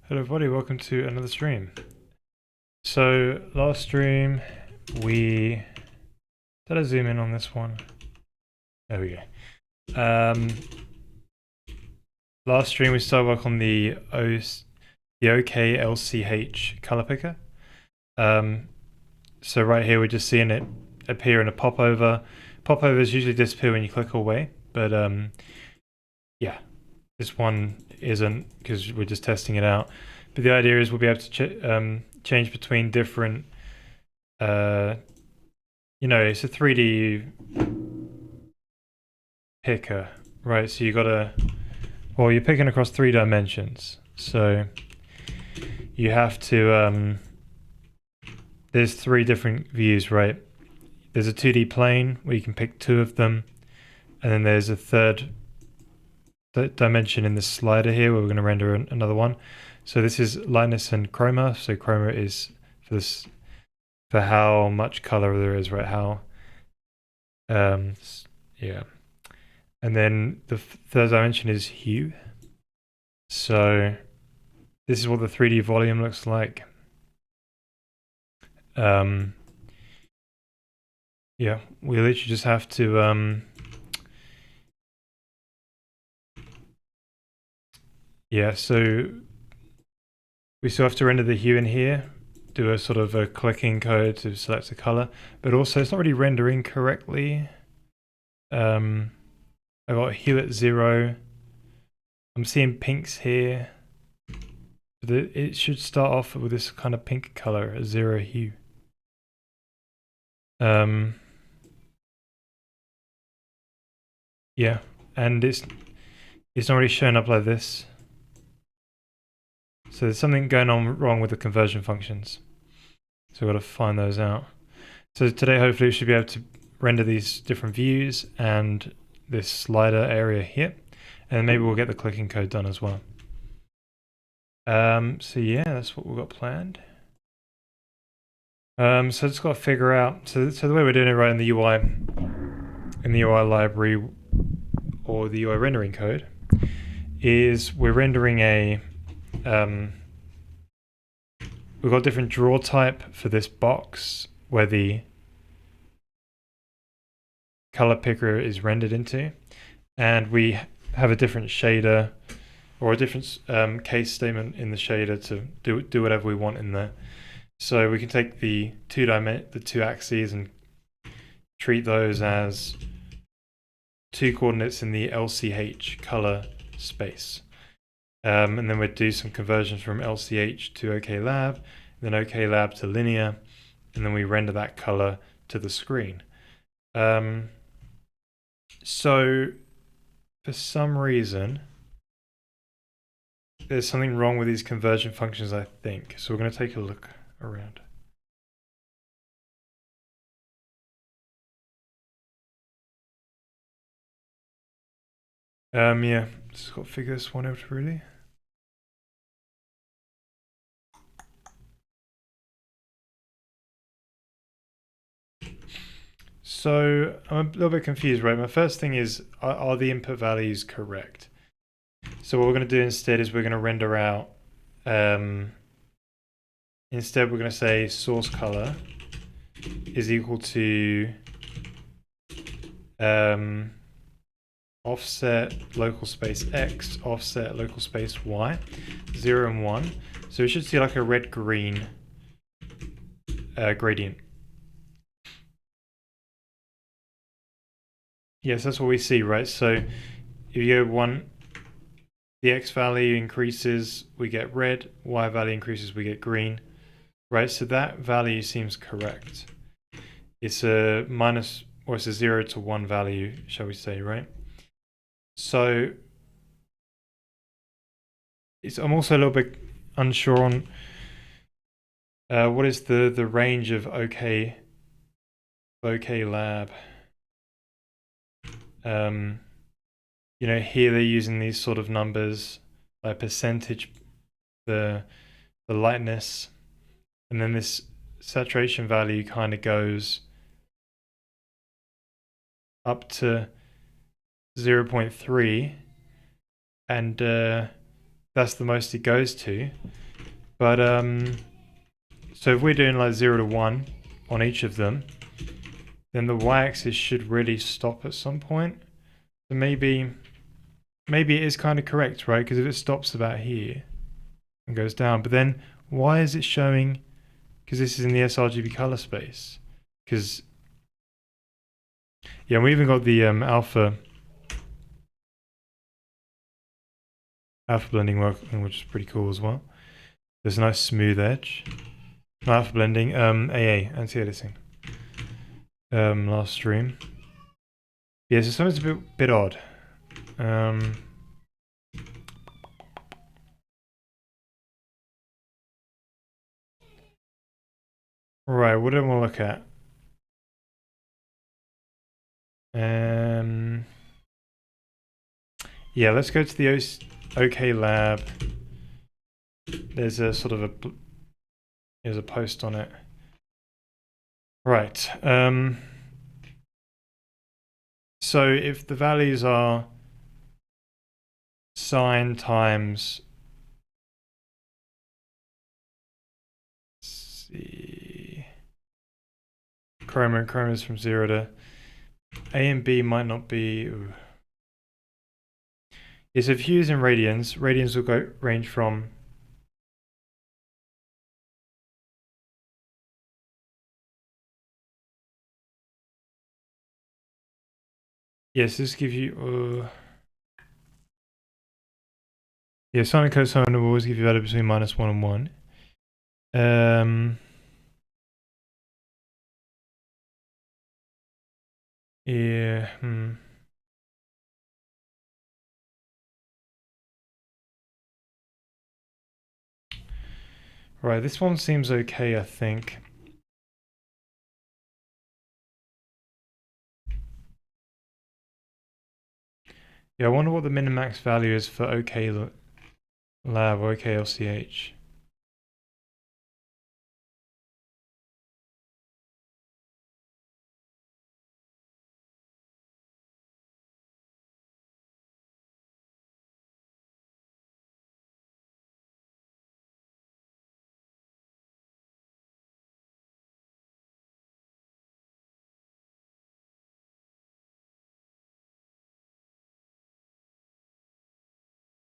Hello everybody, welcome to another stream. So last stream did I zoom in on this one? There we go. Last stream we started work on the OKLCH color picker. So right here we're just seeing it appear in a popover. Popovers usually disappear when you click away, but yeah, this one isn't because we're just testing it out. But the idea is we'll be able to change between different, it's a 3D picker, right? So you're picking across 3 dimensions. So you have to, there's 3 different views, right? There's a 2D plane where you can pick 2 of them. And then there's a third dimension in this slider here where we're going to render another one. So this is lightness and chroma. So chroma is for how much color there is, right? Yeah. And then the third dimension is hue. So this is what the 3D volume looks like. Yeah, we literally just have to yeah, so we still have to render the hue in here, do a sort of a clicking code to select a color, but also it's not really rendering correctly. I got hue at 0. I'm seeing pinks here. It should start off with this kind of pink color at 0 hue. Yeah, and it's not really showing up like this. So there's something going on wrong with the conversion functions. So we've got to find those out. So today, hopefully, we should be able to render these different views and this slider area here. And maybe we'll get the clicking code done as well. So yeah, that's what we've got planned. So just got to figure out, so the way we're doing it right in the UI library or the UI rendering code is we're rendering we've got different draw type for this box where the color picker is rendered into, and we have a different shader or a different case statement in the shader to do whatever we want in there. So we can take the two axes and treat those as 2 coordinates in the LCH color space. And then we'd do some conversions from LCH to OKLab, then OKLab to linear, and then we render that color to the screen. So for some reason, there's something wrong with these conversion functions, I think. So we're going to take a look around. Yeah, just got to figure this one out really. So I'm a little bit confused, right? My first thing is, are the input values correct? So what we're going to do instead is we're going to render out, instead we're going to say source color is equal to offset local space X, offset local space Y, 0 and 1. So we should see like a red-green gradient. Yes, that's what we see, right? So if you go 1, the X value increases, we get red, Y value increases, we get green, right? So that value seems correct. It's a minus, or it's a 0 to 1 value, shall we say, right? So I'm also a little bit unsure on what is the range of OKLab. Here they're using these sort of numbers, like percentage, the lightness, and then this saturation value kind of goes up to 0.3, and that's the most it goes to. But so if we're doing like 0 to 1 on each of them, then the y-axis should really stop at some point. So maybe it is kind of correct, right? Because if it stops about here and goes down, but then why is it showing? Because this is in the sRGB color space. Because yeah, we even got the alpha blending working, which is pretty cool as well. There's a nice smooth edge. Alpha blending, AA, anti-aliasing. Last stream. Yeah, so something's a bit odd. Right, what do I want to look at? Yeah, let's go to the OK Lab. There's a sort of there's a post on it. Right. So if the values are sine times, let's see, chroma is from 0 to A and B might not be. Yes, if you use in radians will range from yes, this gives you yeah, sine and cosine will always give you value between -1 and 1. Yeah, Right, this one seems okay, I think. Yeah, I wonder what the min-max value is for OK Lab or OKLCH.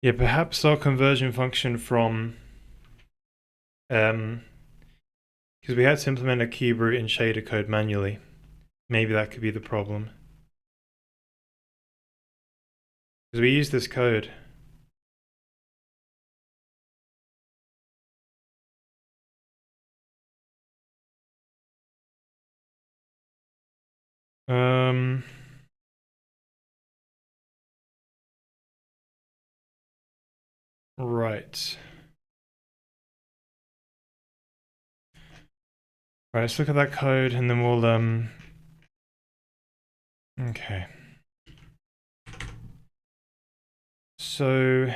Yeah, perhaps our conversion function from because we had to implement a cube root in shader code manually. Maybe that could be the problem. Because we use this code. Right. Right, let's look at that code and then we'll okay. So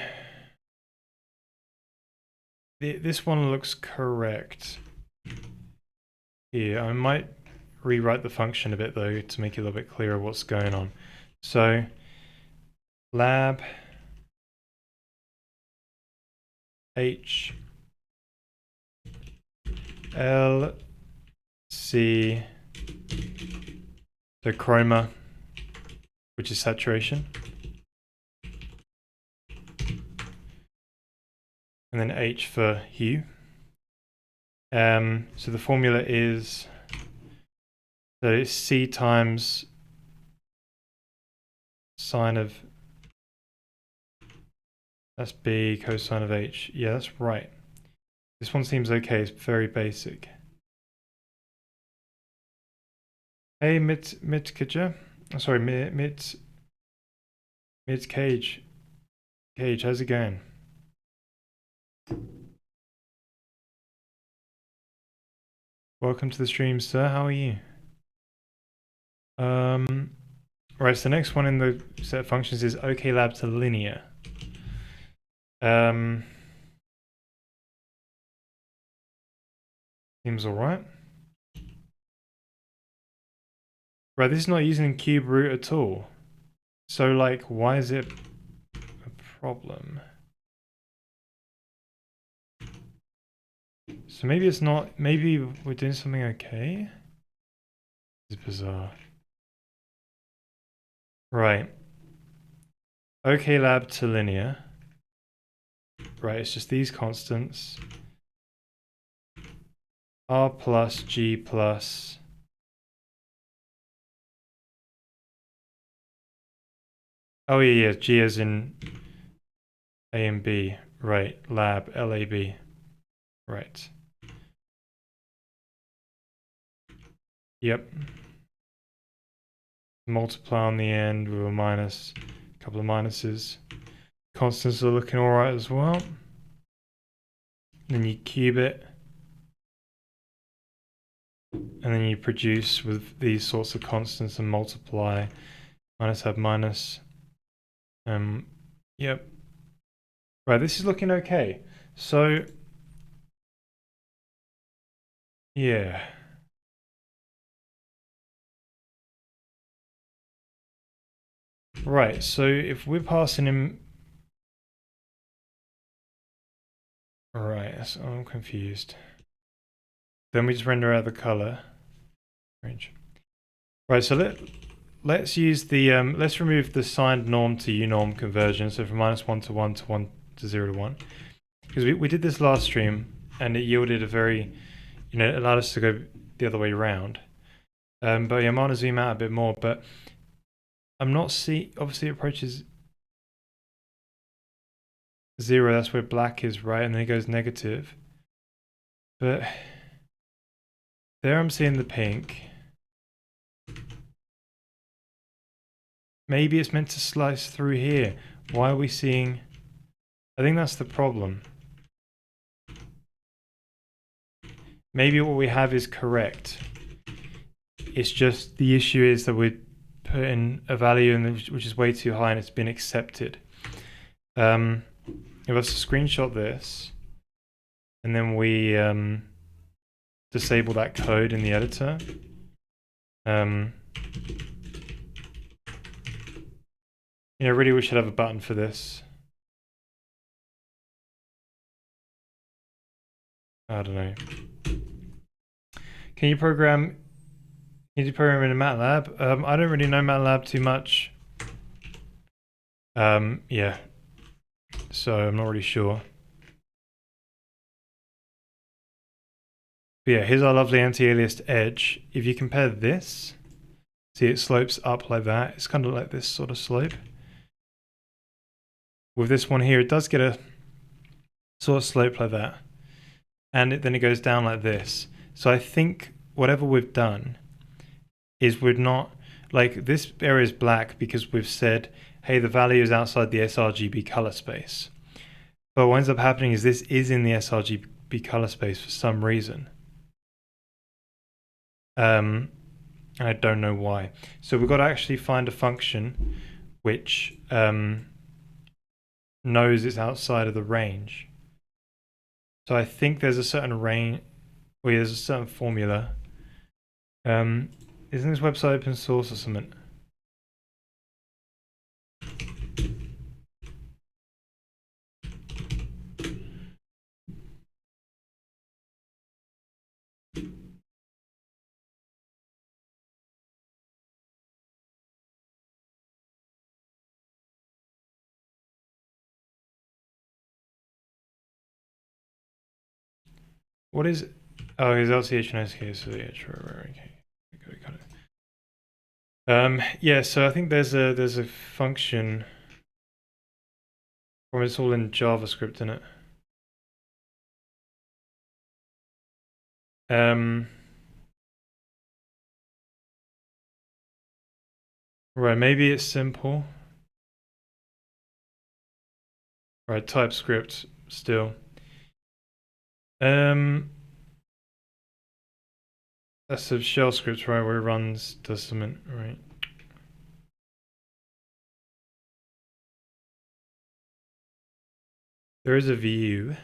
this one looks correct. Here, I might rewrite the function a bit though to make it a little bit clearer what's going on. So lab H L C the chroma, which is saturation, and then H for hue. So the formula is that it's C times sine of, that's B cosine of H. Yeah, that's right. This one seems okay, it's very basic. Hey, Mitkaja. Sorry, Mit Cage. Cage, how's it going? Welcome to the stream, sir. How are you? Right, so the next one in the set of functions is OKLab to linear. Seems alright. Right, this is not using cube root at all. So like, why is it a problem? So maybe it's not, maybe we're doing something okay? This is bizarre. Right. OK lab to linear. Right, it's just these constants. R plus G plus. Oh yeah, G as in A and B. Right, lab, LAB. Right. Yep. Multiply on the end with a minus, a couple of minuses. Constants are looking alright as well. Then you cube it. And then you produce with these sorts of constants and multiply. Minus have minus. Yep. Right, this is looking okay. So, yeah. Right, so if we're passing him... Right, so I'm confused. Then we just render out the color. Range. Right, so let's use the... let's remove the signed norm to unorm conversion. So from -1 to 1 to 1 to 0 to 1. Because we did this last stream, and it yielded a very... You know, it allowed us to go the other way around. But yeah, I'm going to zoom out a bit more, but I'm not seeing... Obviously it approaches 0, that's where black is, right? And then it goes negative. But there I'm seeing the pink. Maybe it's meant to slice through here. Why are we seeing... I think that's the problem. Maybe what we have is correct. It's just the issue is that we're putting a value in which is way too high and it's been accepted. If I was to screenshot this and then we disable that code in the editor, you know, really we should have a button for this. I don't know. Can you program in MATLAB? I don't really know MATLAB too much. Yeah. So I'm not really sure. But yeah, here's our lovely anti-aliased edge. If you compare this, see it slopes up like that. It's kind of like this sort of slope. With this one here, it does get a sort of slope like that. And then it goes down like this. So I think whatever we've done is we're not, like this area is black because we've said, hey, the value is outside the sRGB color space. But what ends up happening is this is in the sRGB color space for some reason. I don't know why. So we've got to actually find a function which knows it's outside of the range. So I think there's a certain range, or there's a certain formula. Isn't this website open source or something? What is... Oh, his LCH and SK, so yeah, sure, okay. Got it. Yeah, so I think there's a function. Or it's all in JavaScript, isn't it? Right, maybe it's simple. Right, TypeScript still. That's a shell script, right, where it does something, right? There is a view.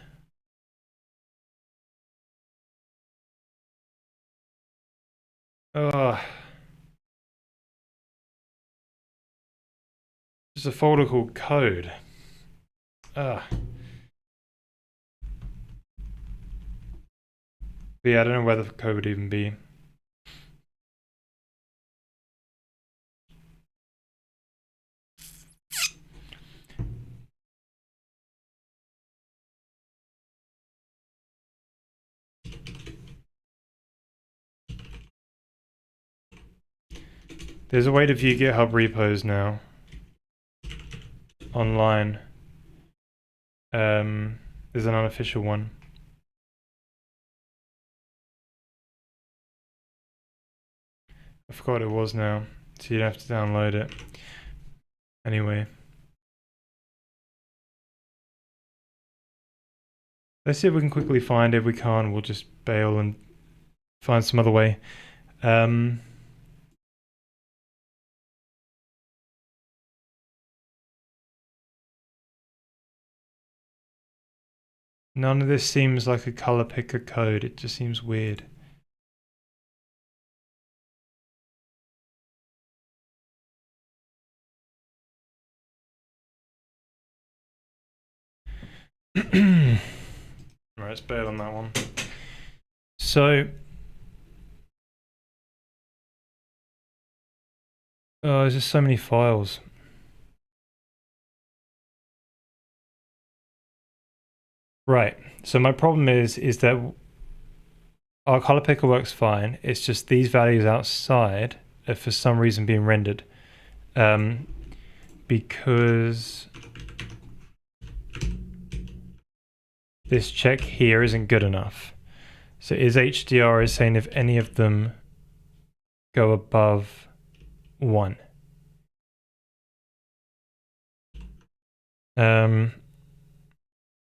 Oh. There's a folder called code. Ah. But yeah, I don't know where the code would even be. There's a way to view GitHub repos now. Online. There's an unofficial one. I forgot what it was now, so you'd have to download it. Anyway. Let's see if we can quickly find it. If we can't, we'll just bail and find some other way. None of this seems like a color picker code. It just seems weird. Alright, let's bail on that one. So, there's just so many files. Right. So my problem is that our color picker works fine. It's just these values outside are for some reason being rendered, because this check here isn't good enough. So is HDR is saying if any of them go above 1.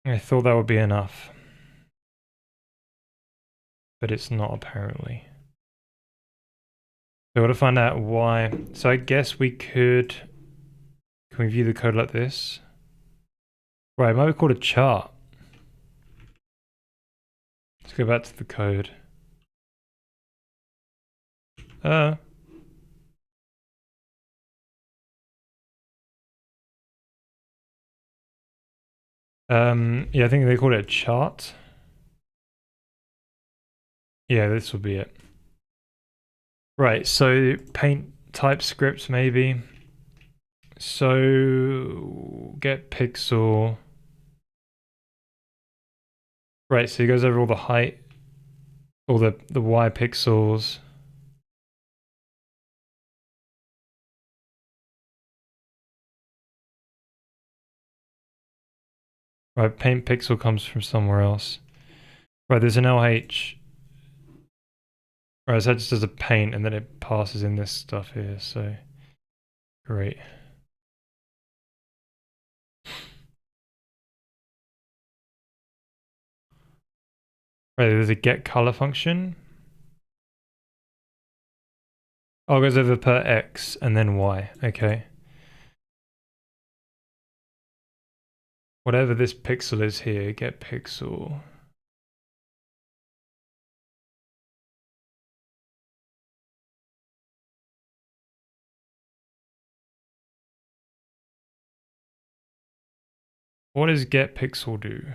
I thought that would be enough, but it's not apparently. So I got to find out why. So I guess we could. Can we view the code like this? Right, it might be called a chart. Let's go back to the code. Yeah, I think they call it a chart. Yeah, this will be it. Right, so paint TypeScript maybe. So get pixel. Right, so he goes over all the height, all the Y pixels. Right, paint pixel comes from somewhere else. Right, there's an LH. Right, so that just does a paint and then it passes in this stuff here, so great. Right, there's a get color function. Oh, it goes over per X and then Y, okay. Whatever this pixel is here, get pixel. What does get pixel do?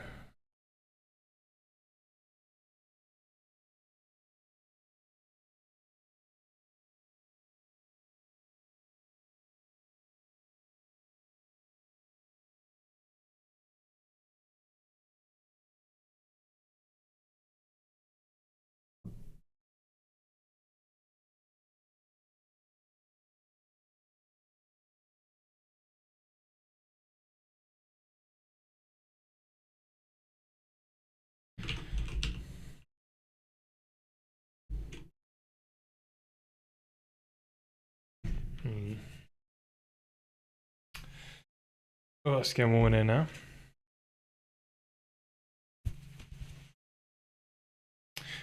Oh, let's get one in now.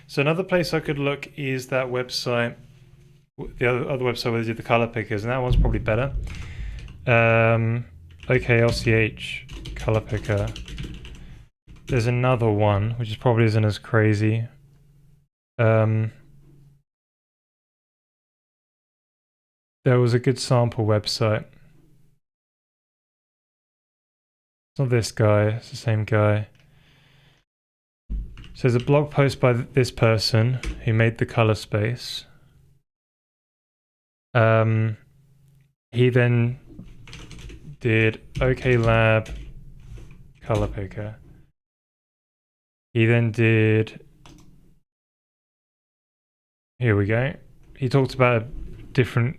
So another place I could look is that website, the other website where they did the color pickers, and that one's probably better. OKLCH color picker. There's another one which is probably isn't as crazy. There was a good sample website. It's not this guy, it's the same guy. So there's a blog post by this person who made the color space. He then did OKLab color picker. He then did, here we go. He talked about different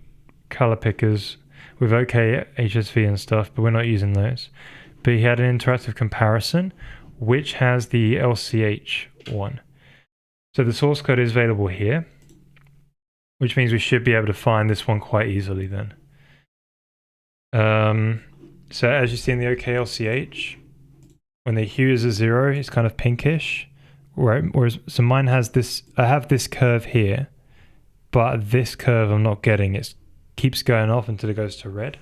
color pickers with OKHSV and stuff, but we're not using those. But he had an interactive comparison, which has the LCH one. So the source code is available here, which means we should be able to find this one quite easily then. So as you see in the OKLCH, when the hue is a 0, it's kind of pinkish, right? Whereas, so mine has this, I have this curve here, but this curve I'm not getting. It keeps going off until it goes to red.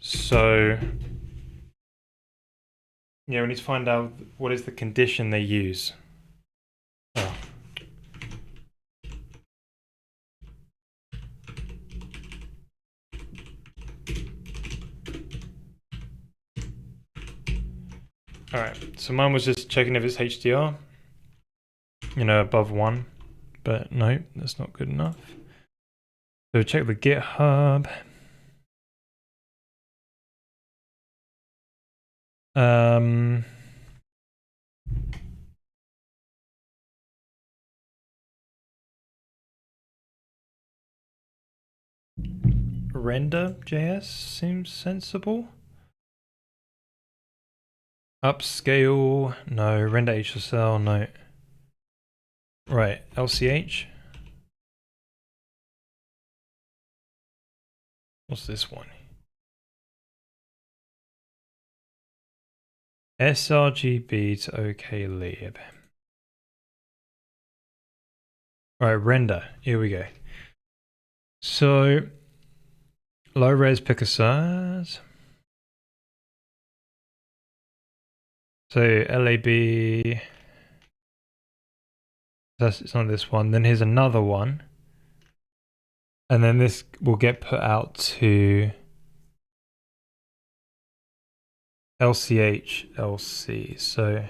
So yeah, we need to find out what is the condition they use. Oh. Alright, so mine was just checking if it's HDR, you know, above 1, but no, that's not good enough. So check the GitHub. Render.js seems sensible. Upscale, no. Render HSL, no. Right, LCH. What's this one? sRGB to OKLib. Right, render. Here we go. So, low res picker size. So LAB. It's on this one. Then here's another one. And then this will get put out to LCH, LC. So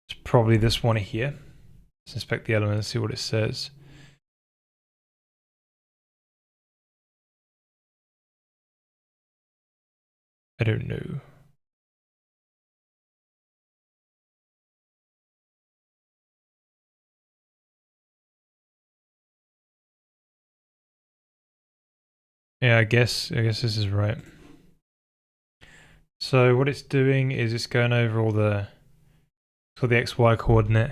it's probably this one here. Let's inspect the element and see what it says. I don't know. Yeah, I guess this is right. So what it's doing is it's going over all the XY coordinate.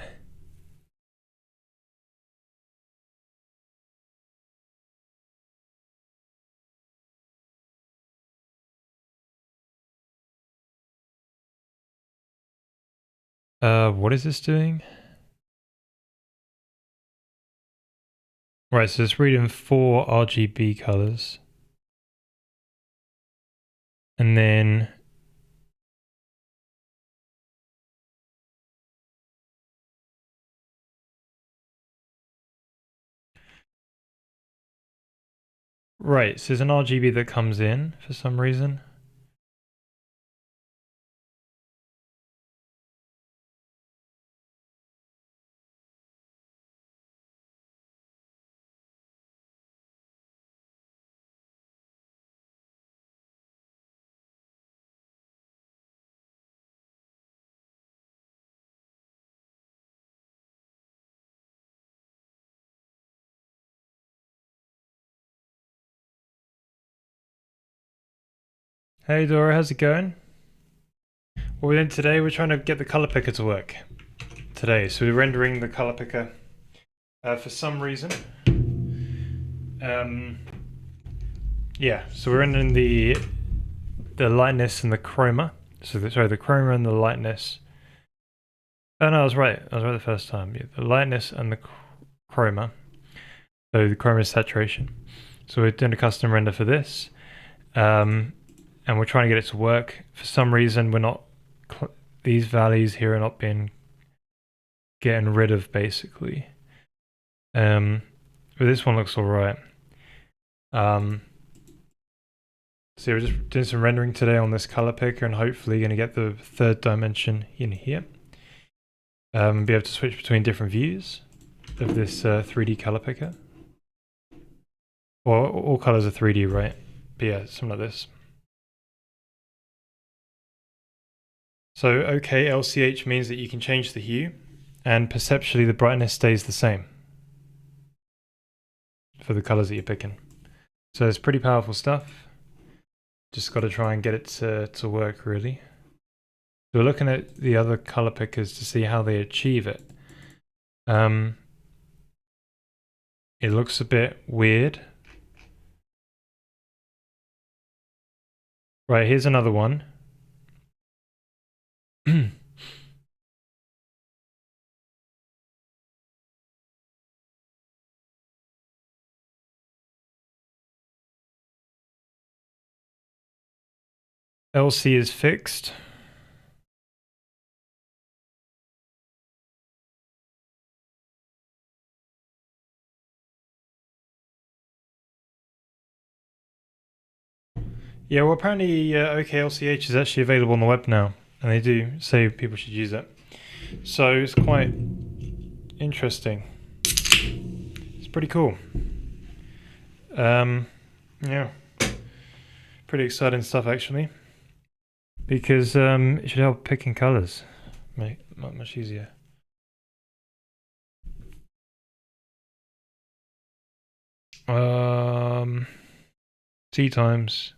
What is this doing? Right, so it's reading 4 RGB colors. And then right, so there's an RGB that comes in for some reason. Hey Dora, how's it going? What we're doing today, we're trying to get the color picker to work today. So we're rendering the color picker for some reason. Yeah, so we're rendering the lightness and the chroma. So the chroma and the lightness. Oh no, I was right. I was right the first time. Yeah, the lightness and the chroma. So the chroma is saturation. So we're doing a custom render for this. And we're trying to get it to work. For some reason, we're not, these values here are not being getting rid of basically. But this one looks all right. So we're just doing some rendering today on this color picker and hopefully going to get the third dimension in here. Be able to switch between different views of this 3D color picker. Well, all colors are 3D, right? But yeah, something like this. So OKLCH means that you can change the hue and perceptually the brightness stays the same for the colors that you're picking. So it's pretty powerful stuff. Just got to try and get it to work really. So we're looking at the other color pickers to see how they achieve it. It looks a bit weird. Right, here's another one. LC is fixed. Yeah, well apparently OKLCH is actually available on the web now, and they do say people should use it. So it's quite interesting. It's pretty cool. Yeah, pretty exciting stuff actually, because it should help picking colors, make it much easier. T times.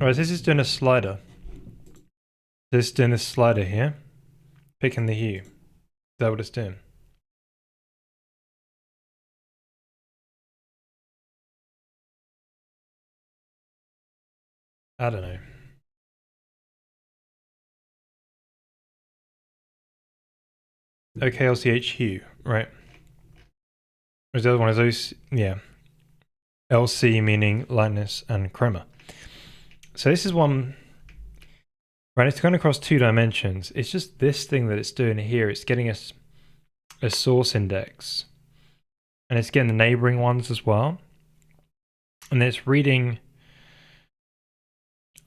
Alright, this is doing a slider. This is doing this slider here, picking the hue. Is that what it's doing? I don't know. OKLCH hue, right? Whereas the other one is OC, yeah. LC meaning lightness and chroma. So this is one, right? It's going across 2 dimensions. It's just this thing that it's doing here. It's getting us a source index, and it's getting the neighboring ones as well. And it's reading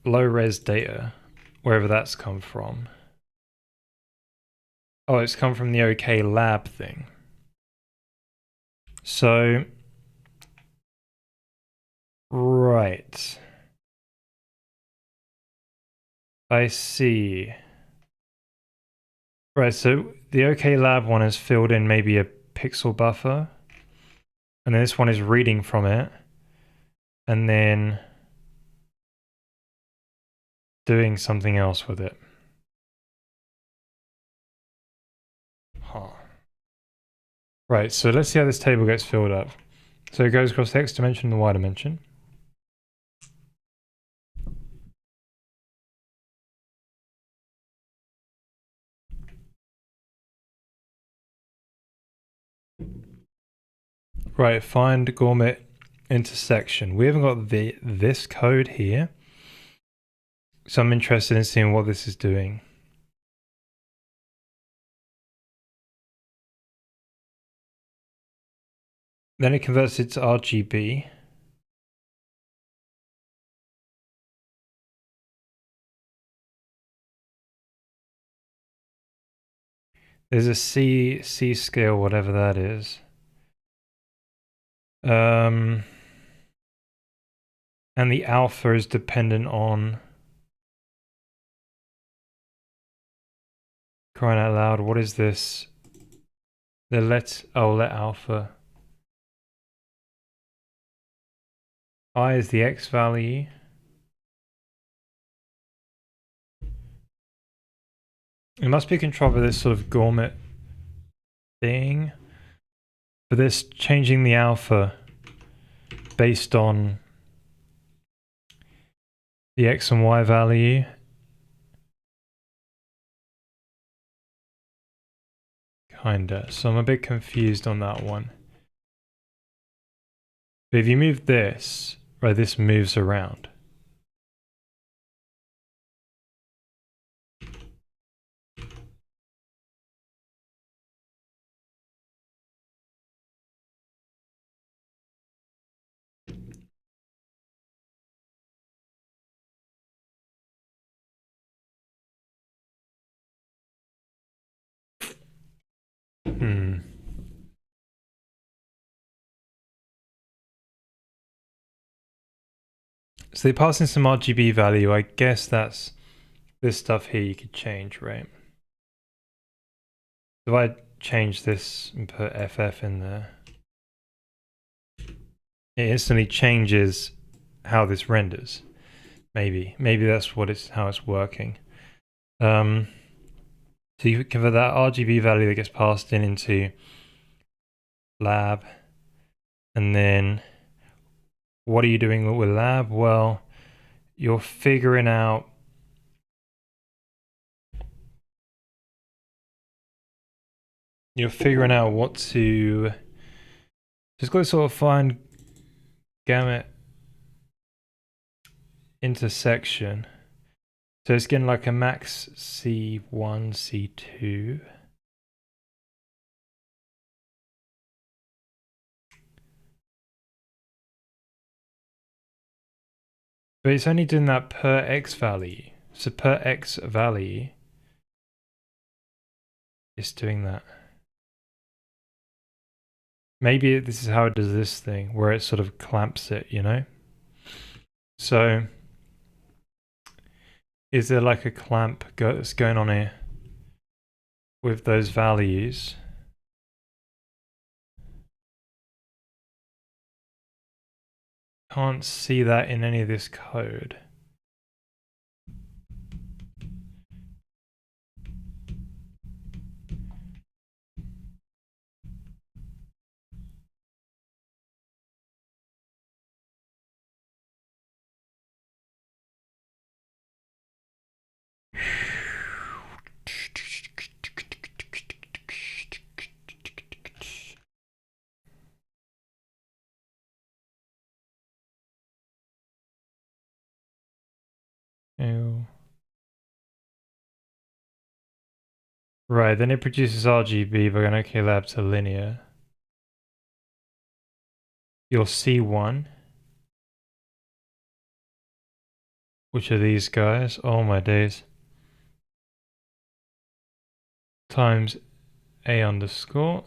low res data, wherever that's come from. Oh, it's come from the OK Lab thing. So, right. I see. Right, so the OK Lab one has filled in maybe a pixel buffer, and then this one is reading from it, and then doing something else with it. Huh. Right, so let's see how this table gets filled up. So it goes across the X dimension and the Y dimension. Right, find Gourmet intersection. We haven't got this code here, so I'm interested in seeing what this is doing. Then it converts it to RGB. There's a C scale, whatever that is. And the alpha is dependent on, crying out loud, what is this? The let alpha. I is the X value. It must be controlled by this sort of Gourmet thing. For this, changing the alpha based on the X and Y value. Kinda. So I'm a bit confused on that one. But if you move this, right, this moves around. So they pass in some RGB value. I guess that's this stuff here you could change, right? If I change this and put FF in there, it instantly changes how this renders. Maybe that's how it's working. So you convert that RGB value that gets passed in into lab, and then what are you doing with lab? Well, you're figuring out what to just go sort of find gamut intersection. So it's getting like a max C1, C2. But it's only doing that per X value. So per X value, it's doing that. Maybe this is how it does this thing, where it sort of clamps it, you know? So is there like a clamp that's going on here with those values? Can't see that in any of this code. Ew. Right, then it produces RGB by going OKLab to linear. You'll see one, which are these guys. Oh my days. Times A underscore.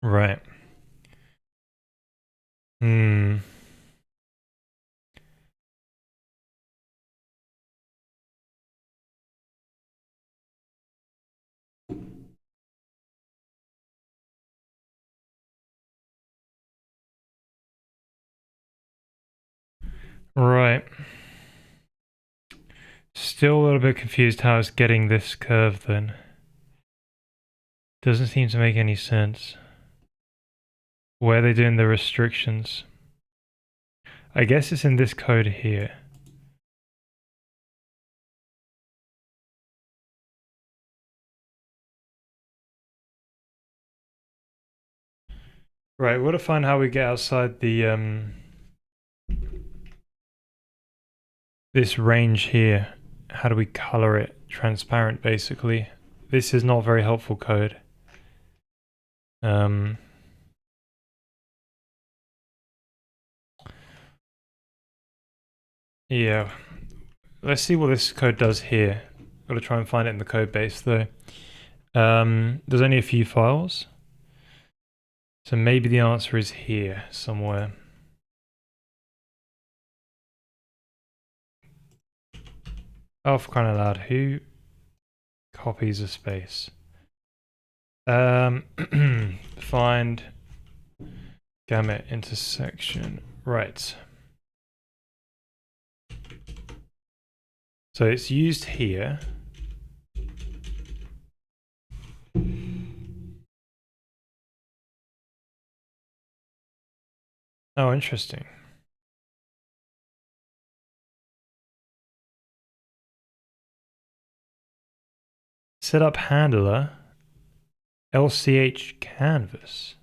Right. Right. Still a little bit confused how it's getting this curve then. Doesn't seem to make any sense. Where are they doing the restrictions? I guess it's in this code here. Right, we'll find how we get outside the this range here. How do we color it transparent basically? This is not very helpful code. Yeah. Let's see what this code does here. Gotta try and find it in the code base though. There's only a few files. So maybe the answer is here somewhere. Oh, for crying out loud, who copies a space? Find gamut intersection. Right. So it's used here. Oh, interesting. Set up handler, LCH canvas.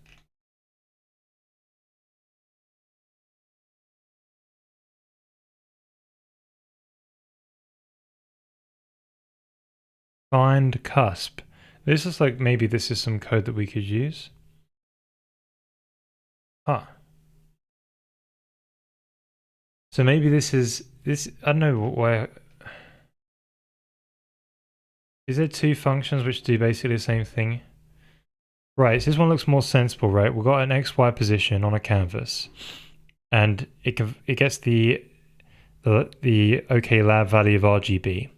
Find cusp. This is like, maybe this is some code that we could use. Huh. So maybe this is this. I don't know why. Is there two functions which do basically the same thing? Right. So this one looks more sensible, right? We've got an XY position on a canvas, and it gets the OK lab value of RGB.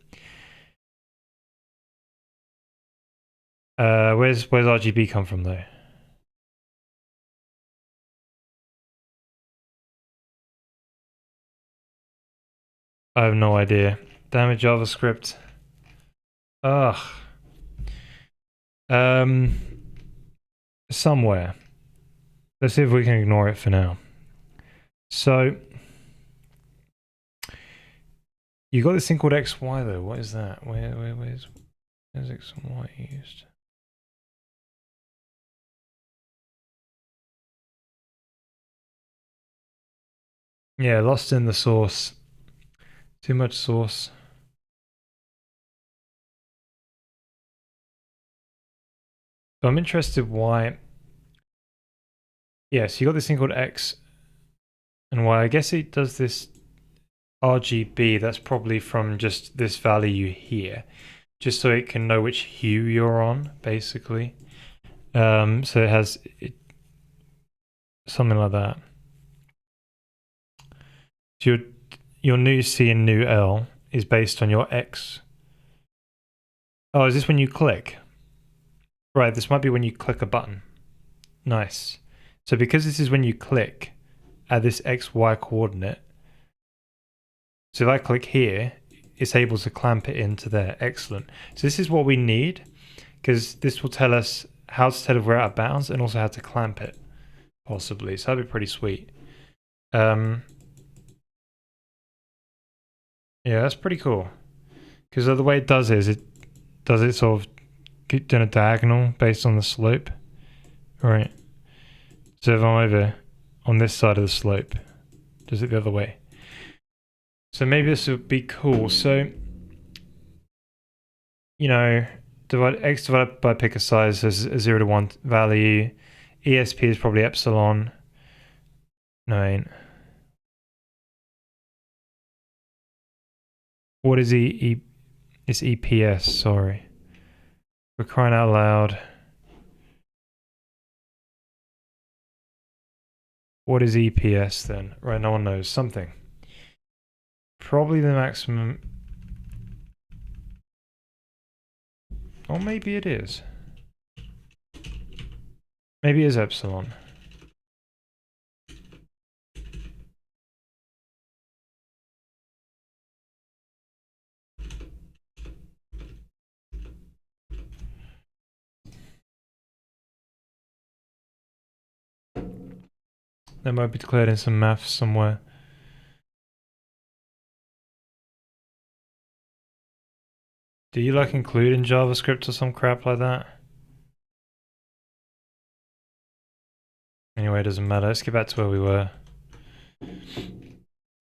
Where's RGB come from though? I have no idea. Damn it, JavaScript. Ugh. Um, somewhere. Let's see if we can ignore it for now. So you got this thing called XY though. What is that? Where's X and Y used? Yeah, lost in the source. Too much source. But I'm interested why. Yeah, so you got this thing called X and Y. I guess it does this RGB. That's probably from just this value here, just so it can know which hue you're on, basically. So it has something like that. So your new C and new L is based on your X. Oh, is this when you click? Right, this might be when you click a button. Nice. So because this is when you click at this XY coordinate, so if I click here, it's able to clamp it into there. Excellent. So this is what we need, because this will tell us how to tell if we're out of bounds and also how to clamp it, possibly. So that'd be pretty sweet. Yeah, that's pretty cool. Because the way it does it does it sort of in a diagonal based on the slope. Right. So if I'm over on this side of the slope, does it the other way? So maybe this would be cool. So, you know, x divided by pick a size as a 0 to 1 value. ESP is probably epsilon. No, it ain't. What is it's EPS, sorry. We're crying out loud. What is EPS then? Right, no one knows. Something. Probably the maximum. Or maybe it is. Maybe it is epsilon. That might be declared in some maths somewhere. Do you like include in JavaScript or some crap like that? Anyway, it doesn't matter. Let's get back to where we were.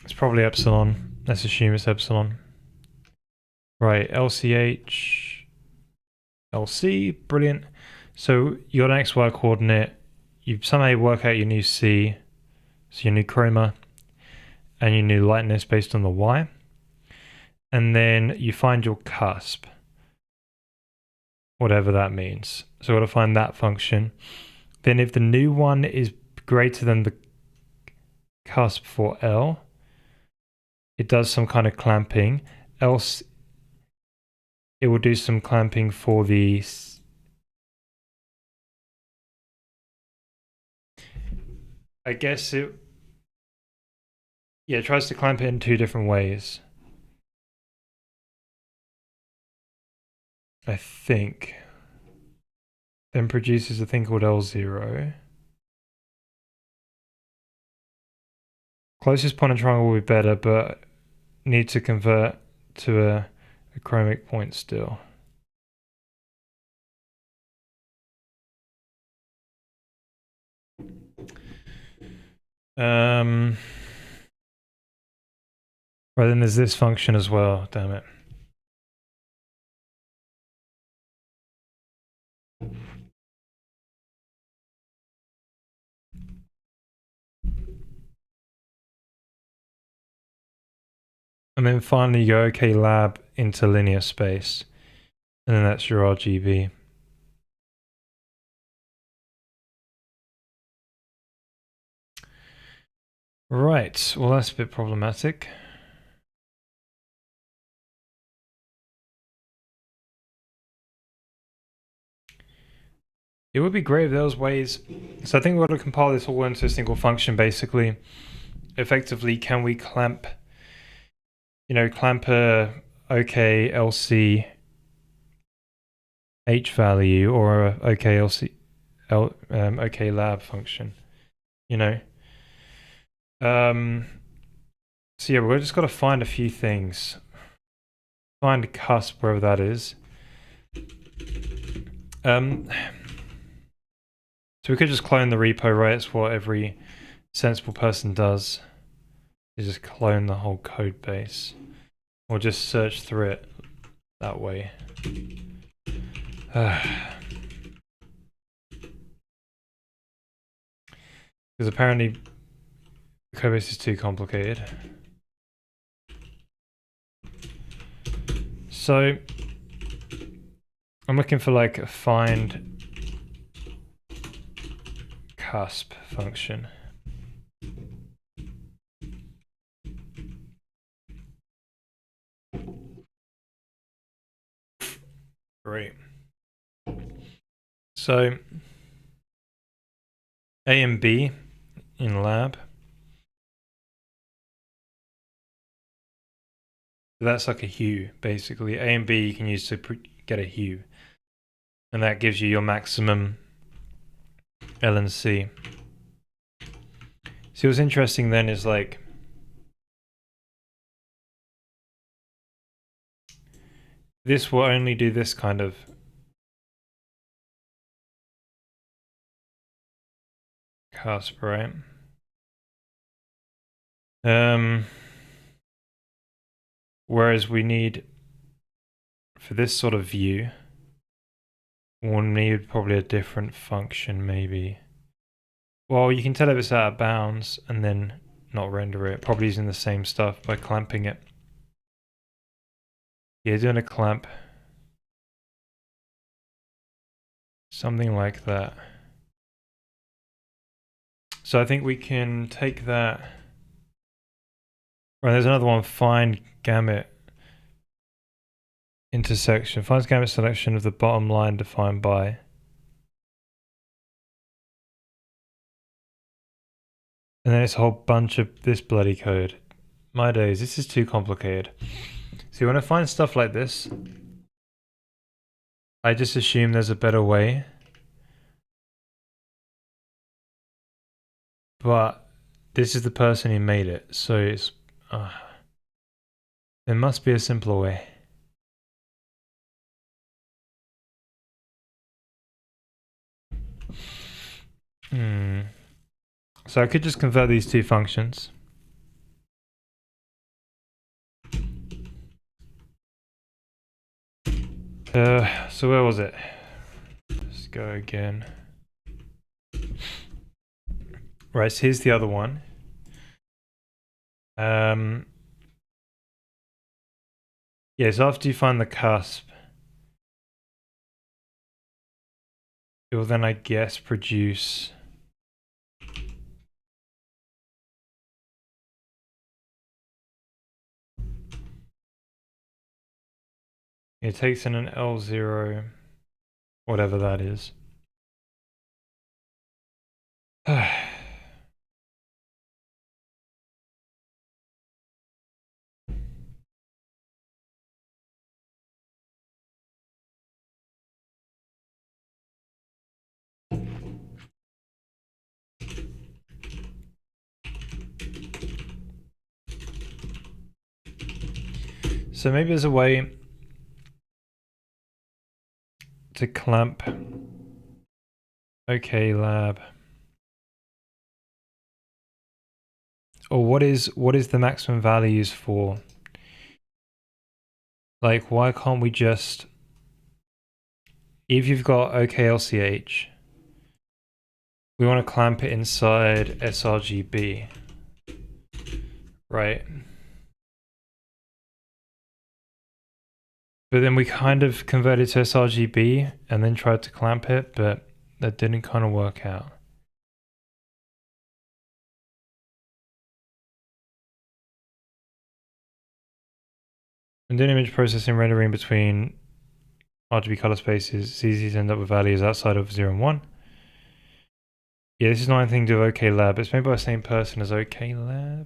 It's probably epsilon. Let's assume it's epsilon. Right, LCH, LC, brilliant. So you got an XY coordinate. You somehow work out your new C, so your new chroma, and your new lightness based on the Y. And then you find your cusp, whatever that means. So we've got to find that function. Then if the new one is greater than the cusp for L, it does some kind of clamping. Else, it will do some clamping for the... I guess it... Yeah, it tries to clamp it in two different ways. I think. Then produces a thing called L0. Closest point and triangle will be better, but need to convert to a chromic point still. Right, then there's this function as well, damn it. And then finally you go OK lab into linear space. And then that's your RGB. Right, well that's a bit problematic. It would be great if there was ways. So I think we're going to compile this all into a single function basically. Effectively, can we clamp a OKLCH value or a OK lab function, you know? So yeah, we've just got to find a few things. Find a cusp, wherever that is. So we could just clone the repo, right? It's what every sensible person does. Is just clone the whole code base. Or just search through it that way. Because apparently the code base is too complicated. So I'm looking for like a find cusp function. Great. So A and B in lab. That's like a hue, basically. A and B you can use to get a hue. And that gives you your maximum LNC. See, what's interesting then is like, this will only do this kind of cusp, right? Whereas we need, for this sort of view, we'll need probably a different function, maybe. Well, you can tell if it's out of bounds and then not render it. Probably using the same stuff by clamping it. Yeah, doing a clamp. Something like that. So I think we can take that. Right, there's another one, find gamut intersection. Finds gamut selection of the bottom line defined by. And then it's a whole bunch of this bloody code. My days, this is too complicated. See, when I find stuff like this, I just assume there's a better way. But this is the person who made it, so it's... there must be a simpler way. So I could just convert these two functions. So where was it? Let's go again. Right, so here's the other one. Yeah, so after you find the cusp, it will then, I guess, produce... It takes in an L0, whatever that is. So maybe there's a way to clamp OK lab. Or what is the maximum values for? Like, why can't we just, if you've got OKLCH, we want to clamp it inside sRGB, right? But then we kind of converted to sRGB and then tried to clamp it, but that didn't kind of work out. And doing image processing rendering between RGB color spaces, it's easy to end up with values outside of 0 and 1. Yeah, this is not anything to do with OKLab. It's made by the same person as OKLab.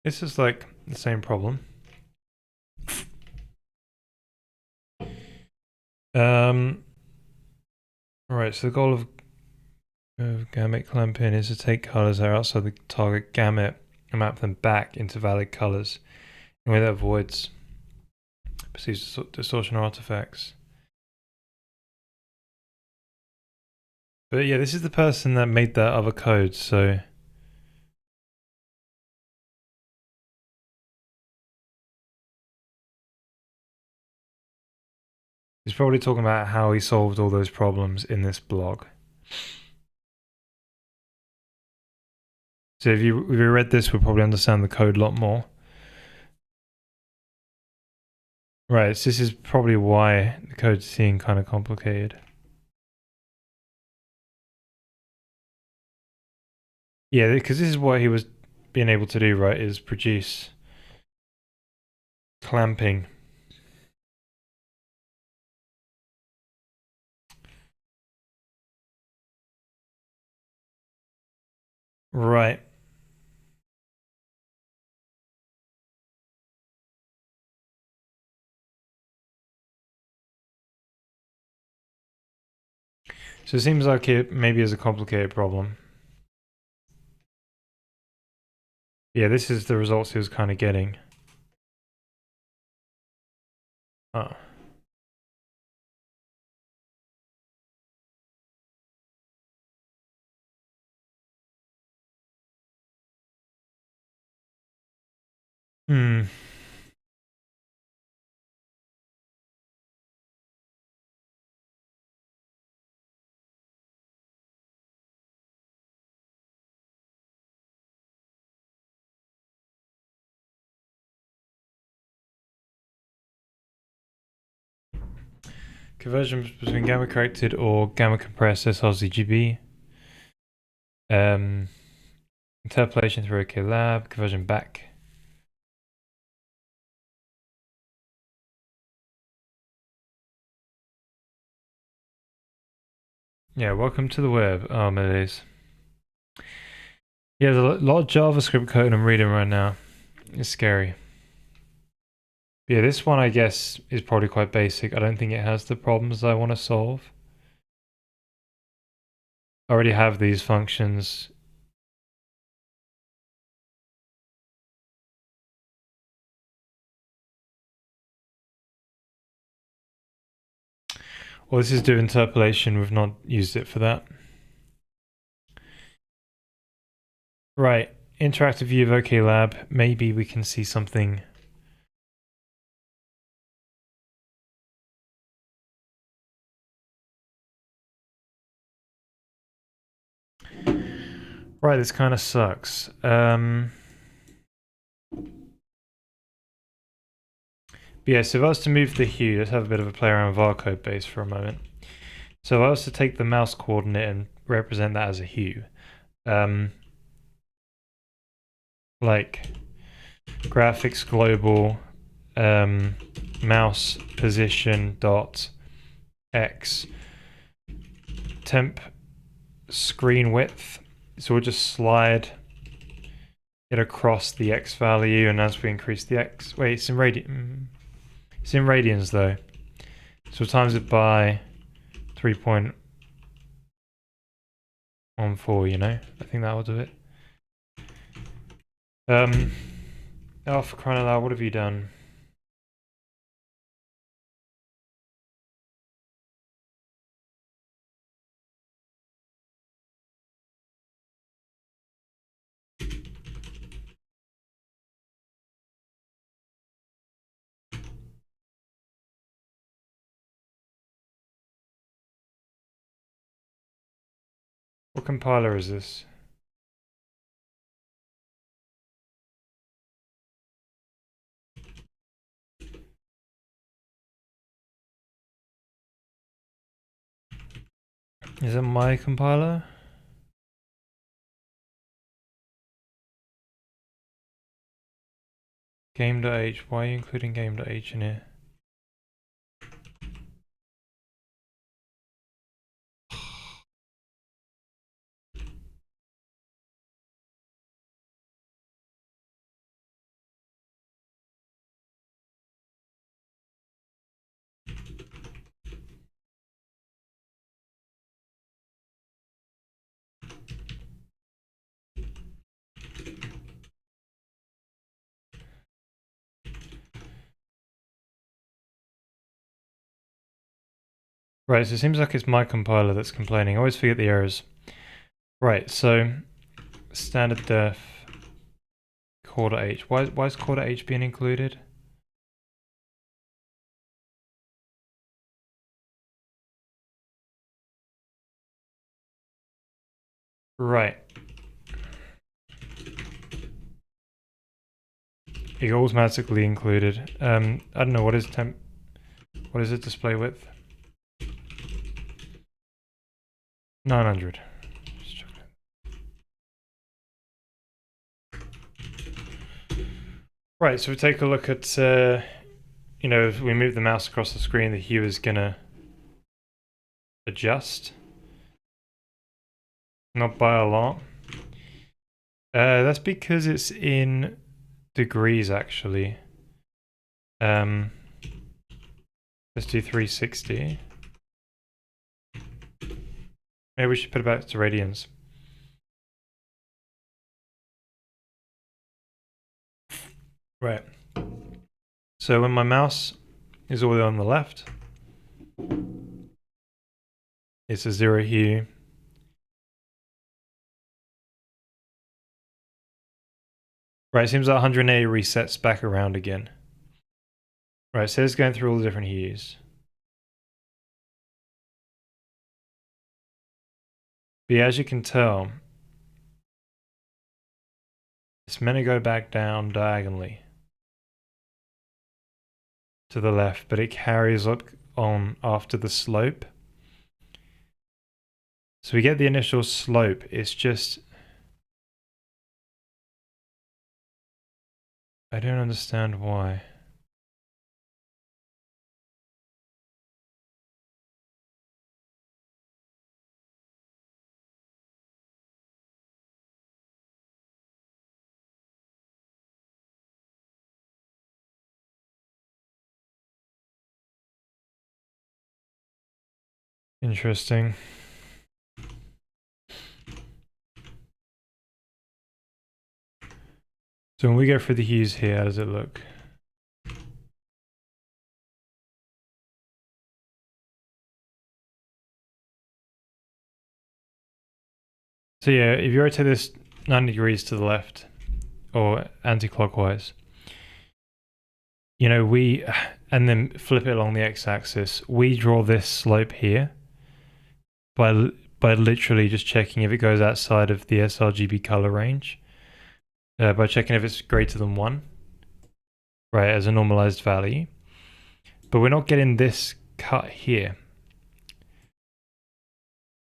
This is like the same problem. Right, so the goal of gamut clamping is to take colors that are outside the target gamut and map them back into valid colors in a way that avoids perceived distortion or artifacts. But yeah, this is the person that made that other code, so he's probably talking about how he solved all those problems in this blog. So if you read this, we'll probably understand the code a lot more. Right, so this is probably why the code seemed kind of complicated. Yeah, because this is what he was being able to do, right, is produce clamping. Right. So it seems like it maybe is a complicated problem. Yeah, this is the results he was kind of getting. Oh. Hmm. Conversions between gamma corrected or gamma compressed sRGB. Interpolation through OKLab, conversion back. Yeah, welcome to the web. Oh, it is. Yeah, there's a lot of JavaScript code I'm reading right now. It's scary. Yeah, this one I guess is probably quite basic. I don't think it has the problems I want to solve. I already have these functions. Well, this is do interpolation. We've not used it for that. Right, interactive view of OKLab. Maybe we can see something. Right, this kind of sucks. But yeah, so if I was to move the hue, let's have a bit of a play around with our code base for a moment. So if I was to take the mouse coordinate and represent that as a hue, like graphics global mouse position dot x temp screen width. So we'll just slide it across the x value, and as we increase the x, wait, it's in radians though. So we'll times it by 3.14, you know? I think that will do it. Oh, for crying out loud, what have you done? What compiler is this? Is it my compiler? Game.h. Why are you including game.h in here? Right, so it seems like it's my compiler that's complaining. I always forget the errors. Right, so standard def core.h. Why is core.h being included? Right. It automatically included. I don't know, what is it display width? 900. Right, so we take a look at, you know, if we move the mouse across the screen, the hue is gonna adjust. Not by a lot. That's because it's in degrees, actually. Let's do 360. Maybe we should put it back to radians. Right. So when my mouse is all the way on the left, it's a 0 hue. Right, it seems like 180 resets back around again. Right, so it's going through all the different hues. But yeah, as you can tell, it's meant to go back down diagonally to the left, but it carries on after the slope. So we get the initial slope, it's just... I don't understand why. Interesting. So when we go for the hues here, how does it look? So yeah, if you rotate this 90 degrees to the left, or anti-clockwise, you know, and then flip it along the x-axis, we draw this slope here by literally just checking if it goes outside of the sRGB color range, by checking if it's greater than 1, right, as a normalized value. But we're not getting this cut here,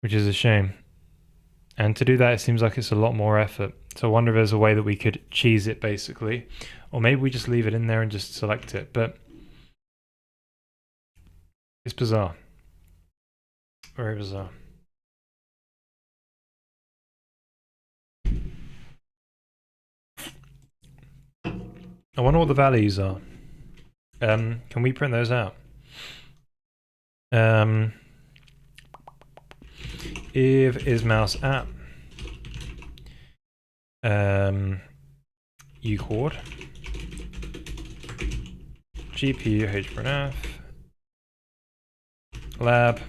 which is a shame. And to do that, it seems like it's a lot more effort. So I wonder if there's a way that we could cheese it, basically. Or maybe we just leave it in there and just select it. But it's bizarre. Very bizarre. I wonder what the values are. Can we print those out? If is mouse app ucord GPU hprnf lab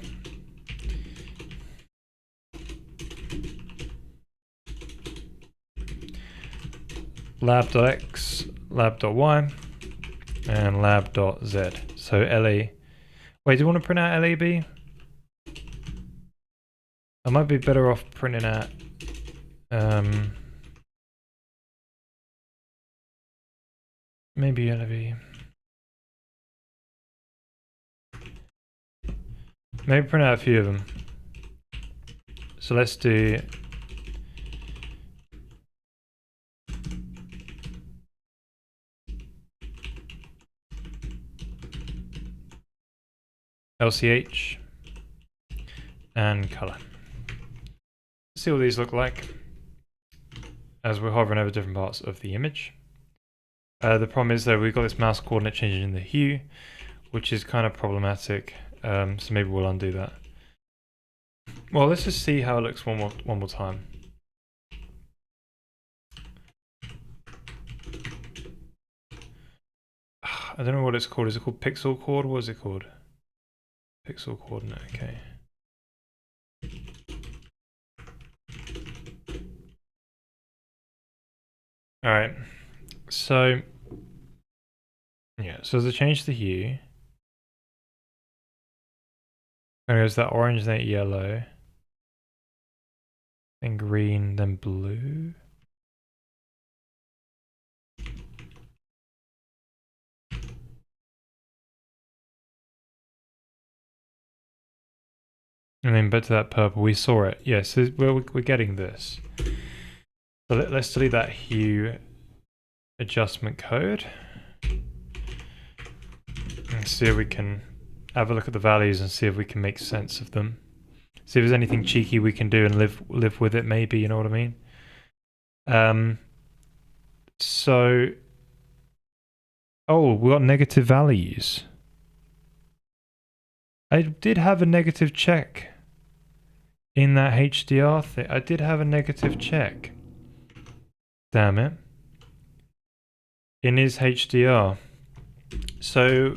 lab.x, lab.y, and lab.z. So LA. Wait, do you want to print out LAB? I might be better off printing out maybe maybe print out a few of them. So let's do LCH and color. See what these look like as we're hovering over different parts of the image. The problem is though we've got this mouse coordinate changing in the hue, which is kind of problematic. So maybe we'll undo that. Well, let's just see how it looks one more time. I don't know what it's called. Is it called pixel coord? What is it called? Pixel coordinate, okay. Alright, so yeah, so as I change the hue, there's that orange, then yellow, then green, then blue. And then back to that purple, we saw it. Yes, yeah, so we're getting this. So let's delete that hue adjustment code. And see if we can have a look at the values and see if we can make sense of them. See if there's anything cheeky we can do and live with it, maybe, you know what I mean? So, oh, we got negative values. I did have a negative check in that HDR thing. I did have a negative check. Damn it. In his HDR. So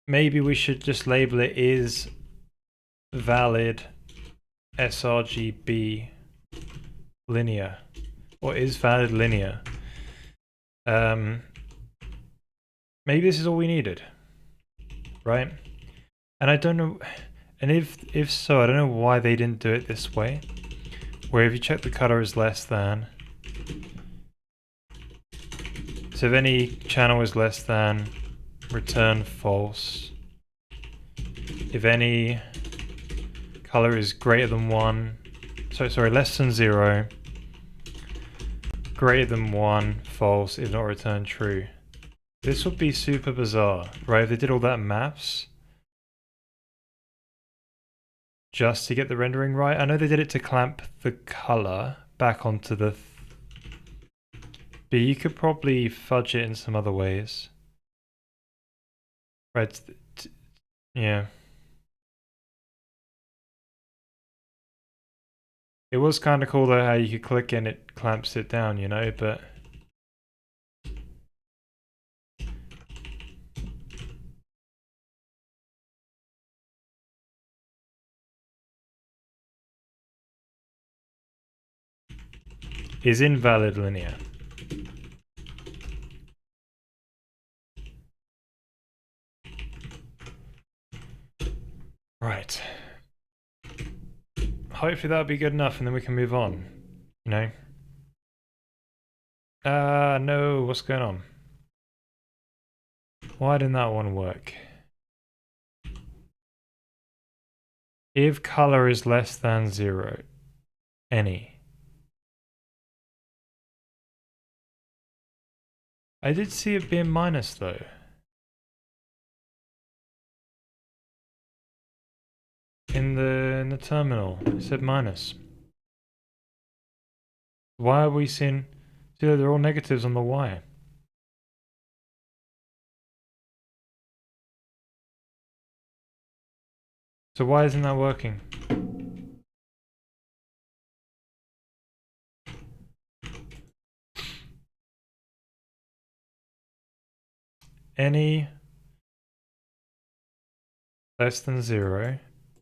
maybe we should just label it is valid sRGB linear, or is valid linear. Maybe this is all we needed, right? And I don't know, and if so, I don't know why they didn't do it this way, where if you check the color is less than, so if any channel is less than, return false. If any color is greater than 1, sorry, less than 0, greater than 1, false, if not return true. This would be super bizarre, right? If they did all that maths just to get the rendering right. I know they did it to clamp the color back onto the but you could probably fudge it in some other ways. Right, yeah. It was kind of cool though how you could click and it clamps it down, you know, but is invalid linear. Right. Hopefully that'll be good enough and then we can move on, you know? No, what's going on? Why didn't that one work? If color is less than 0, any. I did see it being minus though. In the terminal, it said minus. Why are we seeing? See, they're all negatives on the Y. So why isn't that working? Any less than 0,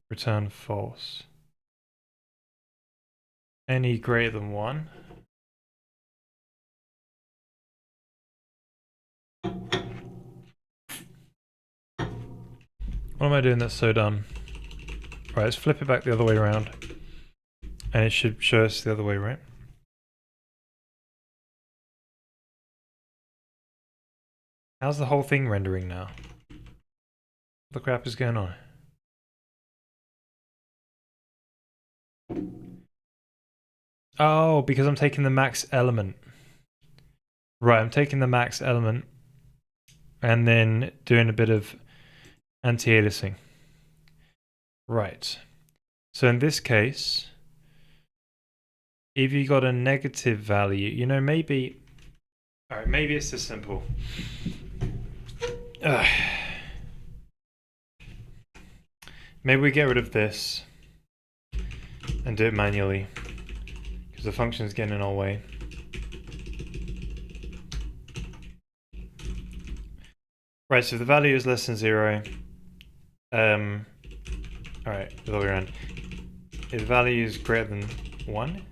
return false. Any greater than 1. What am I doing that's so dumb? Right, let's flip it back the other way around. And it should show us the other way, right? How's the whole thing rendering now? What the crap is going on? Oh, because I'm taking the max element. Right, I'm taking the max element and then doing a bit of anti-aliasing. Right. So in this case, if you got a negative value, you know, maybe... Alright, maybe it's this simple. Maybe we get rid of this and do it manually because the function is getting in our way. Right, so if the value is less than 0, alright, the other way around. If the value is greater than 1,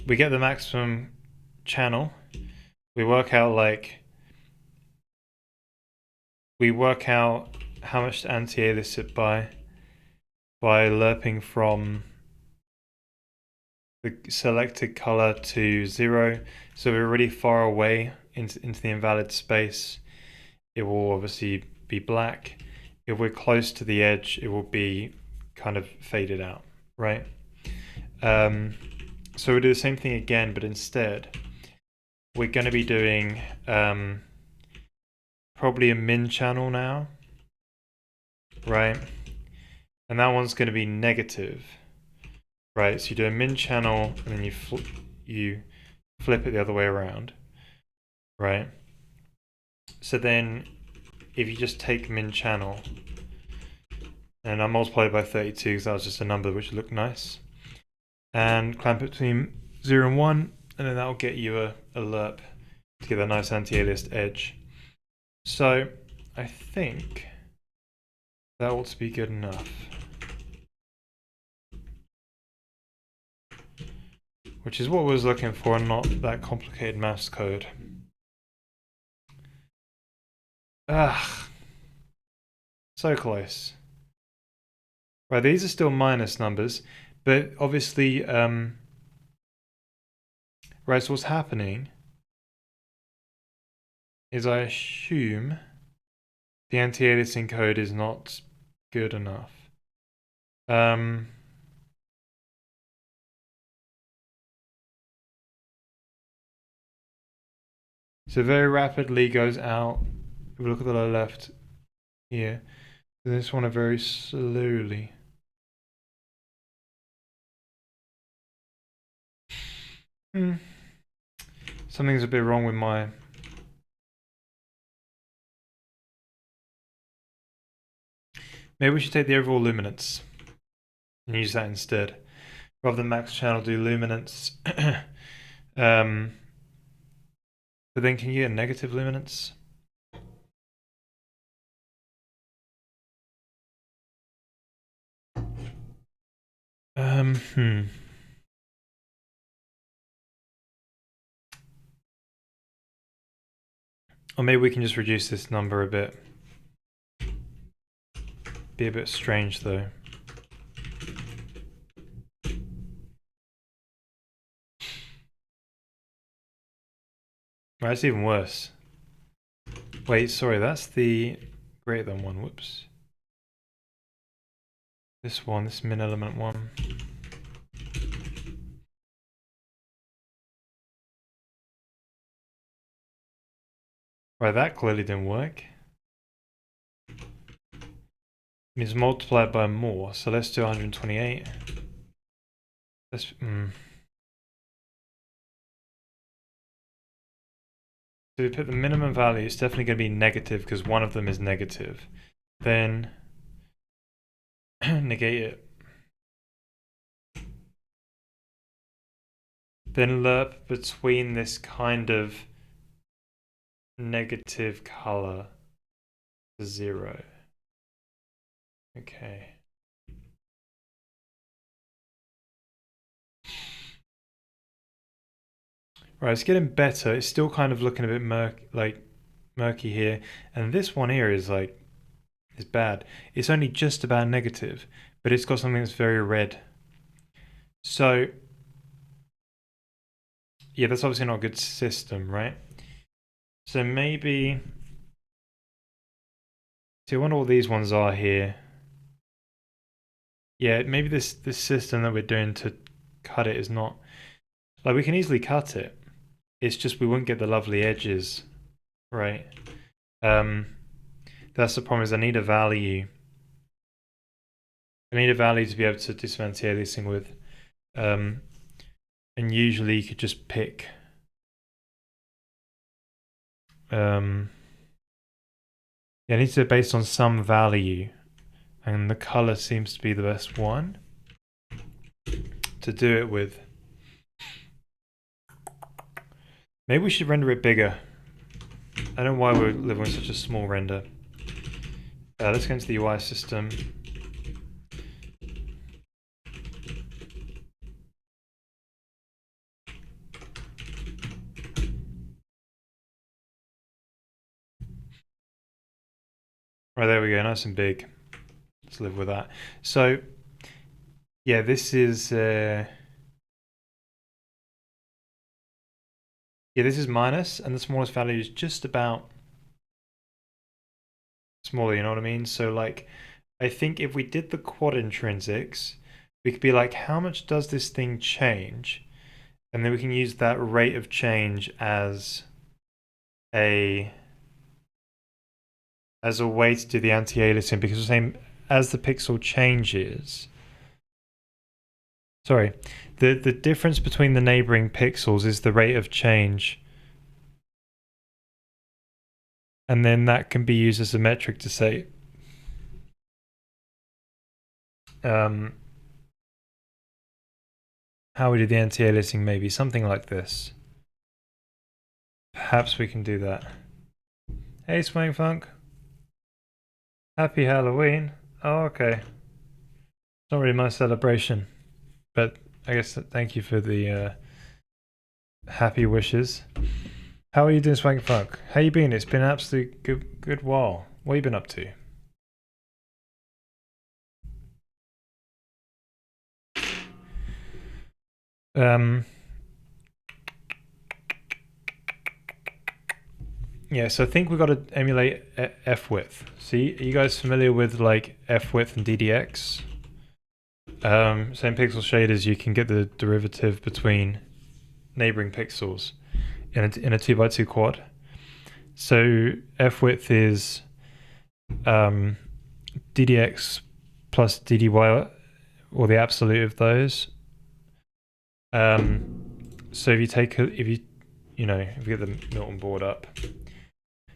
we get the maximum channel. We work out how much to anti-alias it by lerping from the selected color to 0. So we're really far away into the invalid space. It will obviously be black. If we're close to the edge, it will be kind of faded out, right? So we'll do the same thing again, but instead we're going to be doing probably a min channel now, right? And that one's going to be negative, right? So you do a min channel and then you flip it the other way around, right? So then if you just take min channel and I multiply it by 32 because that was just a number which looked nice, and clamp it between 0 and 1, and then that'll get you a lerp to get a nice anti-aliased edge. So I think that ought to be good enough. Which is what I was looking for, and not that complicated maths code. Ah, so close. Right, these are still minus numbers, but obviously, right, so what's happening is I assume the anti-aliasing code is not good enough. So very rapidly goes out. If we look at the lower left here, this one very slowly. Something's a bit wrong with my... Maybe we should take the overall luminance and use that instead. Rather than max channel, do luminance. But then can you get negative luminance? Or maybe we can just reduce this number a bit. Be a bit strange though. Right, it's even worse. Wait, sorry, that's the greater than one, whoops. This one, this min element one. Right, that clearly didn't work. It means multiply it by more, so let's do 128. Let's, So we put the minimum value, it's definitely going to be negative because one of them is negative. Then negate it. Then lerp between this kind of negative color to 0. Okay. Right, it's getting better. It's still kind of looking a bit murky here, and this one here is bad. It's only just about negative, but it's got something that's very red. So yeah, that's obviously not a good system, right? So maybe, see, I wonder what these ones are here. Yeah, maybe this system that we're doing to cut it is not, like, we can easily cut it. It's just we wouldn't get the lovely edges, right? That's the problem, is I need a value. I need a value to be able to dismantle this thing with. And usually you could just pick yeah, it needs to be based on some value, and the color seems to be the best one to do it with. Maybe we should render it bigger. I don't know why we're living with such a small render. Let's go into the UI system. Right, there we go, nice and big. Let's live with that. So, yeah, this is this is minus, and the smallest value is just about smaller, you know what I mean? So, like, I think if we did the quad intrinsics, we could be like, how much does this thing change? And then we can use that rate of change as a way to do the anti-aliasing, because we're saying as the pixel changes, sorry, the difference between the neighboring pixels is the rate of change, and then that can be used as a metric to say how we do the anti-aliasing, maybe something like this. Perhaps we can do that. Hey, Swing Funk. Happy Halloween. Oh, okay. It's not really my celebration, but I guess thank you for the happy wishes. How are you doing, Swing Funk? How you been? It's been an absolute good while. What have you been up to? Yeah, so I think we've got to emulate f width. See, are you guys familiar with like f width and DDX? Same pixel shaders, you can get the derivative between neighboring pixels in a 2x2 quad. So f width is DDX plus DDY, or the absolute of those. So if you take if you get the Milton board up.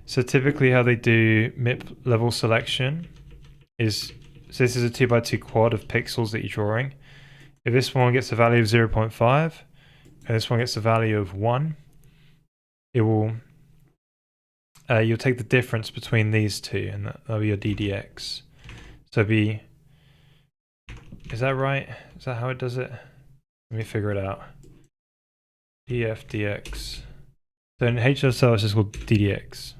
So typically how they do MIP level selection is, so this is a 2x2 quad of pixels that you're drawing. If this one gets a value of 0.5 and this one gets a value of 1, it will you'll take the difference between these two, and that'll be your DDX. So be, is that right? Is that how it does it? Let me figure it out. DFDX. So in HSL it's just called DDX.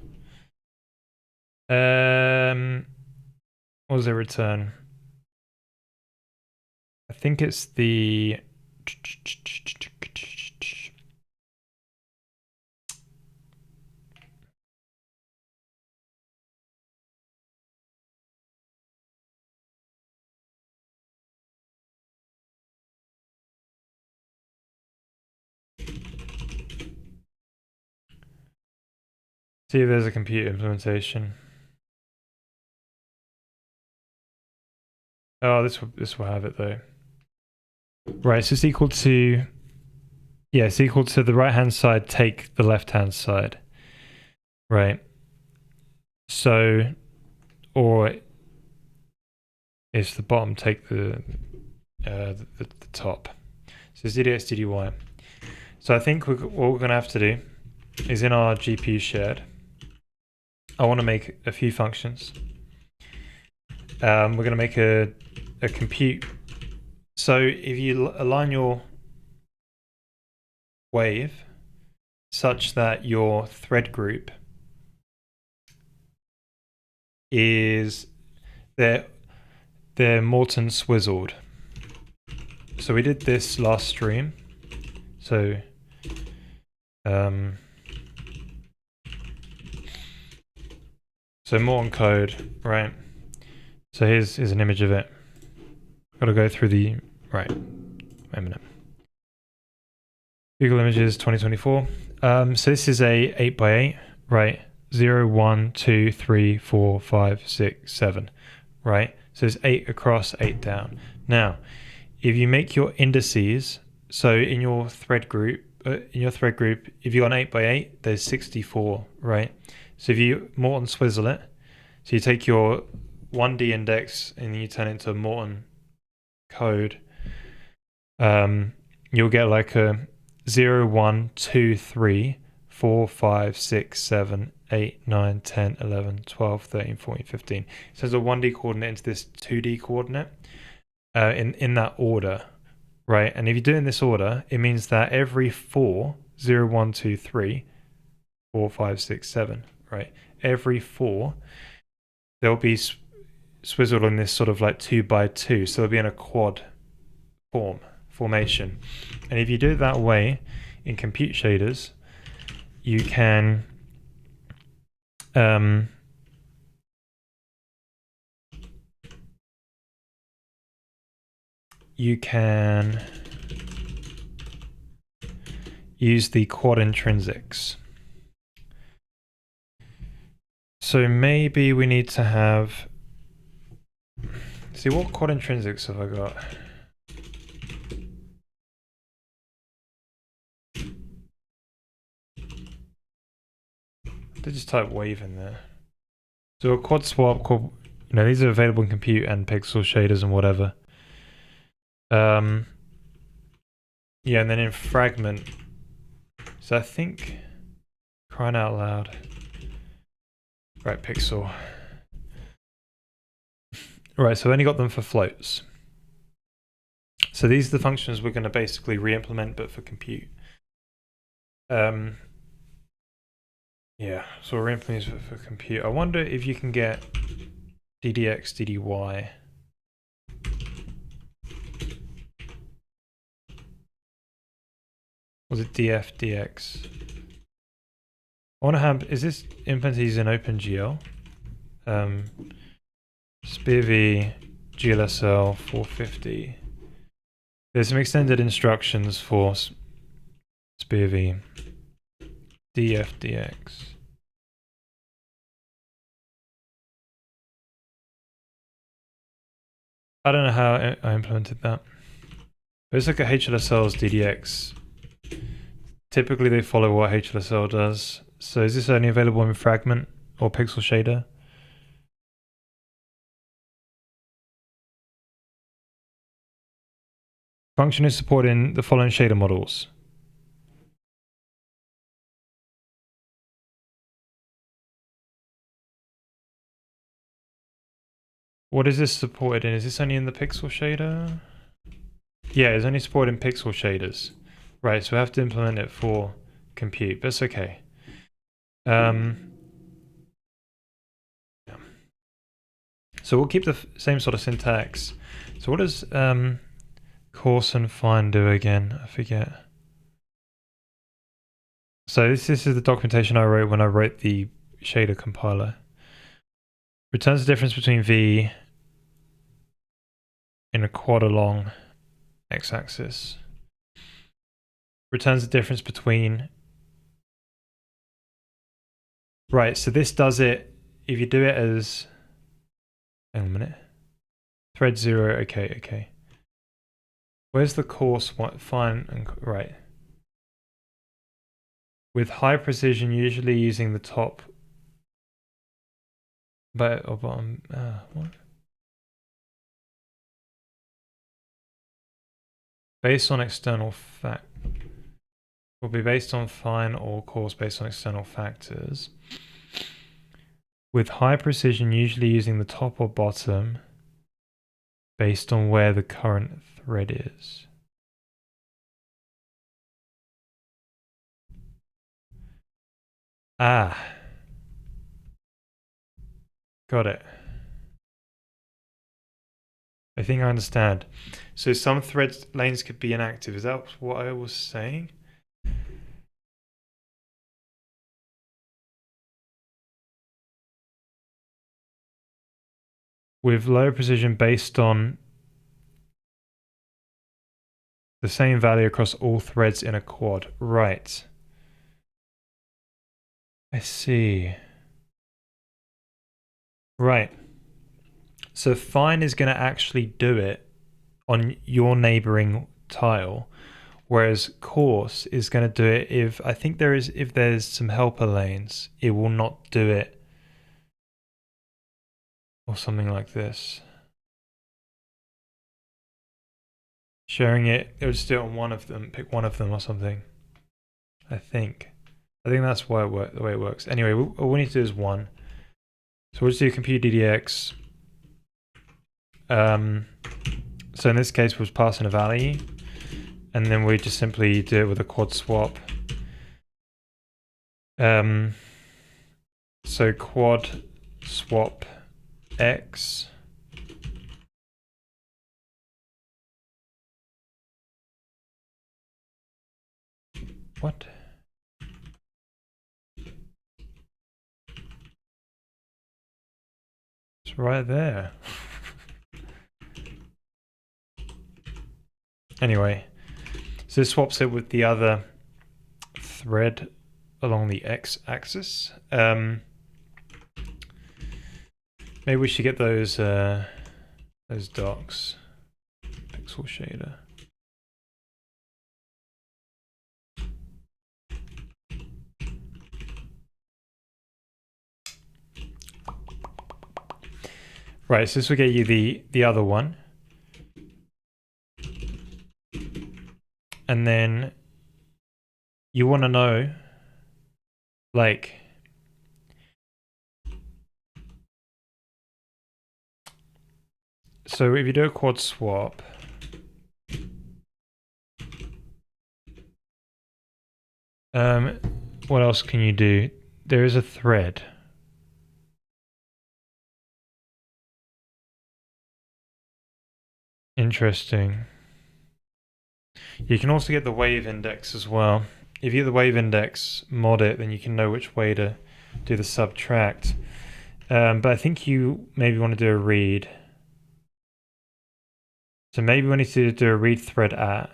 What does it return? I think it's the see if there's a computer implementation. Oh, this will have it though. Right, so it's equal to, yeah, it's equal to the right hand side take the left hand side. Right. So, or it's the bottom take the top. So it's DDX DDY. So I think what we're going to have to do is, in our GPU shared, I want to make a few functions. We're going to make a compute. So if you align your wave such that your thread group is they're Morton swizzled. So we did this last stream. So Morton code, right? So here's an image of it. Got to go through the right. Wait a minute. Google Images 2024. So this is a 8x8, right? 0, 1, 2, 3, 4, 5, 6, 7, right? So it's 8 across, 8 down. Now, if you make your indices, so in your thread group, if you got an 8x8, there's 64, right? So if you Morton swizzle it, so you take your 1D index and you turn it into a Morton code, you'll get like a 0, 1, 2, 3, 4, 5, 6, 7, 8, 9, 10, 11, 12, 13, 14, 15. So there's a 1D coordinate into this 2D coordinate in that order, right? And if you do it in this order, it means that every 4, 0, 1, 2, 3, 4, 5, 6, 7, right? Every 4, they'll be swizzled on this sort of like 2x2. So they'll be in a quad formation. And if you do it that way in compute shaders, you can use the quad intrinsics. So maybe we need to have, see, what quad intrinsics have I got? I just type wave in there. So a quad swap, these are available in compute and pixel shaders and whatever. Yeah, and then in fragment. So I think, crying out loud. Right, pixel. Right, so I only got them for floats. So these are the functions we're going to basically re-implement, but for compute. Yeah, so we're implementing for compute. I wonder if you can get ddx, ddy. Was it df, dx? I want to have, is this implemented using OpenGL? SPIV GLSL 450. There's some extended instructions for SPIV df, dx. I don't know how I implemented that. But let's look at HLSL's DDX. Typically they follow what HLSL does. So is this only available in fragment or pixel shader? Function is supported in the following shader models. What is this supported in? Is this only in the pixel shader? Yeah, it's only supported in pixel shaders. Right, so we have to implement it for compute, but it's okay. So we'll keep the same sort of syntax. So what does coarse and fine do again? I forget. So this is the documentation I wrote when I wrote the shader compiler. Returns the difference between V in a quad along x-axis. Returns the difference between... Right, so this does it, if you do it as... Hang on a minute. Thread 0, okay. Where's the coarse one? Fine and right. With high precision, usually using the top or bottom. What? Based on external fact. Will be based on fine or coarse based on external factors. With high precision, usually using the top or bottom based on where the current thread is. Ah, got it. I think I understand. So some thread lanes could be inactive. Is that what I was saying? With low precision based on the same value across all threads in a quad. Right. I see. Right. So fine is going to actually do it on your neighboring tile, whereas coarse is going to do it if there's some helper lanes, it will not do it, or something like this. Sharing it would just do it on one of them, pick one of them or something. I think that's why the way it works. Anyway, all we need to do is one. So we'll just do compute DDX. So in this case, we'll pass in a value, and then we just simply do it with a quad swap. So quad swap x. What? It's right there. Anyway, so this swaps it with the other thread along the x-axis. Maybe we should get those docs. Pixel shader. Right, so this will get you the other one. And then you want to know, like, so if you do a quad swap, what else can you do? There is a thread. Interesting. You can also get the wave index as well. If you get the wave index, mod it, then you can know which way to do the subtract. But I think you maybe want to do a read. So maybe we need to do a read thread at.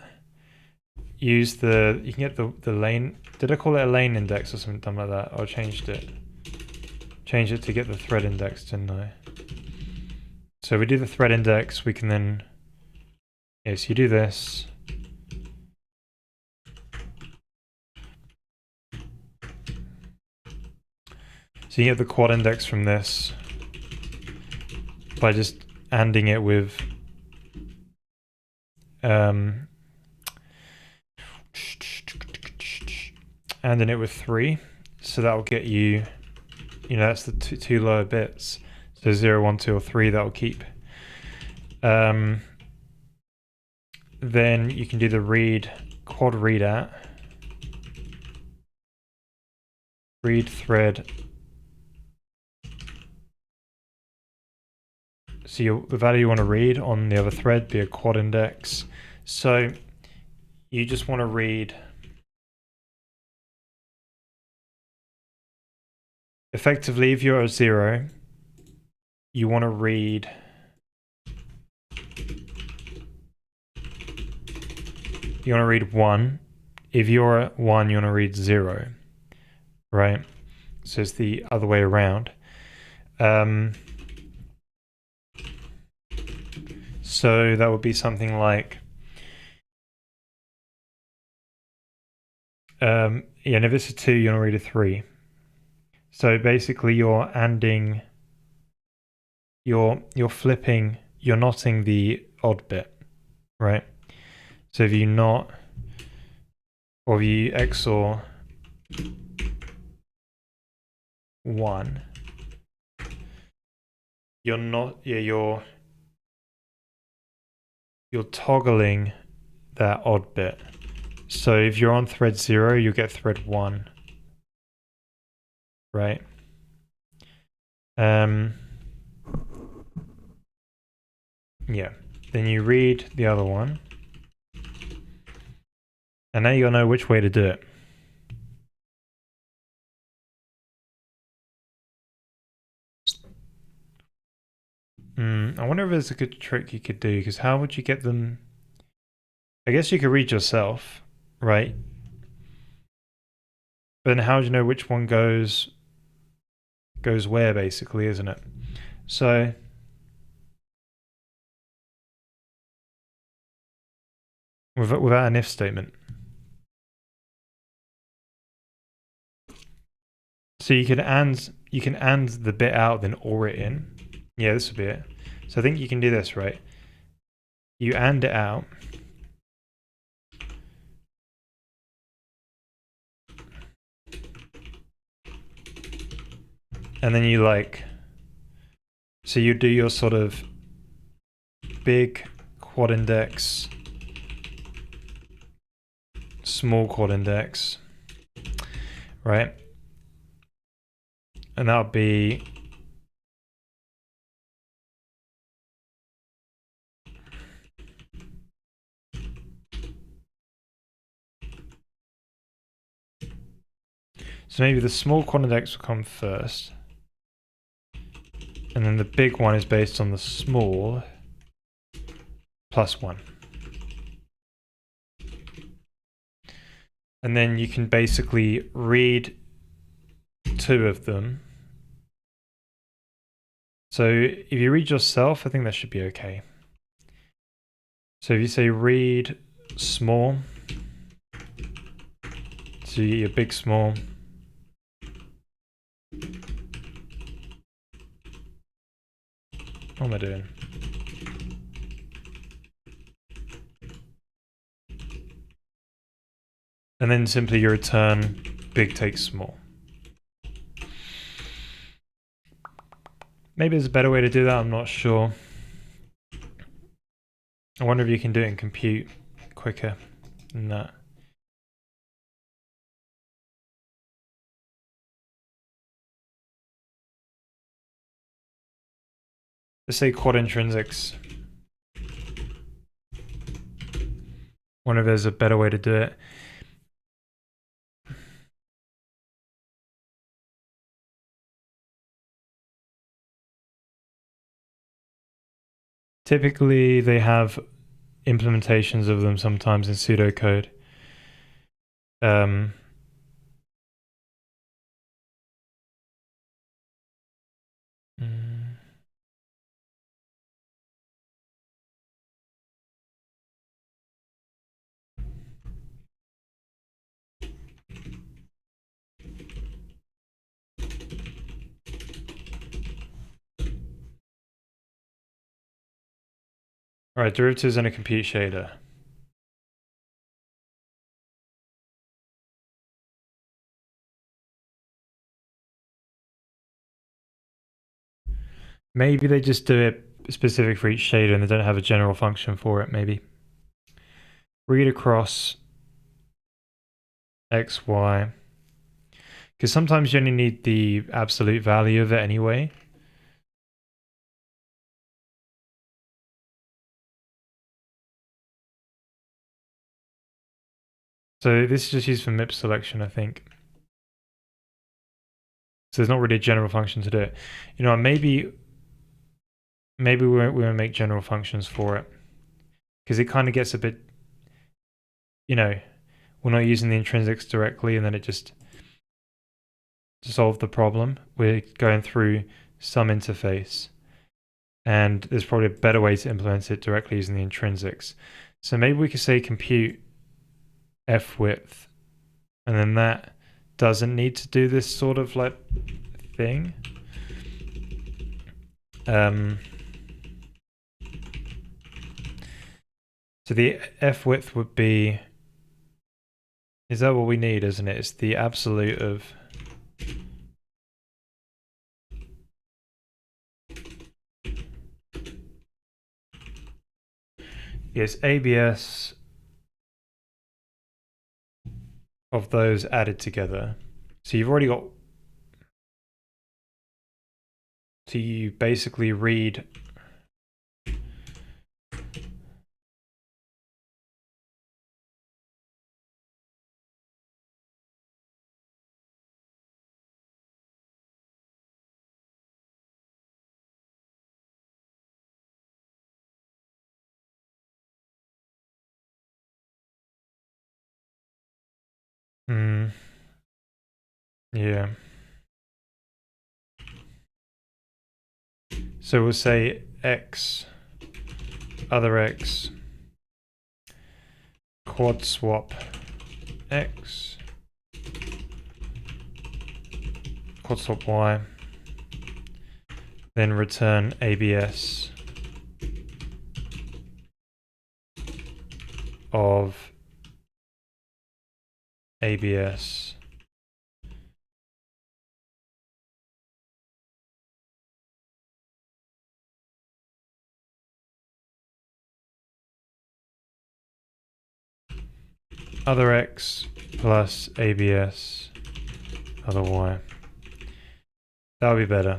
You can get the lane. Did I call it a lane index or something like that? I changed it. Change it to get the thread index, didn't I? So we do the thread index, we can then, yes, you do this. So you get the quad index from this by just ANDing it with ANDing it with 3. So that will get you, that's the two lower bits. So 0, 1, 2, or 3, that will keep. Then you can do the quad read at, read thread. So the value you want to read on the other thread be a quad index. So you just want to read, effectively, if you're at 0, you want to read you want to read 1. If you're at 1, you want to read 0, right? So it's the other way around. So that would be something like, and if it's a 2, you want to read a 3. So basically you're ANDing, you're flipping, you're knotting the odd bit, right? So if you knot, or if you XOR 1, you're toggling that odd bit. So if you're on thread 0, you get thread 1. right? Yeah. Then you read the other one. And now you'll know which way to do it. I wonder if there's a good trick you could do, because how would you get them? I guess you could read yourself, right? But then how do you know which one goes where, basically, isn't it? So without an if statement. So you can and the bit out, then or it in. Yeah, this would be it. So I think you can do this, right? You and it out. And then you so you do your sort of big quad index, small quad index, right? And that would be so maybe the small quad index will come first. And then the big one is based on the small plus 1. And then you can basically read 2 of them. So if you read yourself, I think that should be okay. So if you say read small, so you get your big small. What am I doing? And then simply you return big takes small. Maybe there's a better way to do that, I'm not sure. I wonder if you can do it in compute quicker than that. Let's say quad intrinsics. Wonder if there's a better way to do it. Typically, they have implementations of them sometimes in pseudocode. Alright, derivatives and a compute shader. Maybe they just do it specific for each shader and they don't have a general function for it, maybe. Read across x, y. Because sometimes you only need the absolute value of it anyway. So this is just used for MIP selection, I think. So there's not really a general function to do it. You know, maybe we won't make general functions for it. Because it kind of gets a bit, you know, we're not using the intrinsics directly and then it just to solve the problem. We're going through some interface. And there's probably a better way to implement it directly using the intrinsics. So maybe we could say compute f width, and then that doesn't need to do this sort of like thing. So the f width would be, is that what we need, isn't it? It's the absolute of yes, ABS of those added together. So you've already got after you basically read yeah. So we'll say x, other x, quad swap x, quad swap y, then return ABS of ABS other x plus ABS other y. That would be better.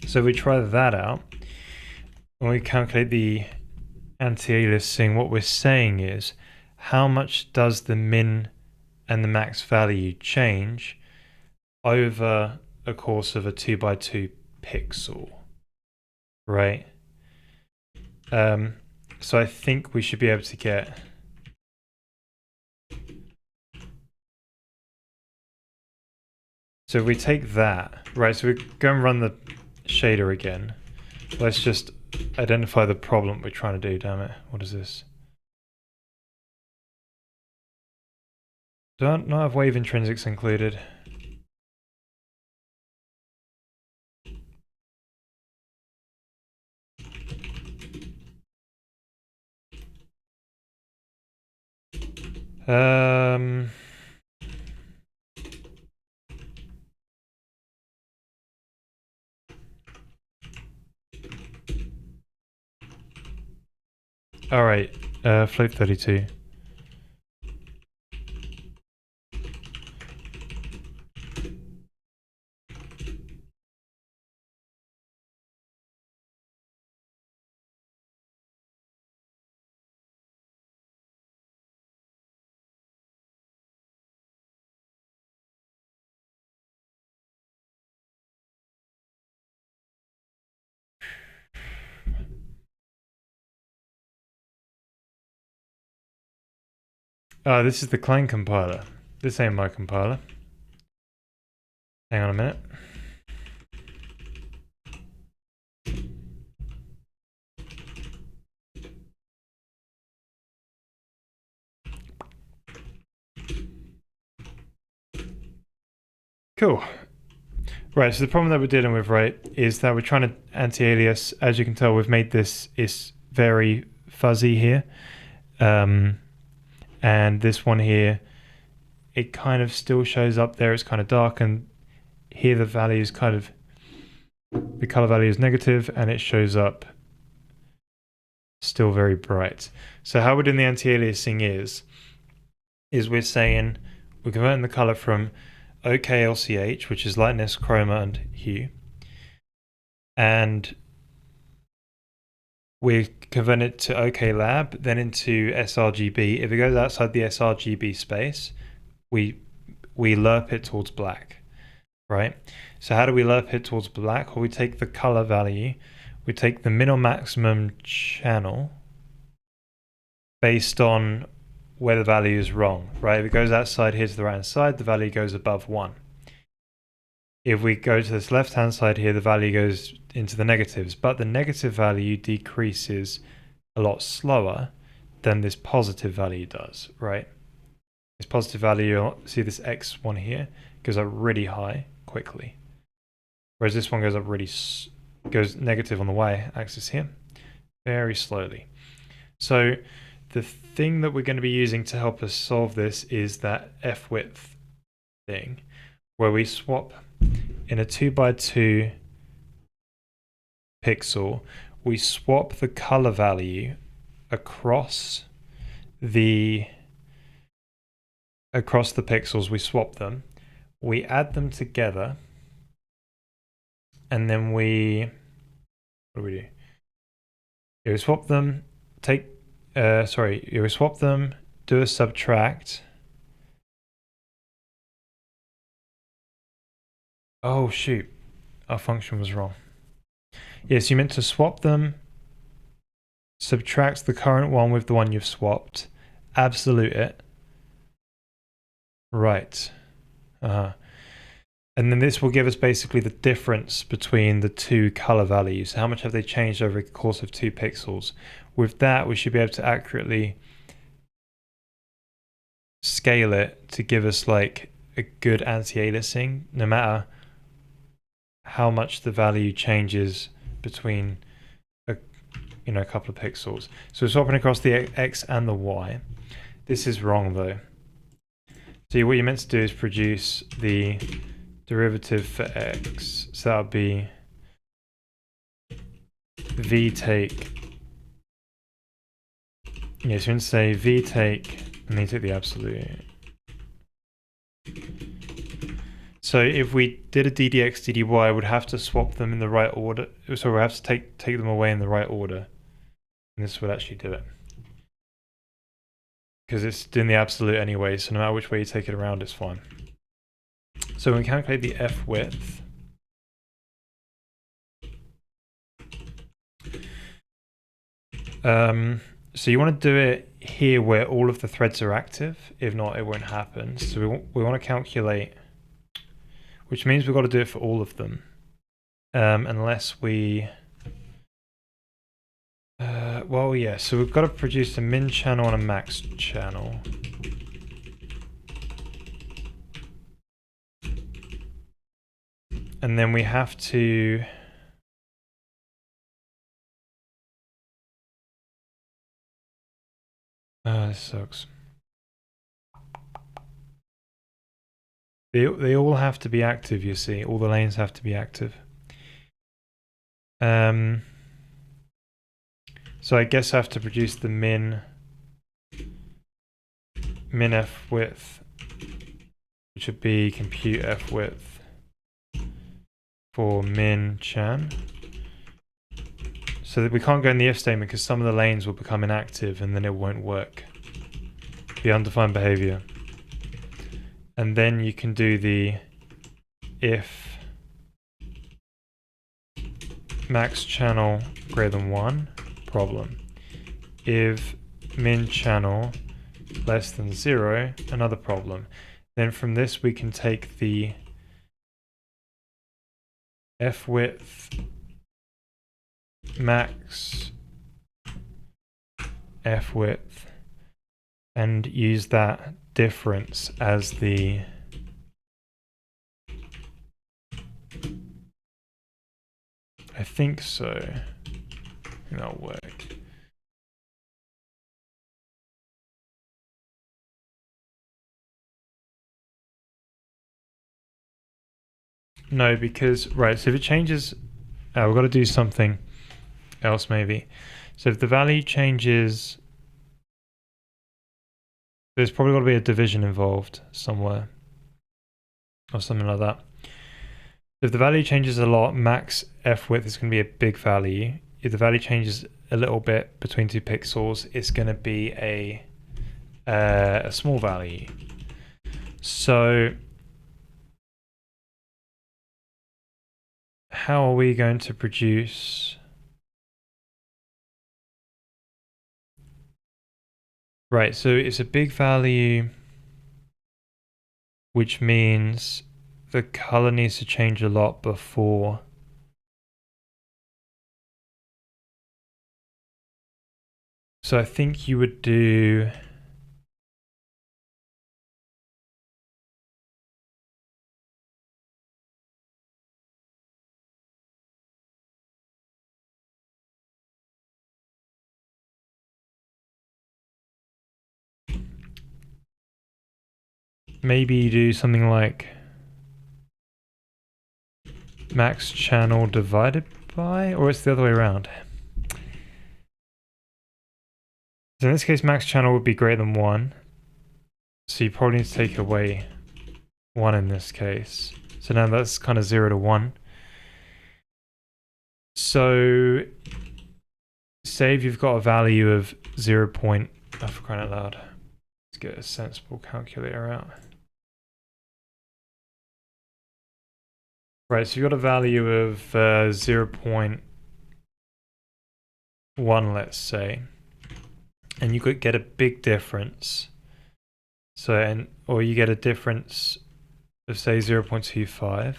So we try that out. When we calculate the anti-aliasing, what we're saying is how much does the min and the max value change over a course of a 2x2 pixel, right? So I think we should be able to get so if we take that, right, so we go and run the shader again. Let's just identify the problem we're trying to do, damn it. What is this? Don't not have wave intrinsics included. All right, float 32. This is the Clang compiler. This ain't my compiler. Hang on a minute. Cool. Right, so the problem that we're dealing with, right, is that we're trying to anti-alias. As you can tell, we've made this is very fuzzy here. And this one here, it kind of still shows up there. It's kind of dark, and here the value is kind of, the color value is negative, and it shows up still very bright. So how we're doing the anti-aliasing is we're saying we're converting the color from OKLCH, which is lightness, chroma, and hue, and we convert it to OKLab, then into sRGB. If it goes outside the sRGB space, we lerp it towards black, right? So how do we lerp it towards black? Well, we take the color value, we take the min or maximum channel based on where the value is wrong, right? If it goes outside here to the right hand side, the value goes above 1. If we go to this left hand side here, the value goes into the negatives, but the negative value decreases a lot slower than this positive value does, right? This positive value, see this X one here, goes up really high quickly, whereas this one goes up really, goes negative on the y-axis here, very slowly. So the thing that we're going to be using to help us solve this is that f-width thing, where we swap in a 2x2 pixel, we swap the color value across the pixels, we swap them, we add them together, and then what do we do? We swap them, we swap them, do a subtract. Oh shoot, our function was wrong. Yes, you meant to swap them, subtract the current one with the one you've swapped, absolute it. Right. And then this will give us basically the difference between the two color values. How much have they changed over the course of 2 pixels? With that, we should be able to accurately scale it to give us like a good anti-aliasing, no matter how much the value changes between a couple of pixels. So we're swapping across the X and the Y. This is wrong though. So what you're meant to do is produce the derivative for X. So that would be V take. Yeah, so you want to say V take, and then take the absolute. So if we did a ddx, ddy, we'd have to swap them in the right order. So we have to take them away in the right order. And this would actually do it. Because it's doing the absolute anyway, so no matter which way you take it around, it's fine. So when we calculate the F width, so you want to do it here where all of the threads are active. If not, it won't happen. So we want to calculate, which means we've got to do it for all of them, unless we. Well, yeah. So we've got to produce a min channel and a max channel. And then we have to this sucks. They all have to be active, you see. All the lanes have to be active. So I guess I have to produce the min F width, which would be compute F width for min chan. So that we can't go in the if statement because some of the lanes will become inactive and then it won't work. The undefined behavior. And then you can do the if max channel greater than 1 problem. If min channel less than 0, another problem. Then from this we can take the F width max F width and use that difference as the I think so. I think that'll work. No, because right, so if it changes, we've got to do something else maybe. So if the value changes, there's probably got to be a division involved somewhere or something like that. If the value changes a lot, max F width is going to be a big value. If the value changes a little bit between 2 pixels, it's going to be a small value. So how are we going to produce? Right, so it's a big value, which means the color needs to change a lot before. So I think you would do maybe do something like max channel divided by, or it's the other way around. So in this case, max channel would be greater than 1. So you probably need to take away 1 in this case. So now that's kind of 0 to 1. So say if you've got a value of 0. Oh, for crying out loud. Let's get a sensible calculator out. Right, so you've got a value of 0.1, let's say. And you could get a big difference. So, or you get a difference of say 0.25.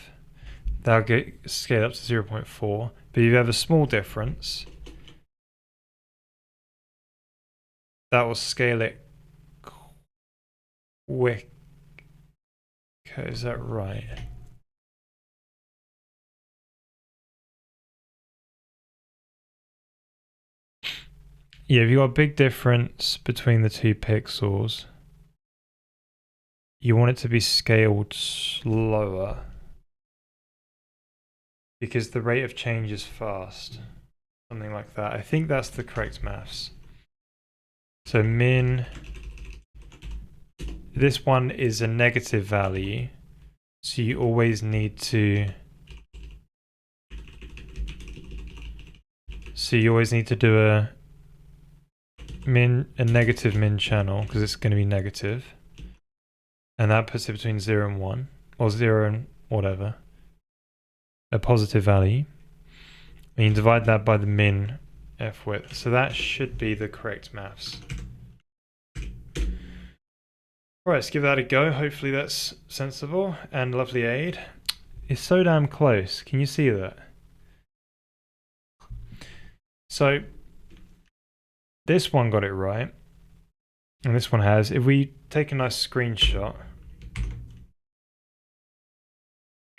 That'll get scaled up to 0.4. But if you have a small difference, that will scale it quick. Okay, is that right? Yeah, if you've got a big difference between the 2 pixels, you want it to be scaled slower because the rate of change is fast. Something like that. I think that's the correct maths. So min, this one is a negative value, so you always need to, do a negative min channel because it's going to be negative, and that puts it between 0 and 1, or 0 and whatever, a positive value, and you divide that by the min f width. So that should be the correct maths. Right, let's give that a go. Hopefully that's sensible. And lovely aid. It's so damn close. Can you see that? So this one got it right, and this one has. If we take a nice screenshot,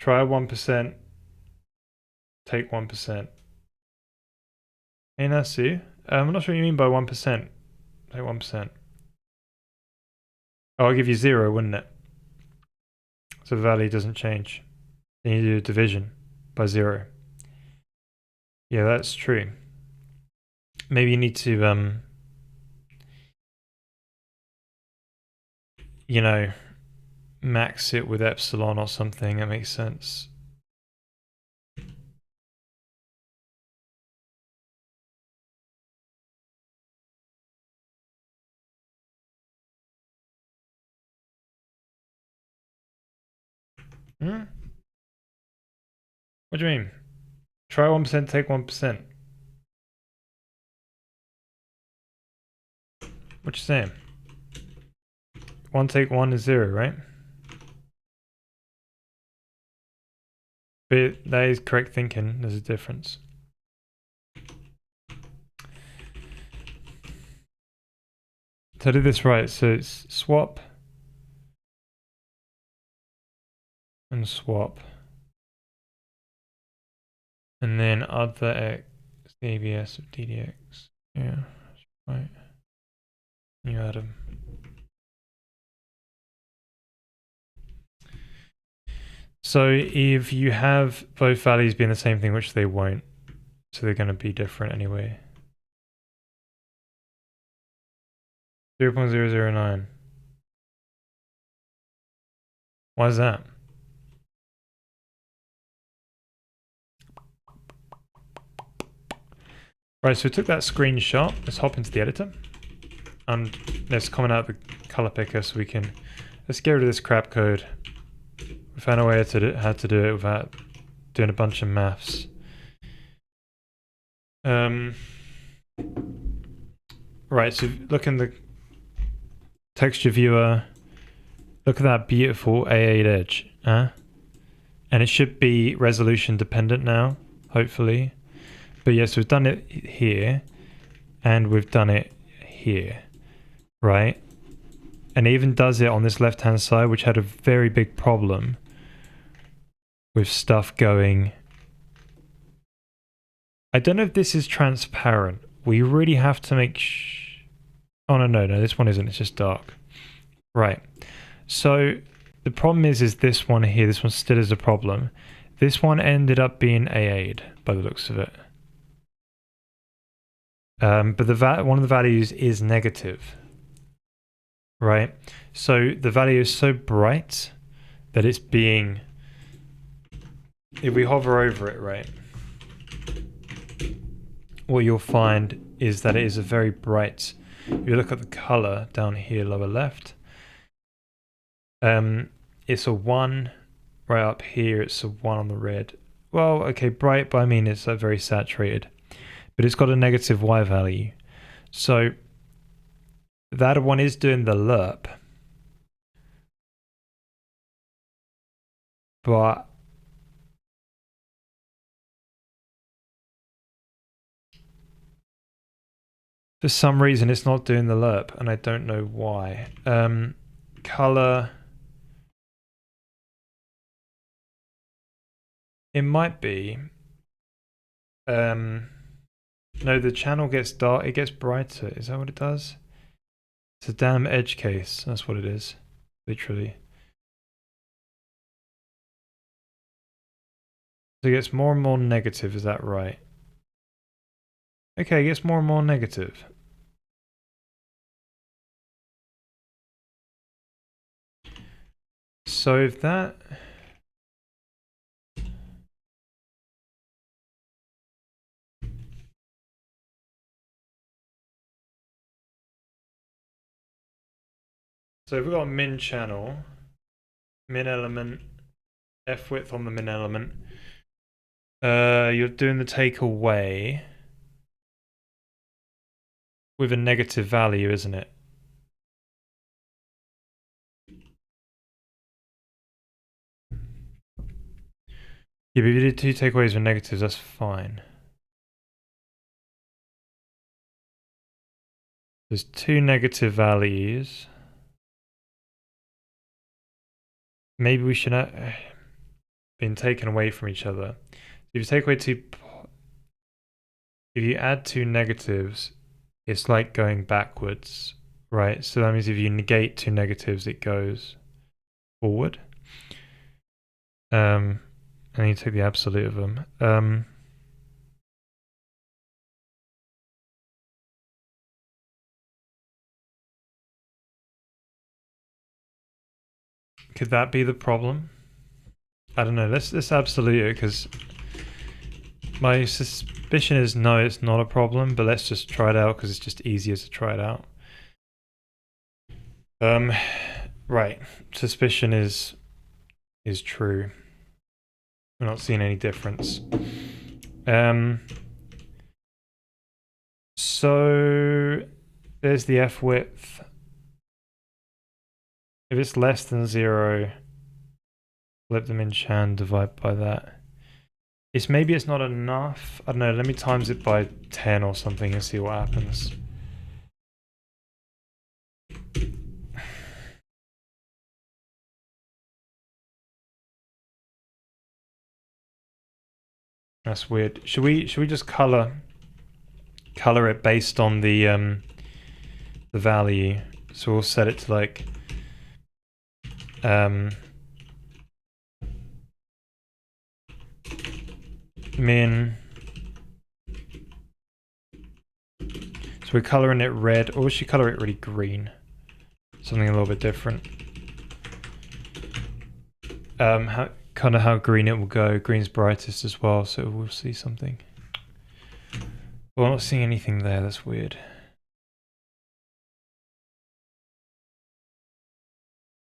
try 1%, take 1%. Hey Nasu, I'm not sure what you mean by 1%. Take 1%. Oh, I'll give you 0, wouldn't it? So the value doesn't change. Then you do a division by 0. Yeah, that's true. Maybe you need to, you know, max it with epsilon or something. That makes sense. Hmm? What do you mean? Try 1%, take 1%. What you saying? 1 take 1 is 0, right? But that is correct thinking. There's a difference. So I did this right. So it's swap and swap. And then other x, the ABS of ddx. Yeah, that's right. You add them. So if you have both values being the same thing, which they won't, so they're going to be different anyway. 0.009. Why is that? Right, so we took that screenshot. Let's hop into the editor. And let's comment out the color picker so we can, let's get rid of this crap code. We found a way how to do it without doing a bunch of maths. Right, so look in the texture viewer. Look at that beautiful A8 edge, huh? And it should be resolution dependent now, hopefully. But yes, we've done it here, and we've done it here, right? And it even does it on this left-hand side, which had a very big problem with stuff going. I don't know if this is transparent. We really have to make oh, no, this one isn't. It's just dark. Right. So the problem is this one here. This one still is a problem. This one ended up being AA'd by the looks of it. But one of the values is negative, right? So the value is so bright that it's being, if we hover over it, right, what you'll find is that it is a very bright, if you look at the color down here lower left, it's a 1, right up here it's a 1 on the red. Well, okay, bright, but I mean it's very saturated. But it's got a negative Y value. So that one is doing the lerp. But for some reason it's not doing the lerp, and I don't know why. Color. It might be. No, the channel gets dark, it gets brighter. Is that what it does? It's a damn edge case, that's what it is. Literally. So it gets more and more negative, is that right? Okay, it gets more and more negative. So if that... So we've got a min channel, min element, F width on the min element. You're doing the take away with a negative value, isn't it? Yeah, but if you did 2 takeaways with negatives, that's fine. There's 2 negative values. Maybe we should have been taken away from each other. If you take away 2, if you add 2 negatives, it's like going backwards, right? So that means if you negate 2 negatives, it goes forward. And you take the absolute of them. Could that be the problem? I don't know. Let's absolute it, because my suspicion is no, it's not a problem. But let's just try it out because it's just easier to try it out. Right. Suspicion is true. We're not seeing any difference. So there's the F width. If it's less than 0, flip them in Chan, divide by that. Maybe it's not enough. I don't know, let me times it by 10 or something and see what happens. That's weird. Should we just color it based on the value? So we'll set it to like min. So we're coloring it red, or we should color it really green. Something a little bit different. Kind of how green it will go. Green's brightest as well, so we'll see something. Well, I'm not seeing anything there, that's weird.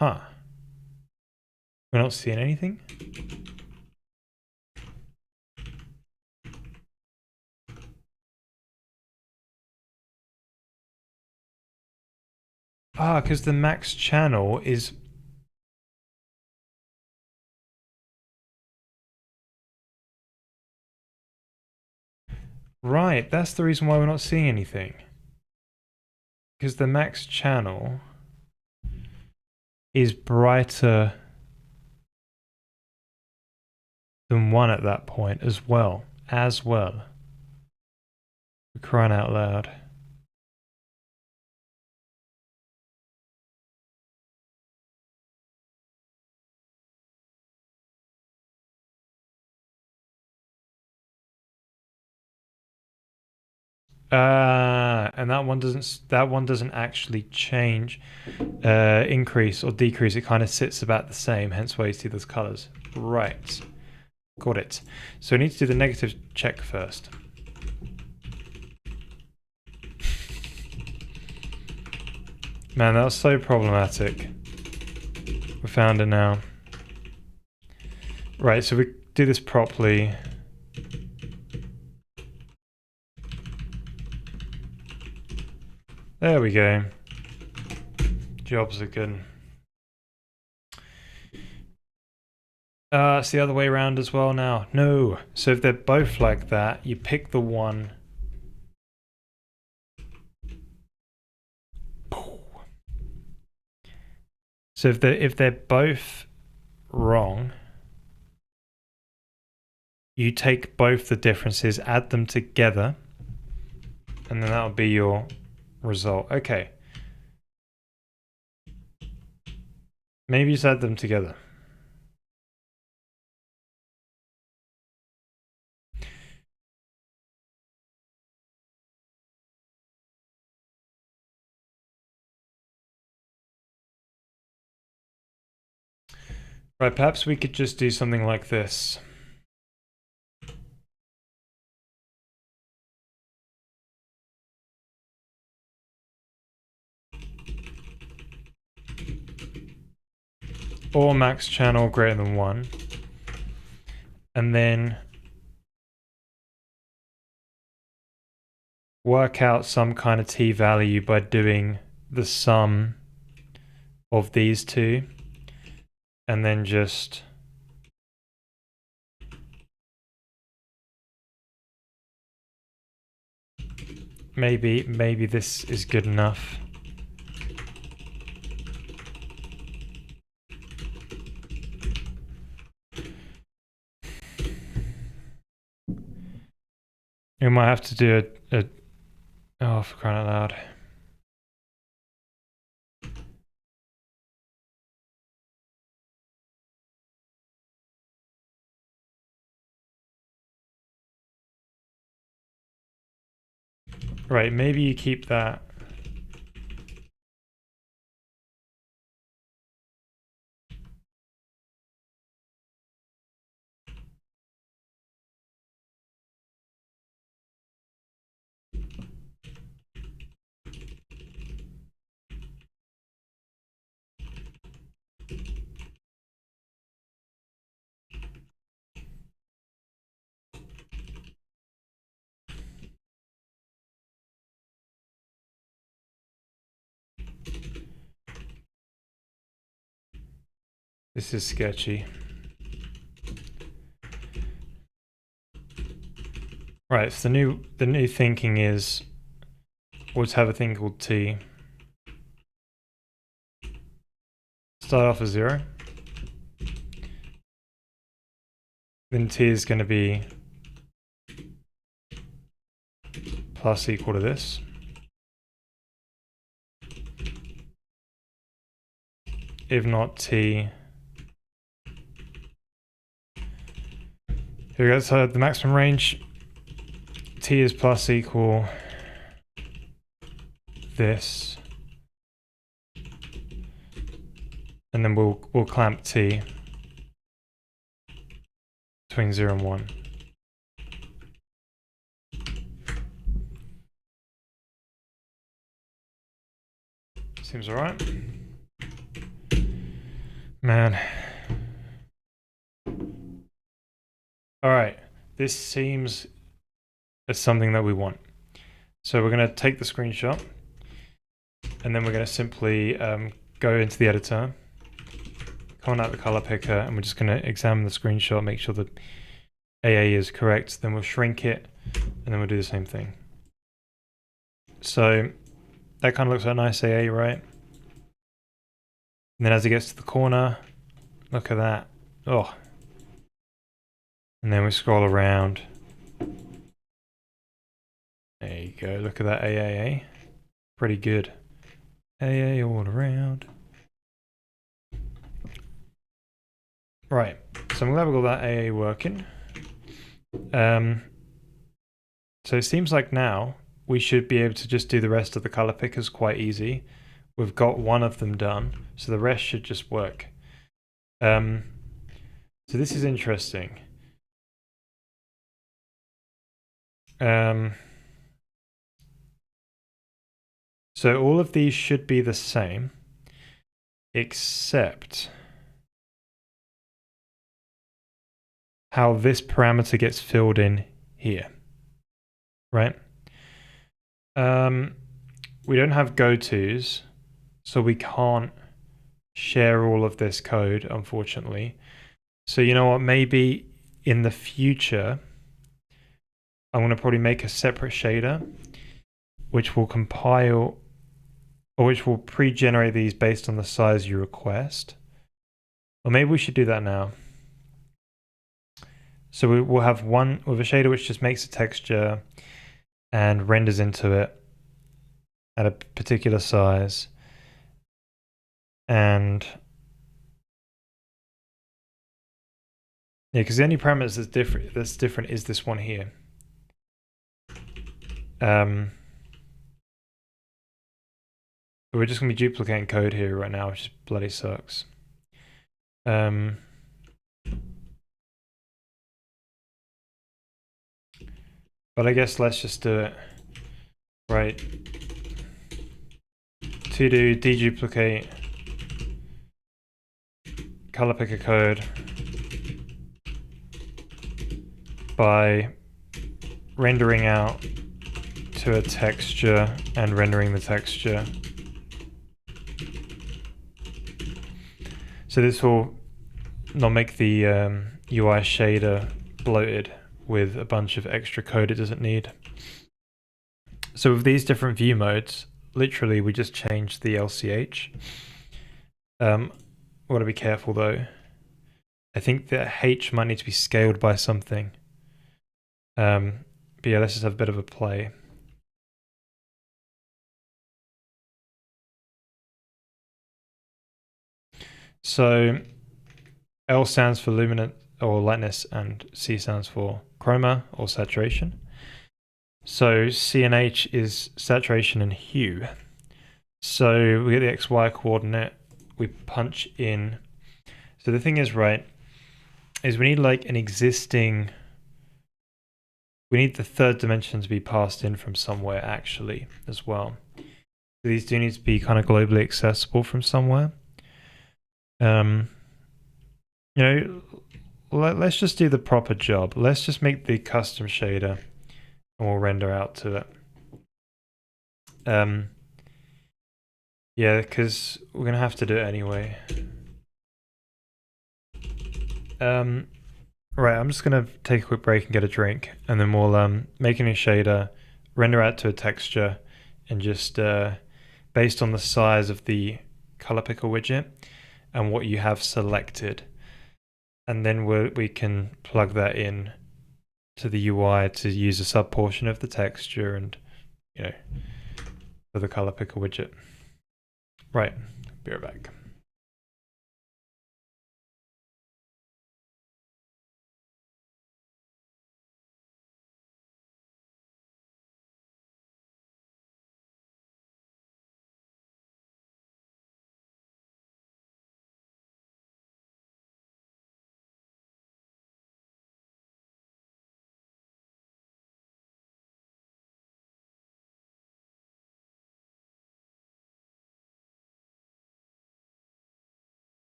Huh. We're not seeing anything? Ah, because the max channel is... Right, that's the reason why we're not seeing anything. Because the max channel is brighter than 1 at that point as well. We're crying out loud. And that one doesn't actually change, increase or decrease. It kind of sits about the same, hence why you see those colors. Right. Got it. So we need to do the negative check first. Man, that was so problematic. We found it now. Right, so we do this properly. There we go. Jobs are good. It's the other way around as well now. No. So if they're both like that, you pick the one. So if they're both wrong, you take both the differences, add them together, and then that'll be your result. Okay. Maybe just add them together. Right, perhaps we could just do something like this. Or max channel greater than 1. And then work out some kind of t value by doing the sum of these two. And then just maybe this is good enough. We might have to do a oh, for crying out loud. Right, maybe you keep that. This is sketchy. Right, so the new thinking is we'll just have a thing called t. Start off as 0. Then t is going to be plus equal to this. If not t. Here we go, so the maximum range, t is plus equal this. And then we'll clamp t between 0 and 1. Seems alright. Man. Alright, this seems as something that we want. So we're going to take the screenshot, and then we're going to simply go into the editor, comment out the color picker, and we're just going to examine the screenshot, make sure the AA is correct. Then we'll shrink it, and then we'll do the same thing. So that kind of looks like a nice AA, right? And then as it gets to the corner, look at that. Oh. And then we scroll around. There you go, look at that AA. Pretty good. AA all around. Right, so I'm glad we got that AA working. So it seems like now we should be able to just do the rest of the color pickers quite easy. We've got one of them done, so the rest should just work. So this is interesting. So all of these should be the same, except how this parameter gets filled in here, right? We don't have go-tos, so we can't share all of this code, unfortunately. So you know what, maybe in the future, I'm going to probably make a separate shader, which will compile, or which will pre-generate these based on the size you request. Or maybe we should do that now. So we'll have one with a shader which just makes a texture and renders into it at a particular size. And yeah, because the only parameters that's different is this one here. But we're just gonna be duplicating code here right now, which bloody sucks. But I guess let's just do it. Right. To do deduplicate color picker code by rendering out to a texture and rendering the texture. So this will not make the UI shader bloated with a bunch of extra code it doesn't need. So with these different view modes, literally we just changed the LCH. We've got to be careful though. I think that H might need to be scaled by something. But yeah, let's just have a bit of a play. So L stands for luminance or lightness, and C stands for chroma or saturation. So C and H is saturation and hue. So we get the XY coordinate, we punch in. So the thing is, right, is we need like an existing, we need the third dimension to be passed in from somewhere actually as well. So these do need to be kind of globally accessible from somewhere. You know, let's just do the proper job. Let's just make the custom shader and we'll render out to it. Yeah, because we're gonna have to do it anyway. Right, I'm just gonna take a quick break and get a drink, and then we'll make a new shader, render out to a texture, and just based on the size of the color picker widget and what you have selected, and then we can plug that in to the UI to use a sub portion of the texture and, you know, for the color picker widget. Right, be right back.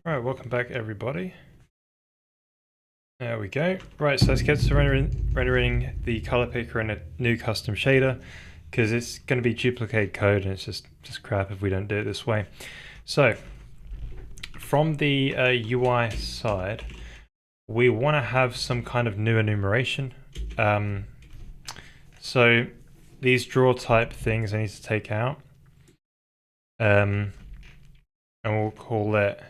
Right, welcome back everybody. There we go. Right, so let's get to rendering the color picker in a new custom shader, because it's going to be duplicate code and it's just crap if we don't do it this way. So from the UI side, we want to have some kind of new enumeration. So these draw type things I need to take out, and we'll call it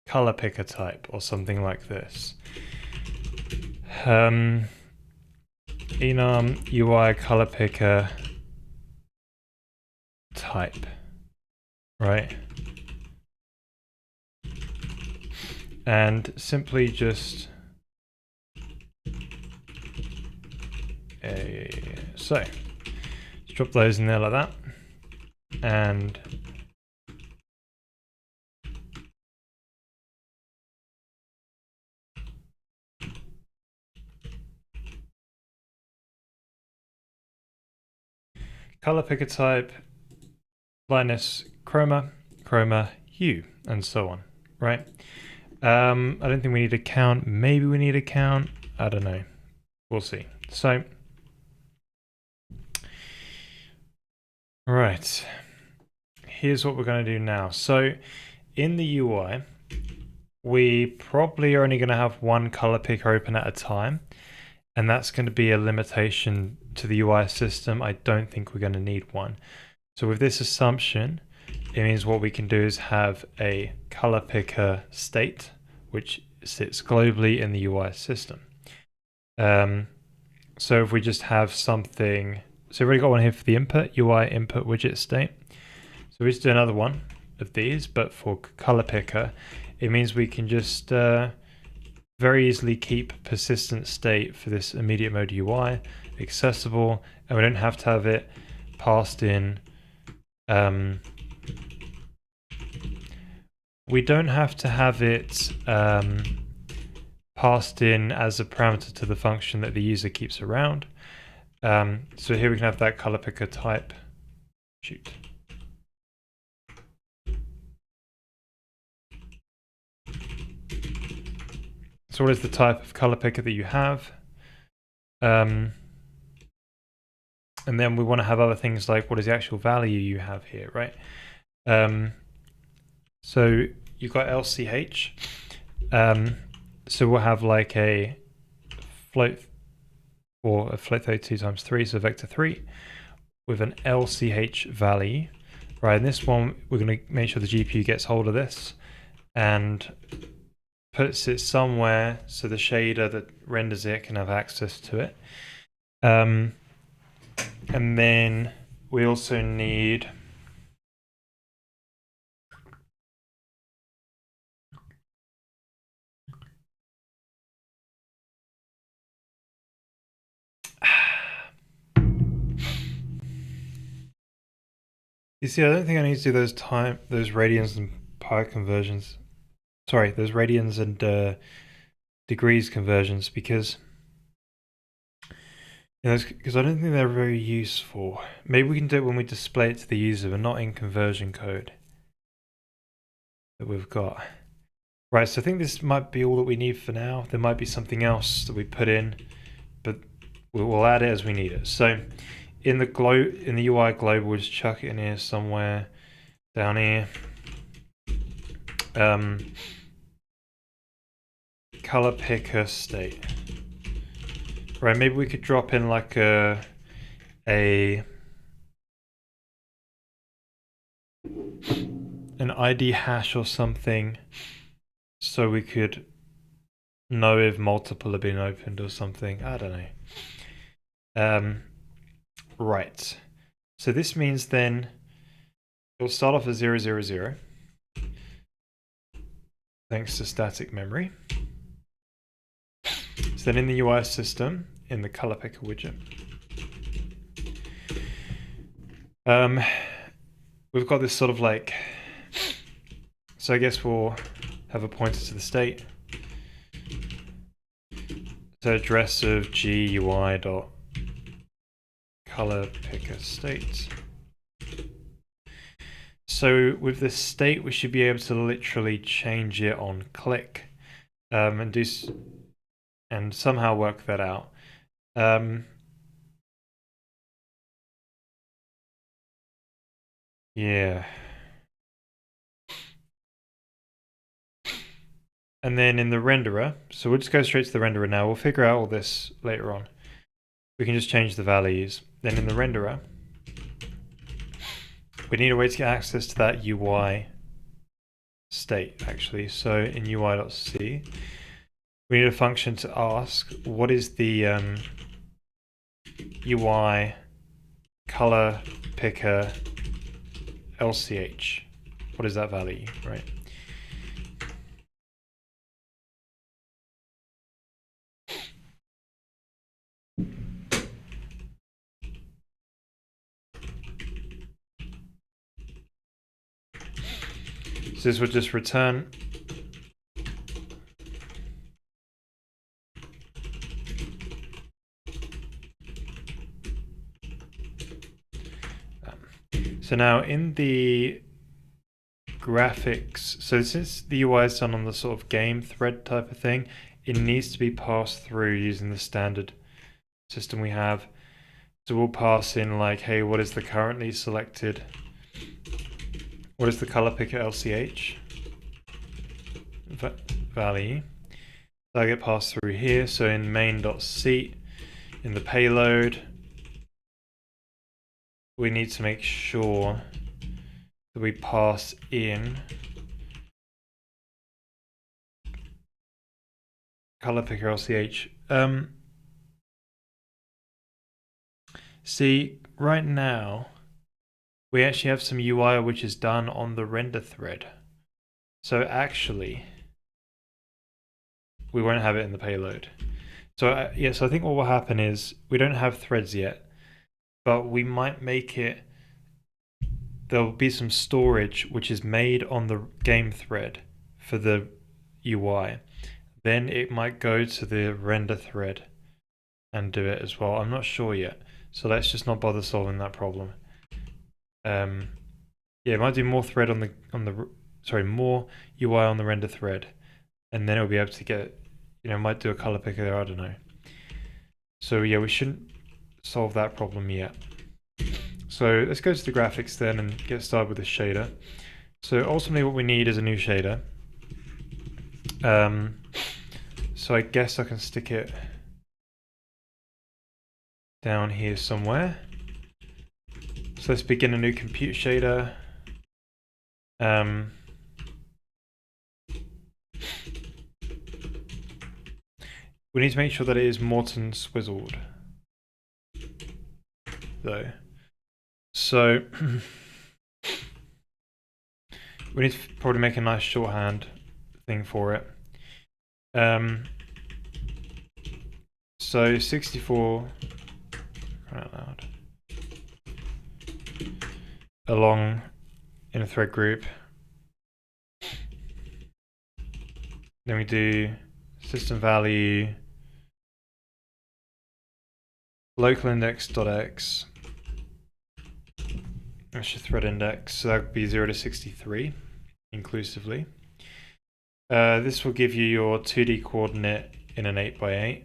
color picker type or something like this. Enum UI color picker type, right? And simply just so let's drop those in there like that, and color picker type minus chroma hue, and so on, right? I don't think we need a count. Maybe we need a count. I don't know. We'll see. So, right. Here's what we're going to do now. So, in the UI, we probably are only going to have one color picker open at a time. And that's going to be a limitation to the UI system. I don't think we're going to need one. So with this assumption, it means what we can do is have a color picker state, which sits globally in the UI system. So if we just have something, so we've already got one here for the input, UI input widget state. So we just do another one of these, but for color picker, it means we can just very easily keep persistent state for this immediate mode UI accessible, and we don't have to have it passed in. We don't have to have it passed in as a parameter to the function that the user keeps around. So here we can have that color picker type. Shoot. So what is the type of color picker that you have? And then we want to have other things like what is the actual value you have here, right? So you've got LCH. So we'll have like a float, or a float 32 times 3, so vector 3, with an LCH value. Right, and this one, we're going to make sure the GPU gets hold of this and puts it somewhere so the shader that renders it can have access to it. And then we also need you see, I don't think I need to do those radians and pi conversions. Sorry, those radians and degrees conversions, because I don't think they're very useful. Maybe we can do it when we display it to the user, but not in conversion code that we've got. Right, so I think this might be all that we need for now. There might be something else that we put in, but we'll add it as we need it. So in the UI globe, we'll just chuck it in here somewhere down here. Color picker state. Right, maybe we could drop in like an ID hash or something, so we could know if multiple have been opened or something. I don't know. Right. So this means then it'll start off as 0, 0, 0. Thanks to static memory. So then in the UI system, in the color picker widget, we've got this sort of like, so I guess we'll have a pointer to the state. So address of GUI dot color picker state. So with the state, we should be able to literally change it on click, and somehow work that out. Yeah. And then in the renderer, so we'll just go straight to the renderer now. We'll figure out all this later on. We can just change the values. Then in the renderer, we need a way to get access to that UI state, actually. So in UI.c, we need a function to ask, what is the UI color picker LCH? What is that value, right? So this would just return so now in the graphics, so since the UI is done on the sort of game thread type of thing, it needs to be passed through using the standard system we have. So we'll pass in like, hey, what is the currently selected, what is the color picker LCH value? That'll get passed through here. So in main.seat, in the payload, we need to make sure that we pass in color picker LCH. See, right now, we actually have some UI which is done on the render thread. So actually, we won't have it in the payload. So yeah, so I think what will happen is we don't have threads yet, but we might make it, there'll be some storage which is made on the game thread for the UI. Then it might go to the render thread and do it as well. I'm not sure yet. So let's just not bother solving that problem. Yeah, it might do more thread more UI on the render thread, and then it'll be able to get, might do a color picker there, I don't know. So yeah, we shouldn't solve that problem yet. So let's go to the graphics then and get started with the shader. So ultimately what we need is a new shader. So I guess I can stick it down here somewhere. So let's begin a new compute shader. We need to make sure that it is Morton swizzled, though. So we need to probably make a nice shorthand thing for it. So 64 out loud along in a thread group. Then we do system value local index.x. That's your thread index, so that would be 0 to 63 inclusively. This will give you your 2D coordinate in an 8x8.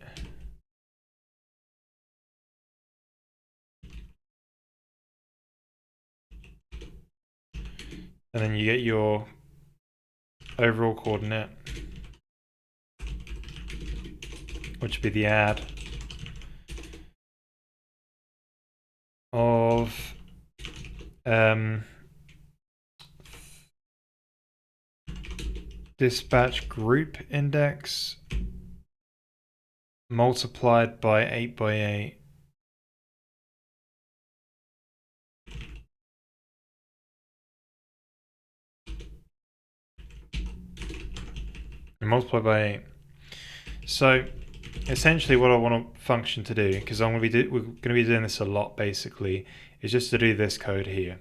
And then you get your overall coordinate, which would be the add of dispatch group index multiplied by 8x8 and multiplied by 8. So essentially what I want a function to do, because we're going to be doing this a lot basically, is just to do this code here.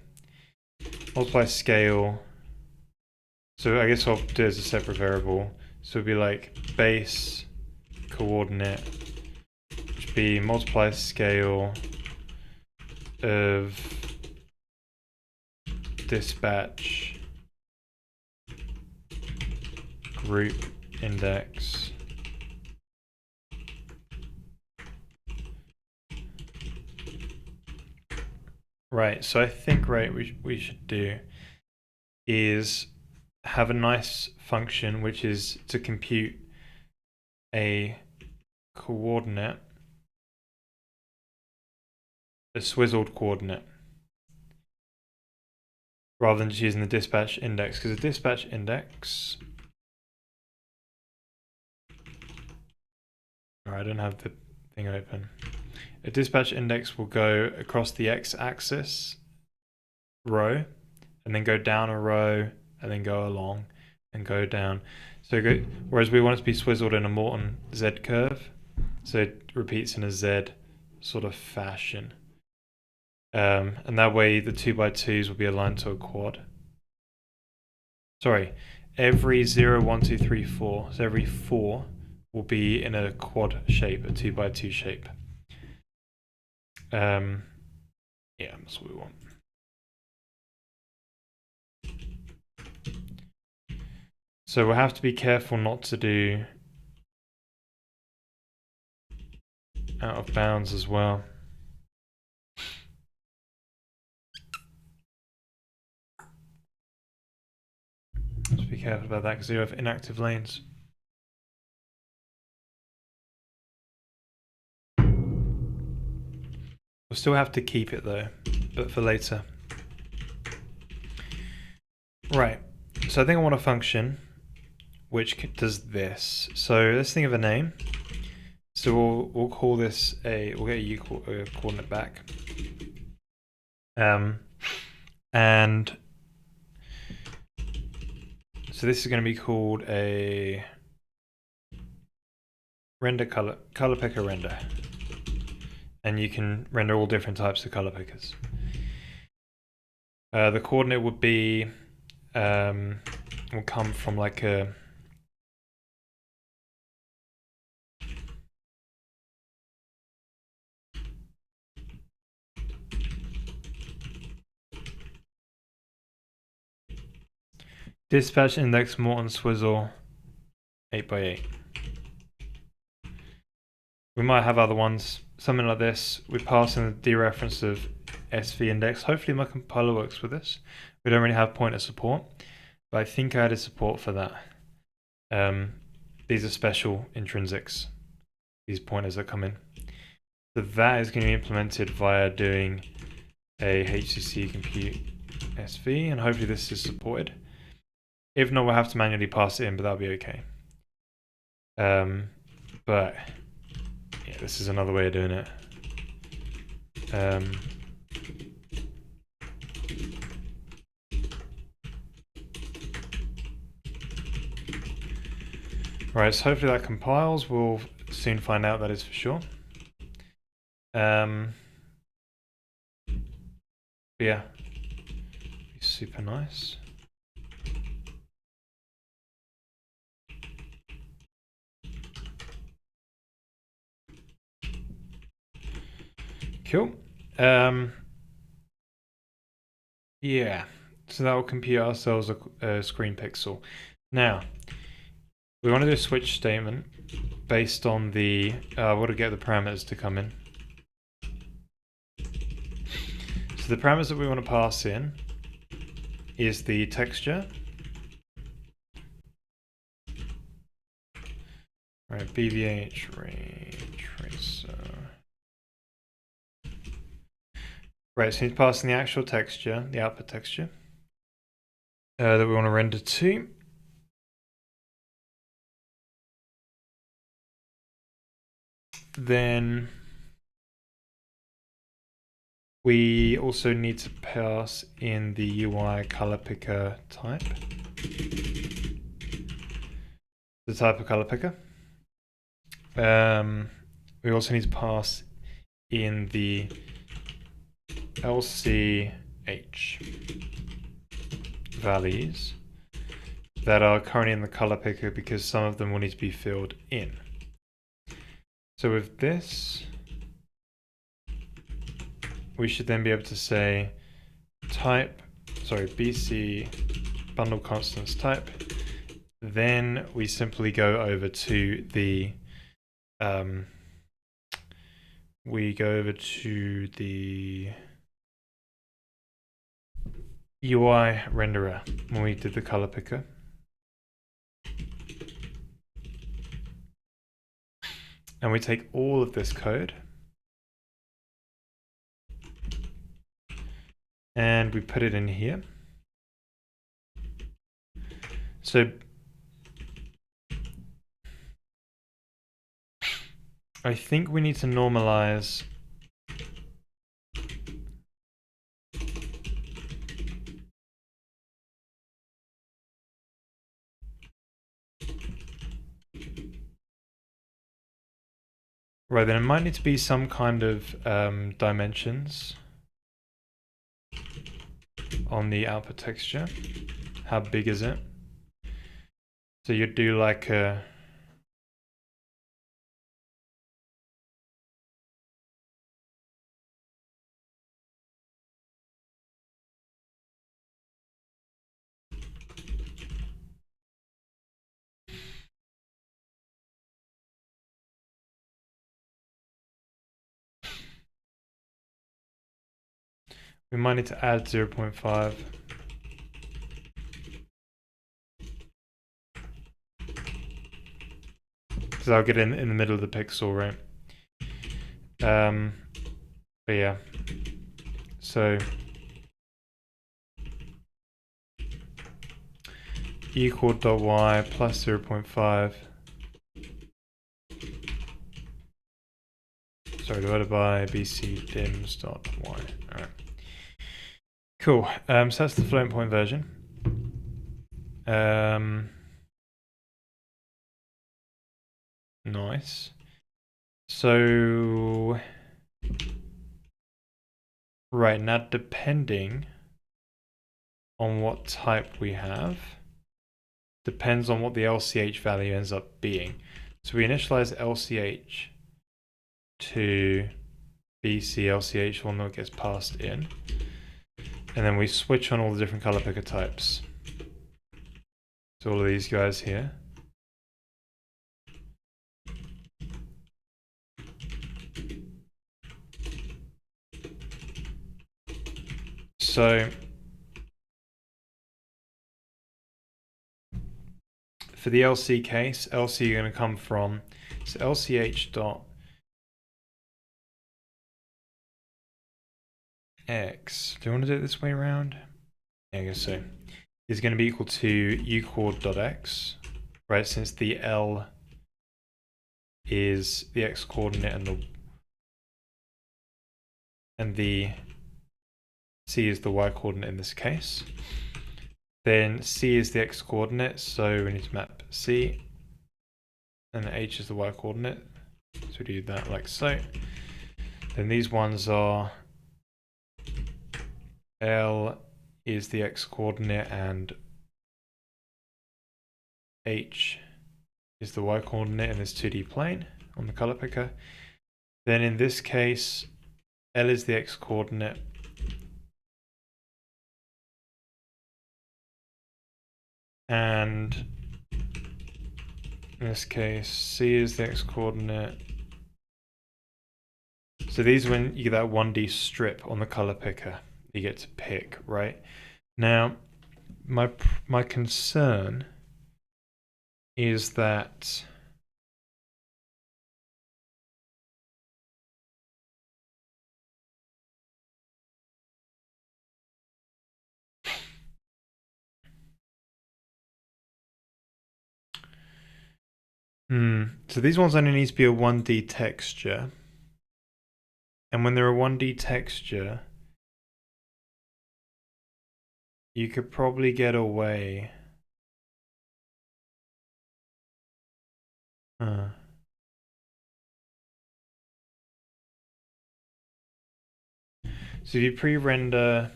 Multiply scale. So I guess I'll do it as a separate variable. So it'd be like base coordinate, which would be multiply scale of dispatch group index right. So I think we should do is have a nice function which is to compute a coordinate, a swizzled coordinate, rather than just using the dispatch index, because the dispatch index, I don't have the thing open. A dispatch index will go across the x-axis row, and then go down a row, and then go along, and go down. So whereas we want it to be swizzled in a Morton Z curve, so it repeats in a Z sort of fashion. And that way the 2x2s will be aligned to a quad. Sorry, every 0, 1, 2, 3, 4, so every 4 will be in a quad shape, a 2x2 shape. Yeah, that's what we want. So we'll have to be careful not to do out of bounds as well. Just be careful about that because you have inactive lanes. We'll still have to keep it though, but for later. Right, so I think I want a function which does this. So let's think of a name. So we'll call this we'll get a U coordinate back. And so this is going to be called a render color picker render. And you can render all different types of color pickers. The coordinate would be, will come from like a, dispatch index Morton swizzle 8x8. We might have other ones, something like this. We pass in the dereference of SV index. Hopefully my compiler works with this. We don't really have pointer support, but I think I added support for that. These are special intrinsics, these pointers that come in. So that is going to be implemented via doing a HCC compute SV, and hopefully this is supported. If not, we'll have to manually pass it in, but that'll be okay. But yeah, this is another way of doing it. Right, so hopefully that compiles. We'll soon find out, that is for sure. Yeah, super nice. Cool. Yeah, so that will compute ourselves a screen pixel. Now, we want to do a switch statement based on the, we want to get the parameters to come in. So the parameters that we want to pass in is the texture. Right, BVH, range, tracer. Right, so he's passing the actual texture, the output texture, that we want to render to. Then we also need to pass in the UI color picker type, the type of color picker. We also need to pass in the OKLCH values that are currently in the color picker, because some of them will need to be filled in. So with this, we should then be able to say type BC bundle constants type. Then we simply go over to the UI renderer when we did the color picker. And we take all of this code and we put it in here. So I think we need to normalize right, then it might need to be some kind of dimensions on the output texture. How big is it? So you'd do like a we might need to add 0.5. Because I'll get in the middle of the pixel, right? But yeah. So equal.y plus 0.5. Sorry, divided by bc dims.y. Alright. Cool. So that's the floating point version. Nice. So right now, depending on what type we have, depends on what the LCH value ends up being. So we initialize LCH to BC LCH, one that gets passed in, and then we switch on all the different color picker types. So all of these guys here. So for the LC case, LC are going to come from, so LCH dot X. Do you want to do it this way around? Yeah, I guess so. Is going to be equal to ucoord.x, right? Since the L is the X coordinate and the C is the Y coordinate in this case. Then C is the X coordinate, so we need to map C, and H is the Y coordinate. So we do that like so. Then these ones are L is the X coordinate and H is the Y coordinate in this 2D plane on the color picker. Then in this case, L is the X coordinate and in this case, C is the X coordinate. So these, when you get that 1D strip on the color picker, you get to pick, right? Now, my concern is that so these ones only need to be a 1D texture. And when they're a 1D texture, you could probably get away. So if you pre-render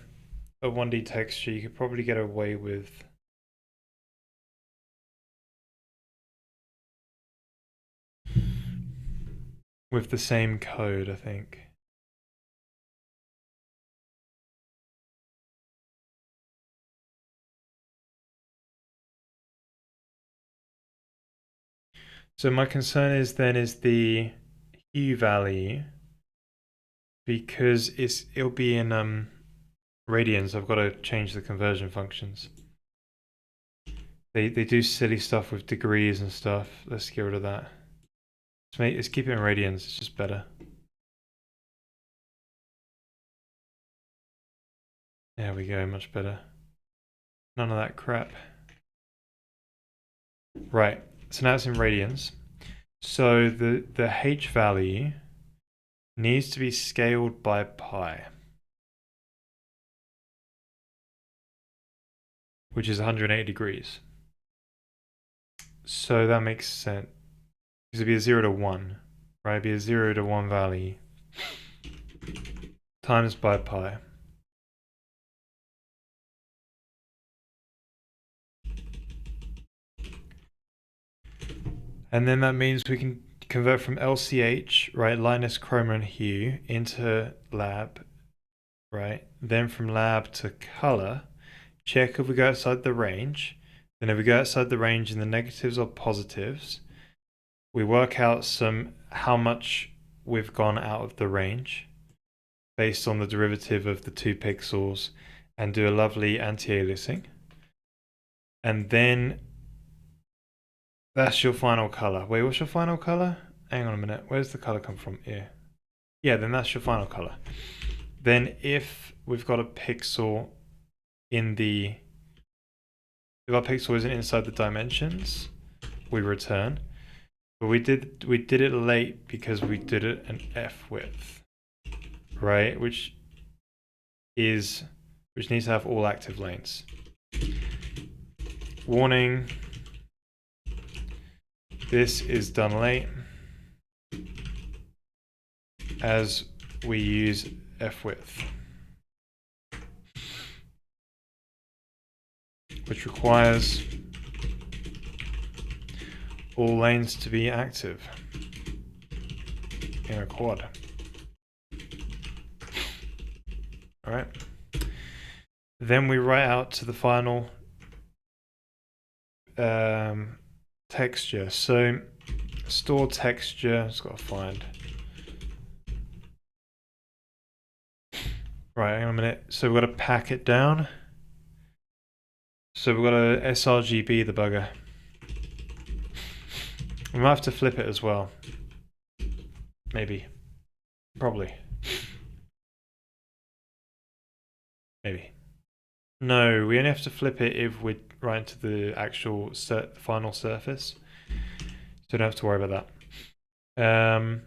a 1D texture, you could probably get away with the same code, I think. So my concern is the hue value, because it'll be in radians. I've got to change the conversion functions. They do silly stuff with degrees and stuff. Let's get rid of that. Let's keep it in radians. It's just better. There we go. Much better. None of that crap. Right. So now it's in radians. So the H value needs to be scaled by pi, which is 180 degrees. So that makes sense. Because it'd be a 0 to 1, right? It'd be a 0 to 1 value times by pi. And then that means we can convert from LCH, right, lightness, chroma, and hue, into lab, right? Then from lab to color, check if we go outside the range. Then if we go outside the range in the negatives or positives, we work out how much we've gone out of the range based on the derivative of the 2 pixels, and do a lovely anti-aliasing. And then that's your final color. Wait, what's your final color? Hang on a minute. Where's the color come from? Here. Yeah, then that's your final color. Then if we've got a pixel if our pixel isn't inside the dimensions, we return. But we did it late because we did it an F width, right? Which needs to have all active lanes. Warning. This is done late as we use F width, which requires all lanes to be active in a quad. All right. Then we write out to the final texture. So store texture, it's got to find. Right, hang on a minute. So we've got to pack it down. So we've got to sRGB the bugger. We might have to flip it as well. Maybe. Probably. Maybe. No, we only have to flip it if we're right into the actual final surface. So don't have to worry about that.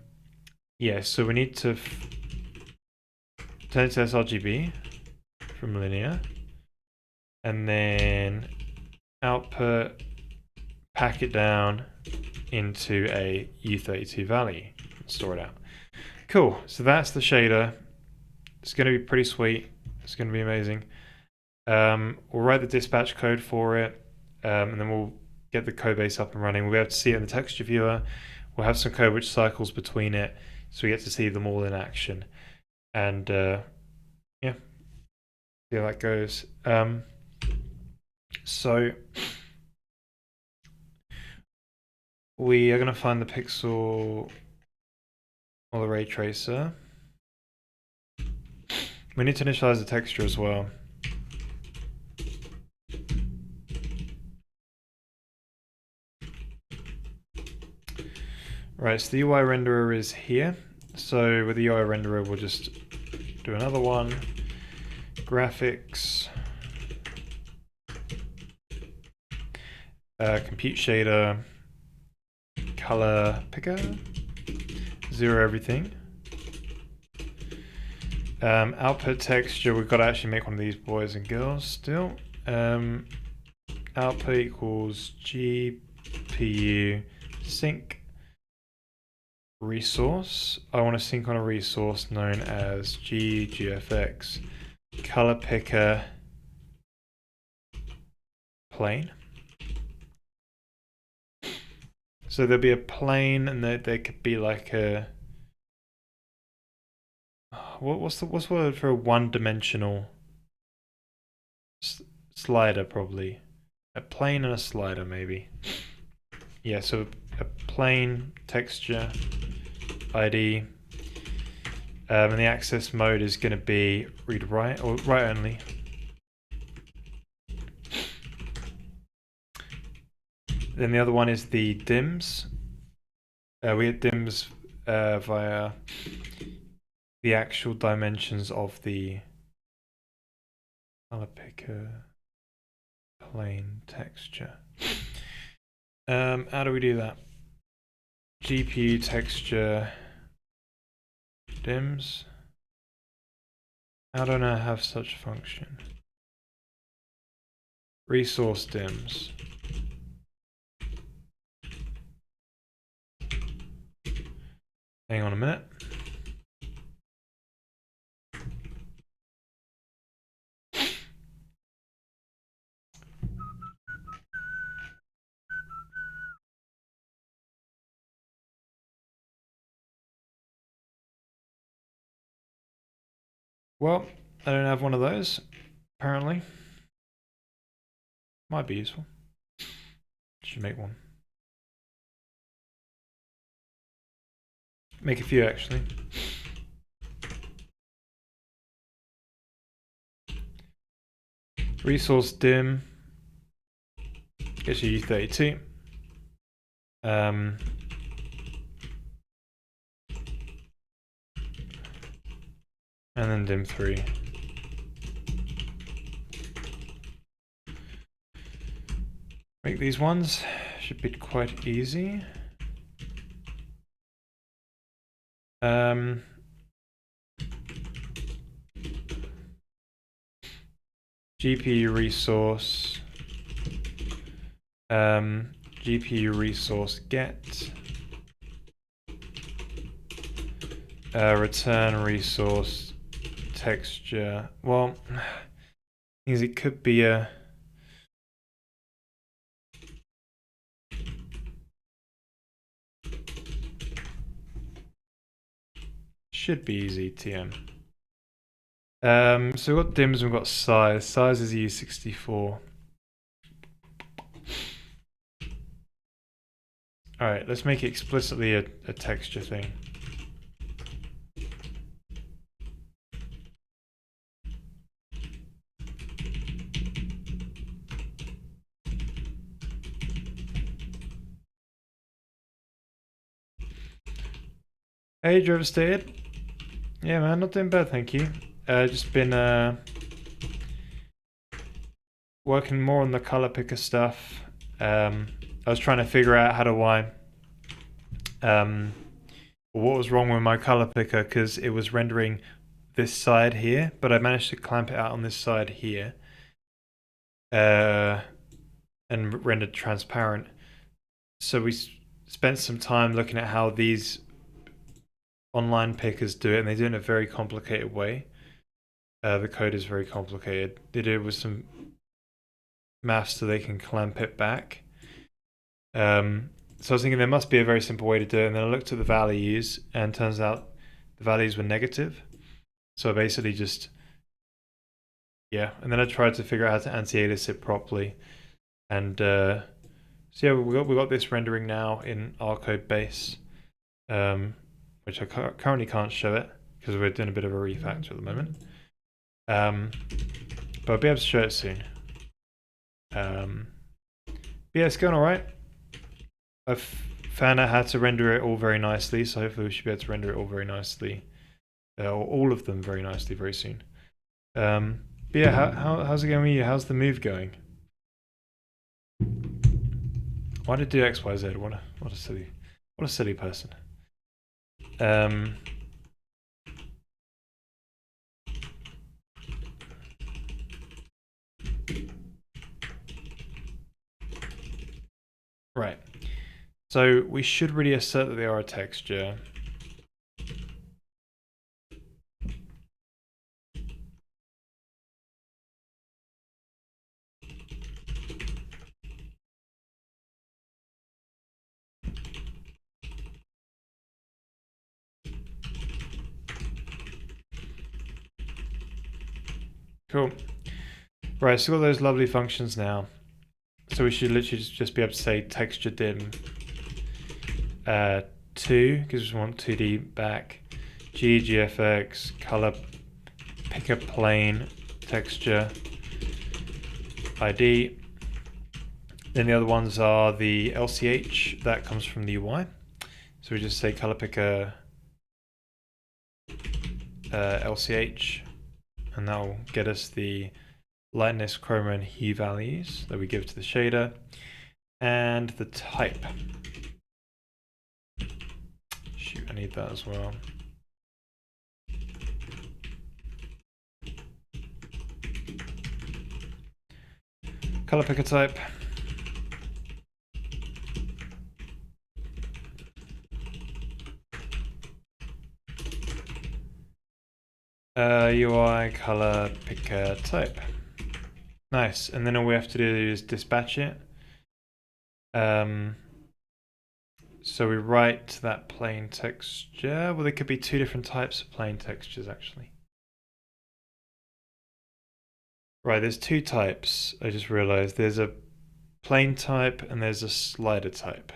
Yeah, so we need to turn it to sRGB from linear. And then output, pack it down into a U32 value and store it out. Cool, so that's the shader. It's going to be pretty sweet. It's going to be amazing. We'll write the dispatch code for it, and then we'll get the code base up and running. We'll be able to see it in the texture viewer. We'll have some code which cycles between it, so we get to see them all in action. And yeah, see how that goes. So we are going to find the pixel or the ray tracer. We need to initialize the texture as well. Right, so the UI renderer is here. So with the UI renderer, we'll just do another one. Graphics. Compute shader. Color picker. Zero everything. Output texture, we've got to actually make one of these boys and girls still. Output equals GPU sync resource. I want to sync on a resource known as GFX color picker plane. So there'll be a plane, and there could be like a what's the word for a one-dimensional slider? Probably a plane and a slider, maybe. Yeah, so a plain texture ID, and the access mode is going to be read write or write only. Then the other one is the dims. We get dims via the actual dimensions of the color picker plain texture. How do we do that? GPU texture dims. How don't I have such a function? Resource dims. Hang on a minute. Well, I don't have one of those, apparently. Might be useful. Should make one. Make a few, actually. Resource dim. Gets you U32. And then dim 3. Make these ones. Should be quite easy. GPU resource. GPU resource get. Return resource texture. Well, things it could be a should be easy TM. So we've got dims and we've got size. Size is U64. Alright, let's make it explicitly a texture thing. Hey, Devastated. Yeah, man, not doing bad, thank you. Just been working more on the color picker stuff. I was trying to figure out how to what was wrong with my color picker, because it was rendering this side here, but I managed to clamp it out on this side here and rendered transparent. So we spent some time looking at how these online pickers do it, and they do it in a very complicated way. The code is very complicated. They do it with some maths so they can clamp it back. So I was thinking there must be a very simple way to do it, and then I looked at the values, and turns out the values were negative. So I basically just, yeah, and then I tried to figure out how to anti-alias it properly. And so yeah, we got this rendering now in our code base, which I currently can't show it because we're doing a bit of a refactor at the moment. But I'll be able to show it soon. But yeah, it's going alright. I've found out how to render it all very nicely, so hopefully we should be able to render it all very nicely. Or all of them very nicely very soon. But yeah, how's it going with you? How's the move going? Why did I do XYZ? What a silly person. Right. So we should really assert that they are a texture. Cool. Right, so we've got those lovely functions now. So we should literally just be able to say texture dim 2 because we want 2D back. GFX, color picker plane, texture, ID. Then the other ones are the LCH, that comes from the UI. So we just say color picker LCH, and that will get us the lightness, chroma, and hue values that we give to the shader, and the type. Shoot, I need that as well. Color picker type. UI color picker type. Nice, and then all we have to do is dispatch it. So we write that plane texture. Well, there could be two different types of plane textures actually. Right, there's two types. I just realized there's a plane type and there's a slider type.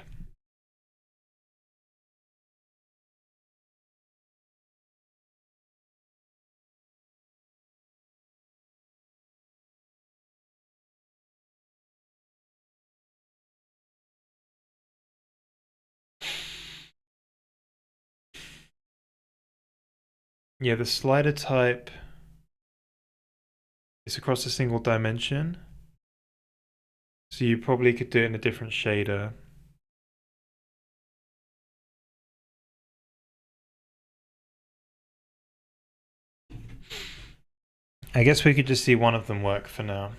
Yeah, the slider type is across a single dimension. So you probably could do it in a different shader. I guess we could just see one of them work for now.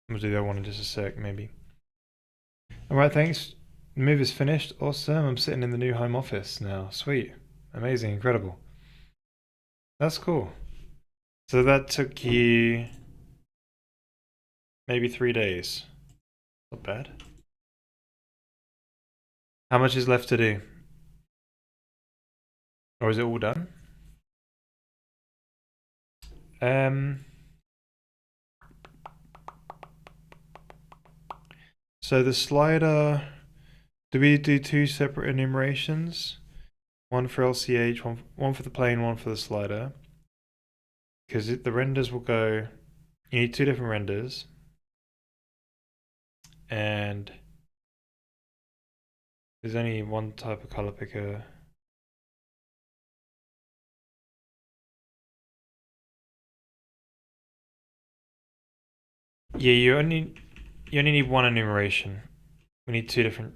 We'll do that one in just a sec, maybe. Alright, thanks. The move is finished. Awesome. I'm sitting in the new home office now. Sweet. Amazing. Incredible. That's cool. So that took you maybe 3 days. Not bad. How much is left to do? Or is it all done? So the slider, do we do two separate enumerations? One for LCH, one for the plane, one for the slider. Because the renders will go, you need two different renders. And there's only one type of color picker. Yeah, you only need one enumeration. We need two different.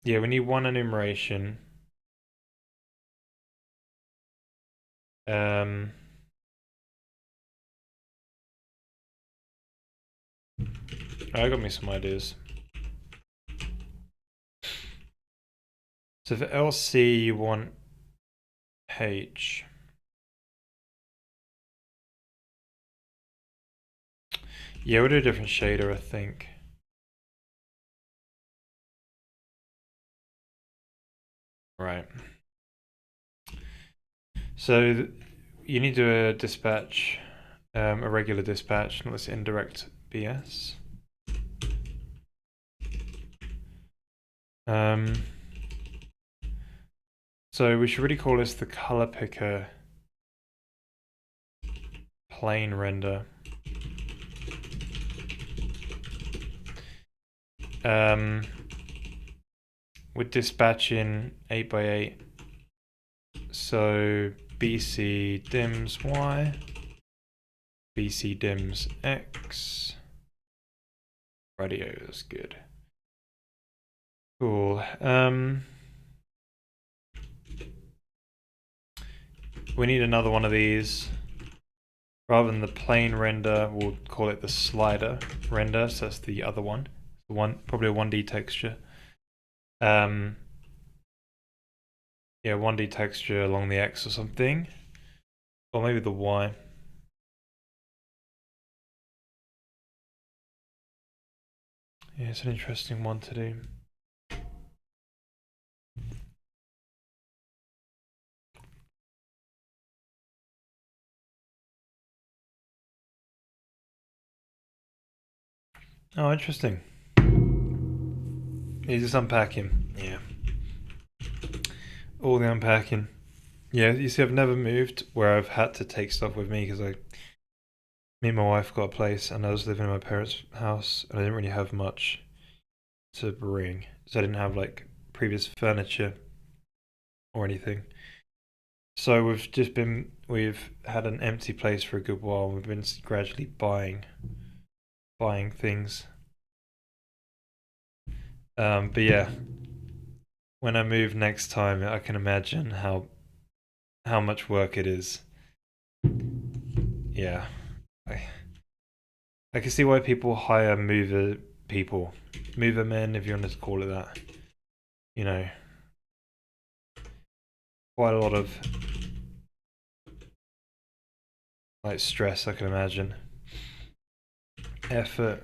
Yeah, we need one enumeration. I got me some ideas. So for LC you want H. Yeah, we'll do a different shader, I think. Right. So you need to do a dispatch, a regular dispatch, not this indirect BS. So we should really call this the color picker plane render. We're dispatching 8x8. So BC dims Y, BC dims X. Radio is good. Cool. We need another one of these. Rather than the plane render, we'll call it the slider render. So that's the other one. Probably a 1D texture. Yeah, 1D texture along the X or something. Or maybe the Y. Yeah, it's an interesting one to do. Oh, interesting. He's just unpacking. Yeah. All the unpacking. Yeah, you see, I've never moved where I've had to take stuff with me because me and my wife got a place and I was living in my parents' house and I didn't really have much to bring. So I didn't have like previous furniture or anything. So we've had an empty place for a good while. We've been gradually buying things. But yeah, when I move next time, I can imagine how much work it is. Yeah, I I can see why people hire mover men, if you want to call it that. You know, quite a lot of like stress, I can imagine. Effort.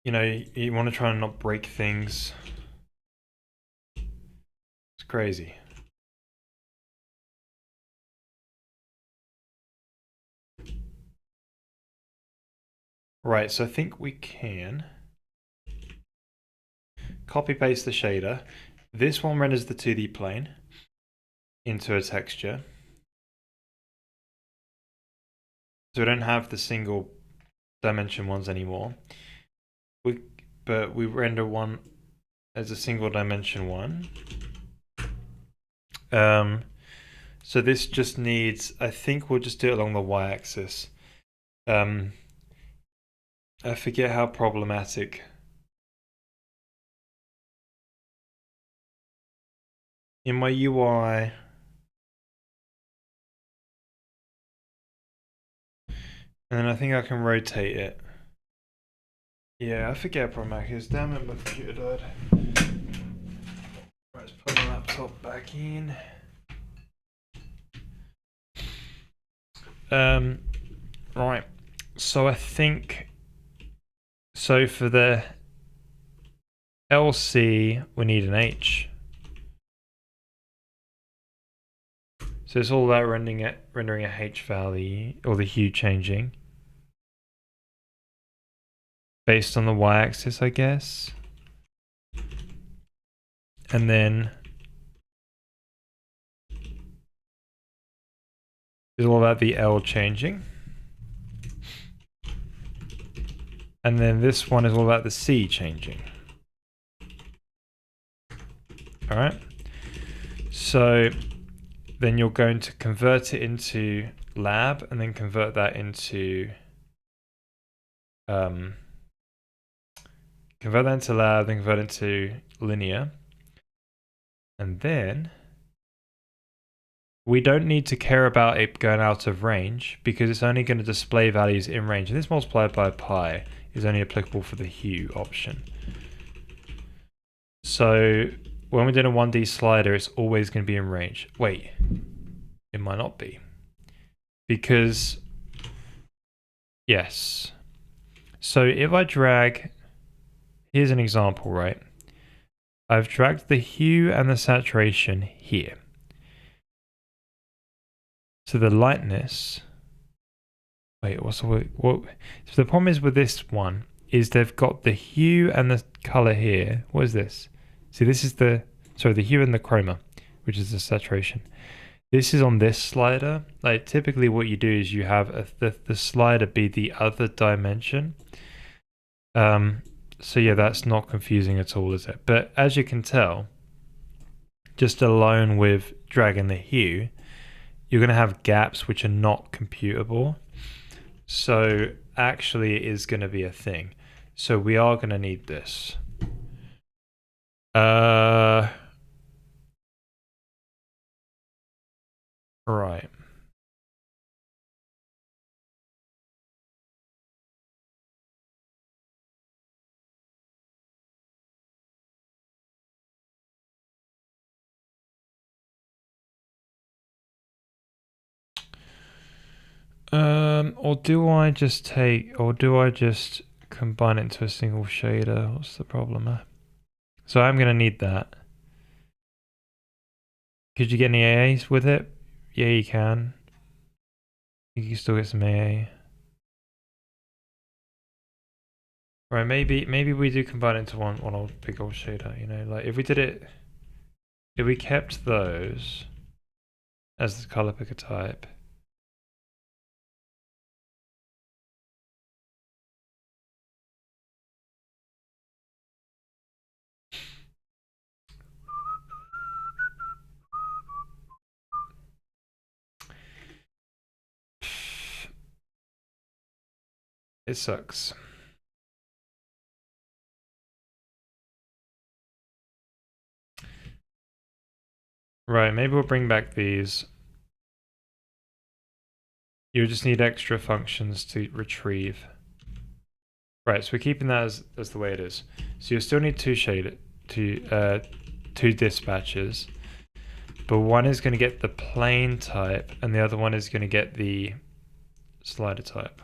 You want to try and not break things. It's crazy. Right, so I think we can copy paste the shader. This one renders the 2D plane into a texture. So we don't have the single dimension ones anymore. But we render one as a single dimension one. So this just needs, I think we'll just do it along the y-axis. I forget how problematic. In my UI, and then I think I can rotate it. Yeah, I forget how problematic it is. Damn it, my computer died. Right, let's put my laptop back in. Right. So I think so for the LC we need an H. So it's all about rendering a H value or the hue changing based on the y-axis, I guess. And then it's all about the L changing. And then this one is all about the C changing. All right. So then you're going to convert it into lab and then convert that into lab, then convert it into linear. And then we don't need to care about it going out of range because it's only going to display values in range. And this multiplied by pi is only applicable for the hue option. So when we're doing a 1D slider, it's always going to be in range. Wait, it might not be. Because, yes. So if I drag, here's an example, right? I've dragged the hue and the saturation here. So the lightness, wait, what's the word? What? So the problem is with this one is they've got the hue and the color here. What is this? See, this is the hue and the chroma, which is the saturation. This is on this slider. Like typically what you do is you have the slider be the other dimension. So yeah, that's not confusing at all, is it? But as you can tell, just alone with dragging the hue, you're going to have gaps which are not computable. So actually it is going to be a thing. So we are going to need this. Right. Or do I just combine it into a single shader? What's the problem? So I'm going to need that. Could you get any AAs with it? Yeah, you can. You can still get some AA. Right, maybe we do combine it into one old big old shader, you know, like if we kept those as the color picker type. It sucks. Right, maybe we'll bring back these. You just need extra functions to retrieve. Right, so we're keeping that as the way it is. So you'll still need two dispatches, but one is going to get the plain type, and the other one is going to get the slider type.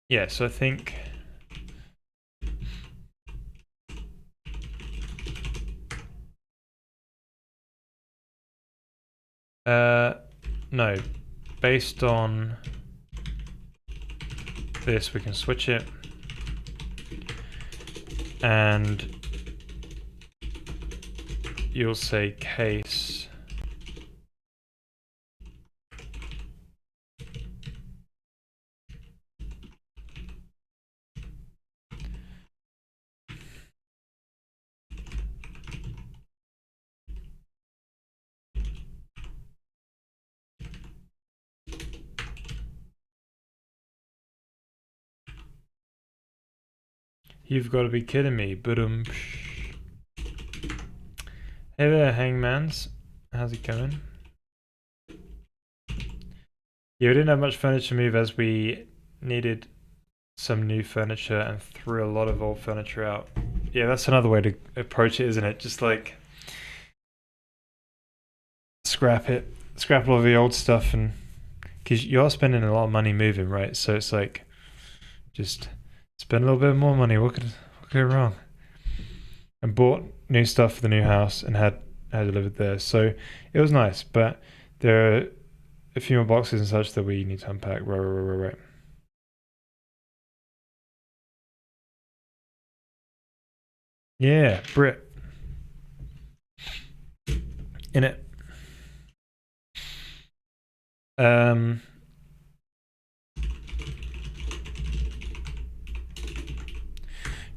Yeah, so I think no, based on this we can switch it, and you'll say case You've got to be kidding me. Hey there, hangmans. How's it going? Yeah, we didn't have much furniture to move as we needed some new furniture and threw a lot of old furniture out. Yeah, that's another way to approach it, isn't it? Just like scrap all of the old stuff, and because you are spending a lot of money moving, right? So it's like just spend a little bit more money. What could go wrong? And bought new stuff for the new house and had delivered there. So it was nice, but there are a few more boxes and such that we need to unpack. Right. Yeah, Brit. In it.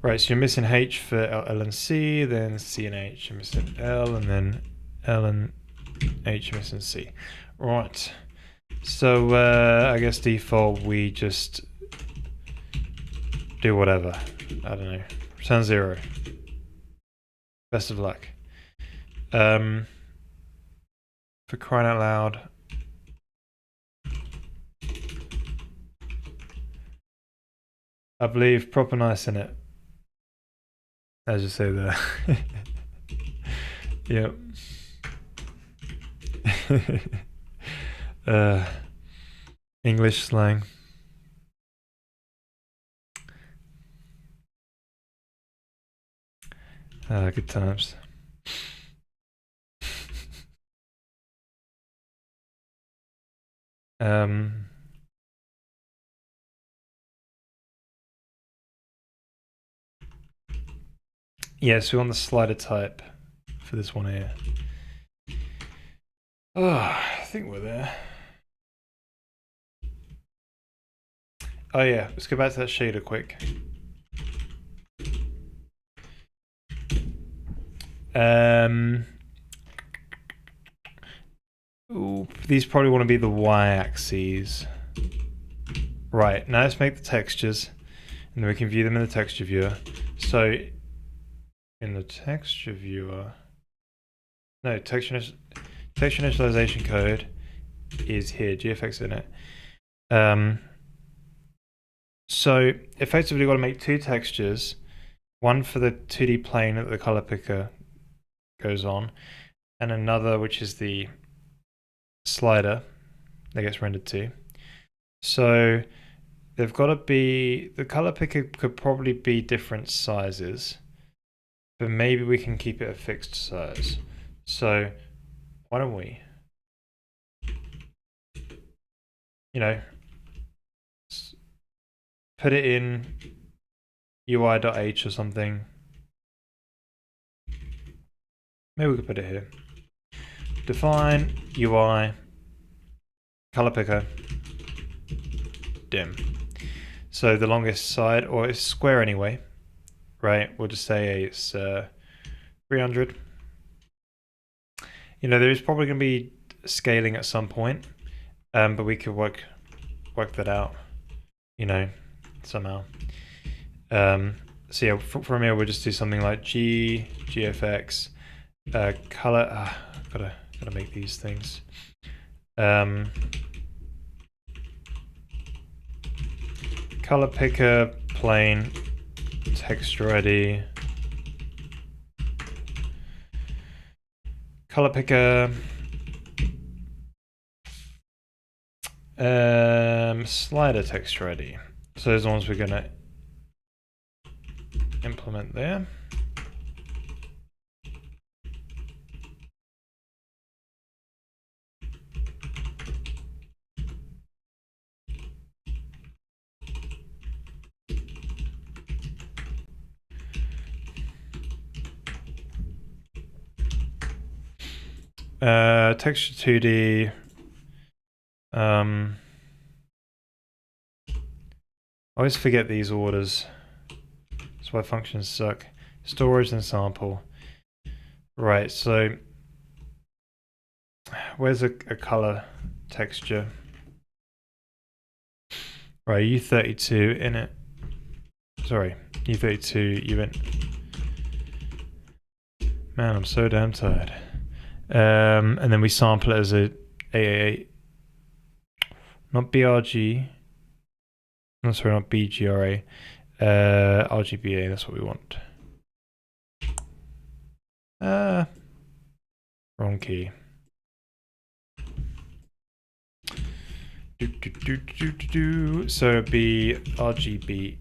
Right, so you're missing H for L and C, then C and H, you're missing L, and then L and H, you're missing C. Right, so I guess default we just do whatever. I don't know. Return 0. Best of luck. For crying out loud. I believe proper nice in it. As you say there. Yep. English slang. Good times. Yeah, so we want the slider type for this one here. Oh, I think we're there. Oh yeah, let's go back to that shader quick. Ooh, these probably want to be the y-axes. Right, now let's make the textures, and then we can view them in the texture viewer. So, in the texture viewer, no, texture initialization code is here, GFX in it. So effectively we've got to make two textures, one for the 2D plane that the color picker goes on, and another which is the slider that gets rendered to. So they've got to be, the color picker could probably be different sizes, but maybe we can keep it a fixed size. So why don't we, put it in UI.h or something. Maybe we could put it here. Define UI color picker dim. So the longest side, or it's square anyway, right? We'll just say it's 300. There is probably going to be scaling at some point, but we could work that out, somehow. So yeah, from here we'll just do something like GFX color. Gotta make these things. Color picker plane texture ID. Color picker slider texture ID. So those are the ones we're gonna implement there. Texture 2D. I always forget these orders. That's why functions suck. Storage and sample. Right, so where's a color texture? Right, U32 in it. Sorry, U32 event. Man, I'm so damn tired. And then we sample it as a AAA. Not BRG. No, sorry, not BGRA. RGBA, that's what we want. Wrong key. So it'd be RGBA.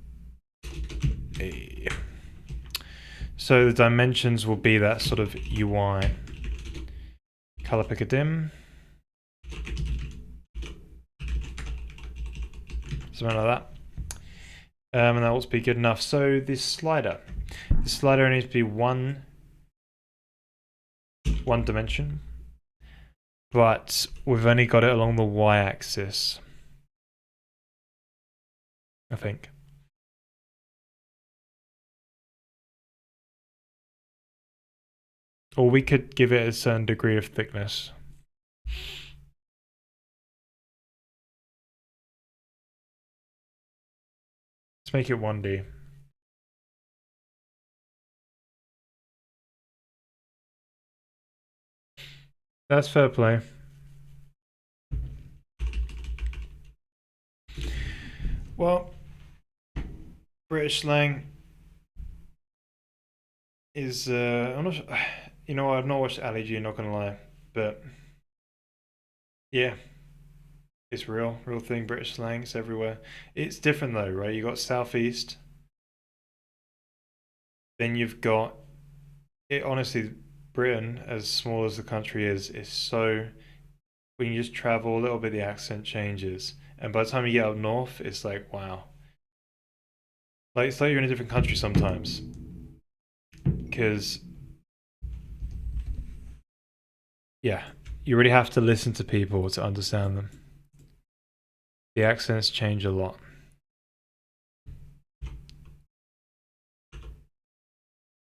So the dimensions will be that sort of UI. Color picker dim. Something like that. And that ought to be good enough. So this slider needs to be one dimension, but we've only got it along the y-axis, I think. Or we could give it a certain degree of thickness. Let's make it 1D. That's fair play. Well, British slang is I'm not sure, I've not watched Ali G, not gonna lie, but yeah, it's real thing. British slang, it's everywhere. It's different though, right? You got Southeast, then you've got it. Honestly, Britain, as small as the country is so, when you just travel a little bit, the accent changes, and by the time you get up north, it's like wow. Like it's like you're in a different country sometimes, because yeah, you really have to listen to people to understand them. The accents change a lot.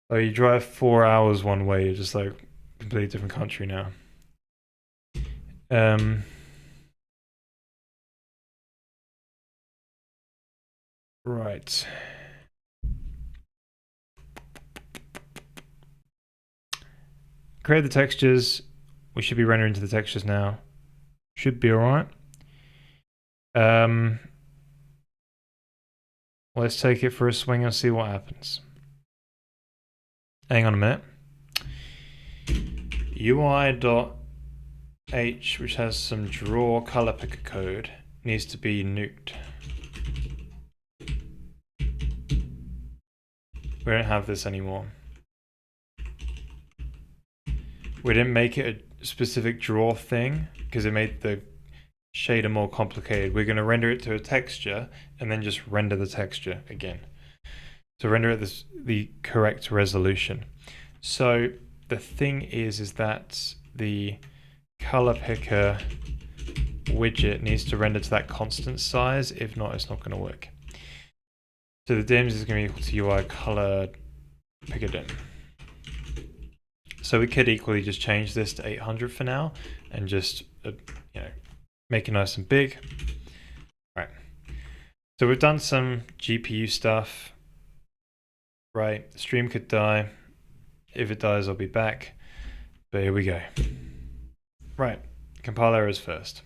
Like you drive 4 hours one way, you're just like completely different country now. Right. Create the textures. We should be rendering to the textures now. Should be alright. Let's take it for a swing and see what happens. Hang on a minute. UI dot H, which has some draw color picker code, needs to be nuked. We don't have this anymore. We didn't make it a specific draw thing because it made the shader more complicated. We're going to render it to a texture and then just render the texture again. So render it the correct resolution. So the thing is that the color picker widget needs to render to that constant size. If not, it's not going to work. So the dims is going to be equal to UI color picker dim. So we could equally just change this to 800 for now and just make it nice and big. Right. So we've done some GPU stuff. Right. The stream could die. If it dies, I'll be back. But here we go. Right. Compile errors first.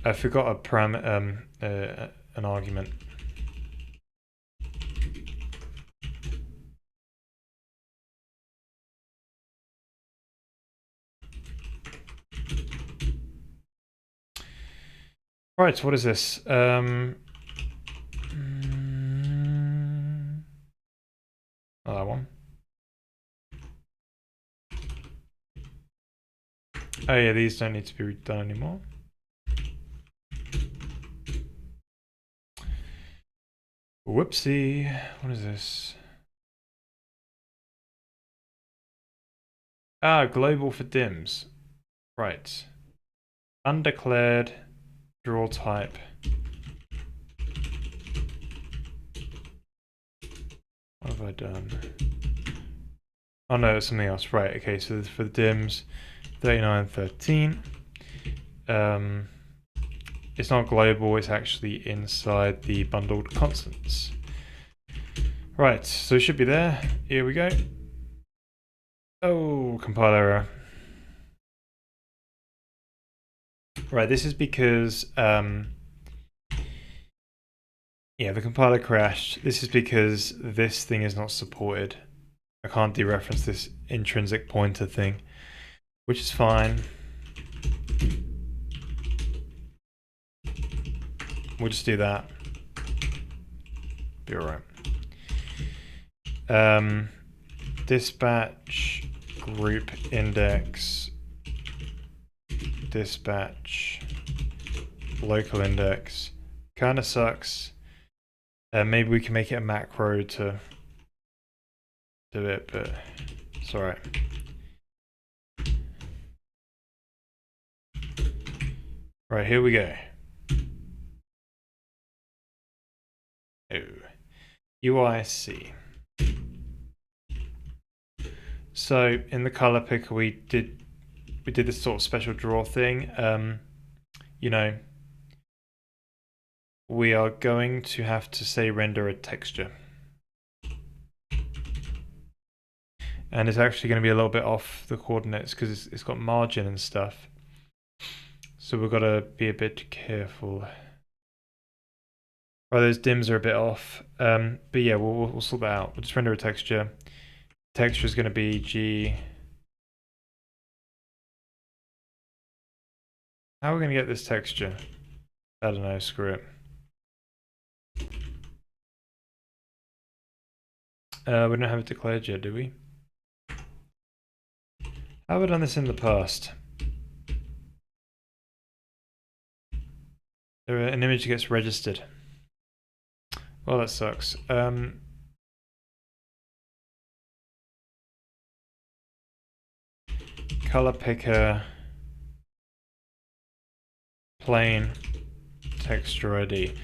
I forgot an argument. Right, what is this? Oh, that one. Oh yeah, these don't need to be done anymore. Whoopsie, what is this? Ah, global for dims. Right. Undeclared draw type. What have I done? Oh no, it's something else. Right, okay, so for the dims, 3913. It's not global, it's actually inside the bundled constants. Right, so it should be there. Here we go. Oh, compile error. Right, this is because yeah, the compiler crashed. This is because this thing is not supported. I can't dereference this intrinsic pointer thing, which is fine. We'll just do that. Be alright. Dispatch group index dispatch local index kind of sucks. Maybe we can make it a macro to do it, but it's alright. Right, here we go. Oh, UIC. So in the color picker, we did this sort of special draw thing. We are going to have to say render a texture. And it's actually going to be a little bit off the coordinates because it's got margin and stuff. So we've got to be a bit careful. Right, those dims are a bit off. But yeah, we'll sort that out. We'll just render a texture. Texture is going to be G. How are we going to get this texture? I don't know, screw it. We don't have it declared yet, do we? How have we done this in the past? An image gets registered. Well, that sucks. Color picker, plain, texture ID.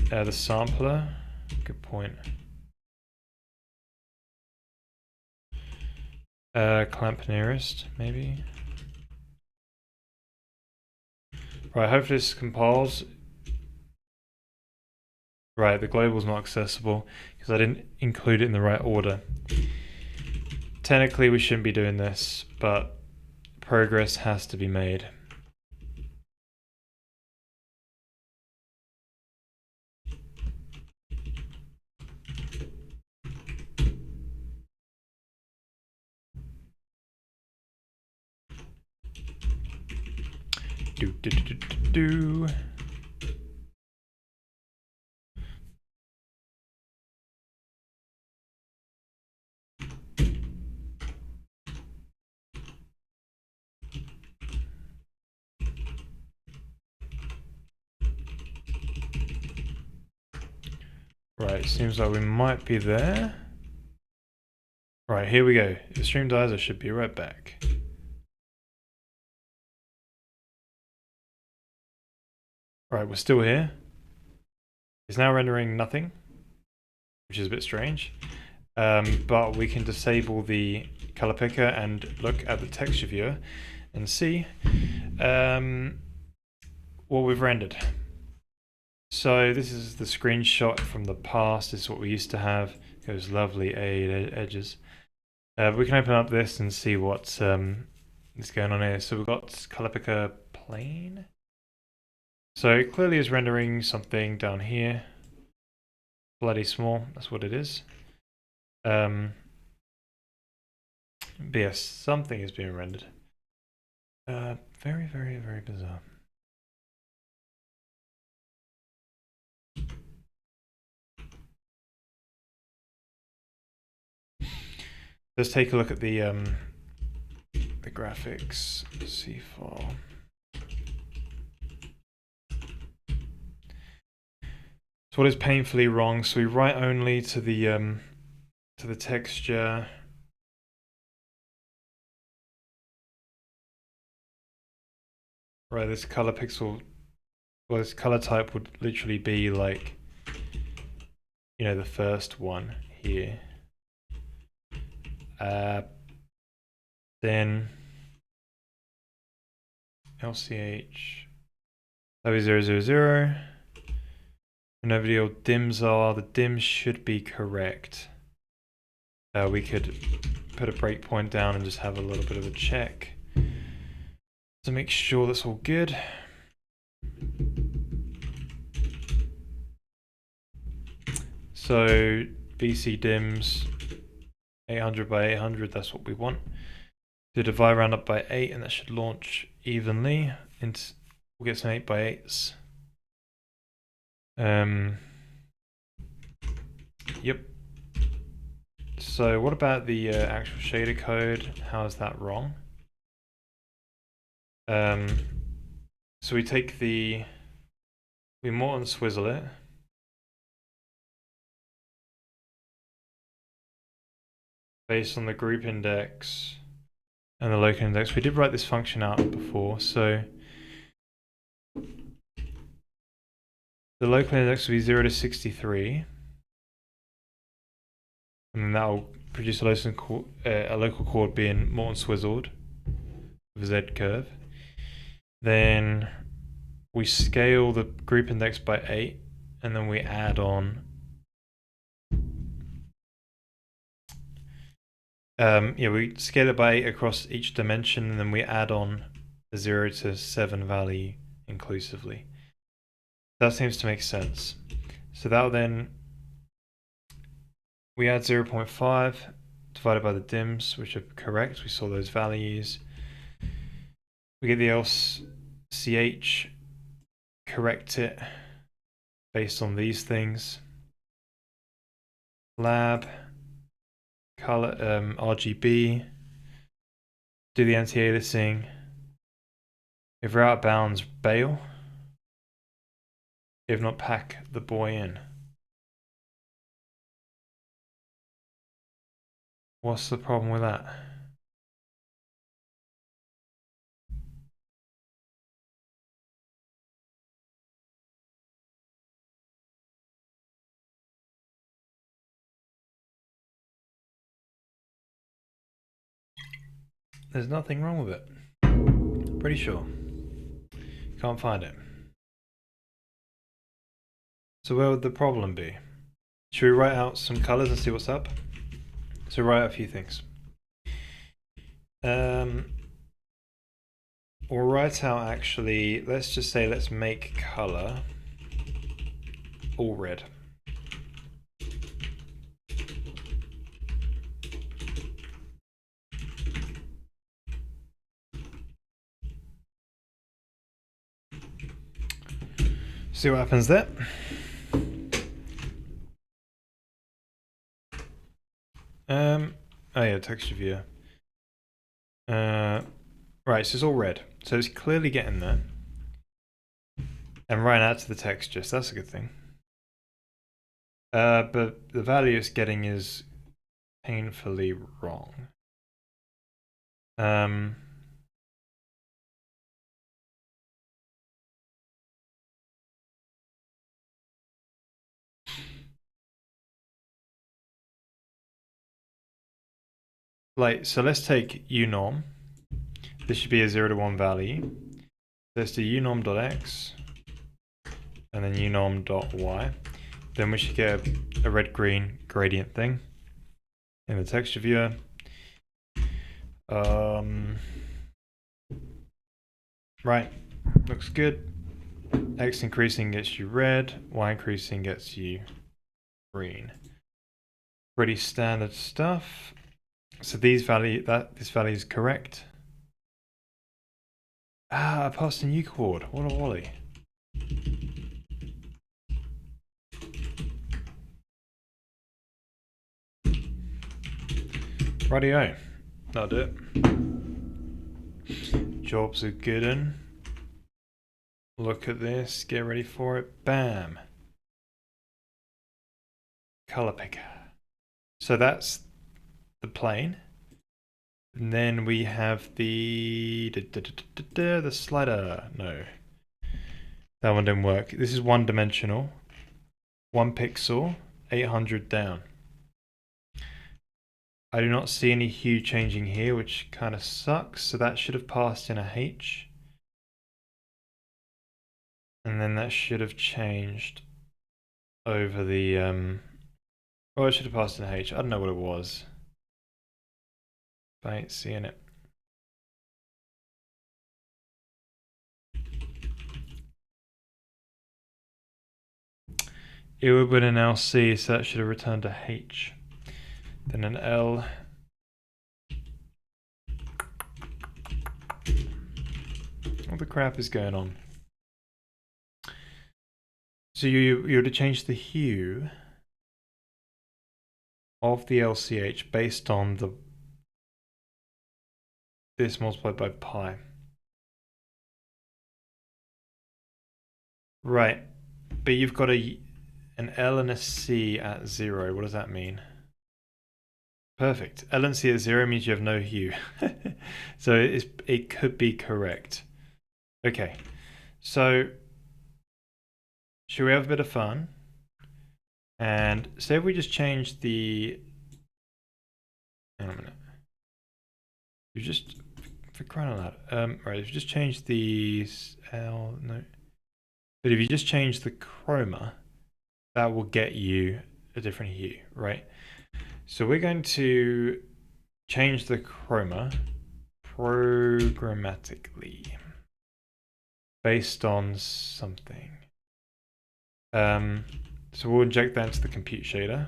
The sampler, good point. Clamp nearest, maybe. Right, hopefully this compiles. Right, the global's not accessible because I didn't include it in the right order. Technically we shouldn't be doing this, but progress has to be made. do. Right, seems like we might be there. Right, here we go. If the stream dies, I should be right back. Right, we're still here. It's now rendering nothing, which is a bit strange. But we can disable the color picker and look at the texture viewer and see what we've rendered. So this is the screenshot from the past. This is what we used to have. Those lovely edges. We can open up this and see what's is going on here. So we've got color picker plain. So it clearly is rendering something down here. Bloody small, that's what it is. But yes, something is being rendered. Very, very, very bizarre. Let's take a look at the graphics C file. So what is painfully wrong? So we write only to the texture. Right, this color pixel, well, this color type would literally be like, you know, the first one here. Then OKLCH 000. Whenever the old dims are, the dims should be correct. We could put a breakpoint down and just have a little bit of a check to make sure that's all good. So BC dims 800 by 800, that's what we want. Do divide round up by 8 and that should launch evenly. We'll get some 8 by 8s. Yep. So what about the actual shader code? How is that wrong? So we take we Morton swizzle it. Based on the group index and the local index. We did write this function out before, so the local index will be 0 to 63. And then that will produce a local chord being Morton swizzled with a Z curve. Then we scale the group index by 8, and then we add on. We scale it by 8 across each dimension, and then we add on the 0 to 7 value inclusively. That seems to make sense. So that'll then, we add 0.5 divided by the dims, which are correct. We saw those values. We get the OKLCH, correct it based on these things. Lab, color, RGB, do the anti-aliasing. If we're out of bounds, bail. If not, pack the boy in. What's the problem with that? There's nothing wrong with it. Pretty sure. Can't find it. So where would the problem be? Should we write out some colors and see what's up? So write out a few things. Or write out actually, let's just say let's make color all red. See what happens there. Oh yeah, texture viewer. Right, so it's all red. So it's clearly getting there. And right out to the texture, so that's a good thing. But the value it's getting is painfully wrong. So let's take unorm. This should be a 0 to 1 value. Let's do unorm.x and then unorm.y. Then we should get a red-green gradient thing in the texture viewer. Right, looks good. X increasing gets you red, Y increasing gets you green. Pretty standard stuff. So this value is correct. I passed in Euclid. What a wally. Rightio. That'll do it. Jobs are good un. Look at this. Get ready for it. Bam. Color picker. So that's the plane. And then we have the slider. No. That one didn't work. This is one dimensional. 1 pixel, 800 down. I do not see any hue changing here, which kind of sucks. So that should have passed in a H. And then that should have changed over the, oh, it should have passed in a H. I don't know what it was. I ain't seeing it. It would have been an LC, so that should have returned a H. Then an L. What the crap is going on? So you would have changed the hue of the LCH based on this multiplied by pi. Right, but you've got an L and a C at 0. What does that mean? Perfect. L and C at 0 means you have no hue. So it could be correct. Okay, so should we have a bit of fun? And say if we just change the, hang on a minute. You just, for crying out loud, right, if you just change the L, no. But if you just change the chroma, that will get you a different hue, right? So we're going to change the chroma programmatically based on something. So we'll inject that into the compute shader.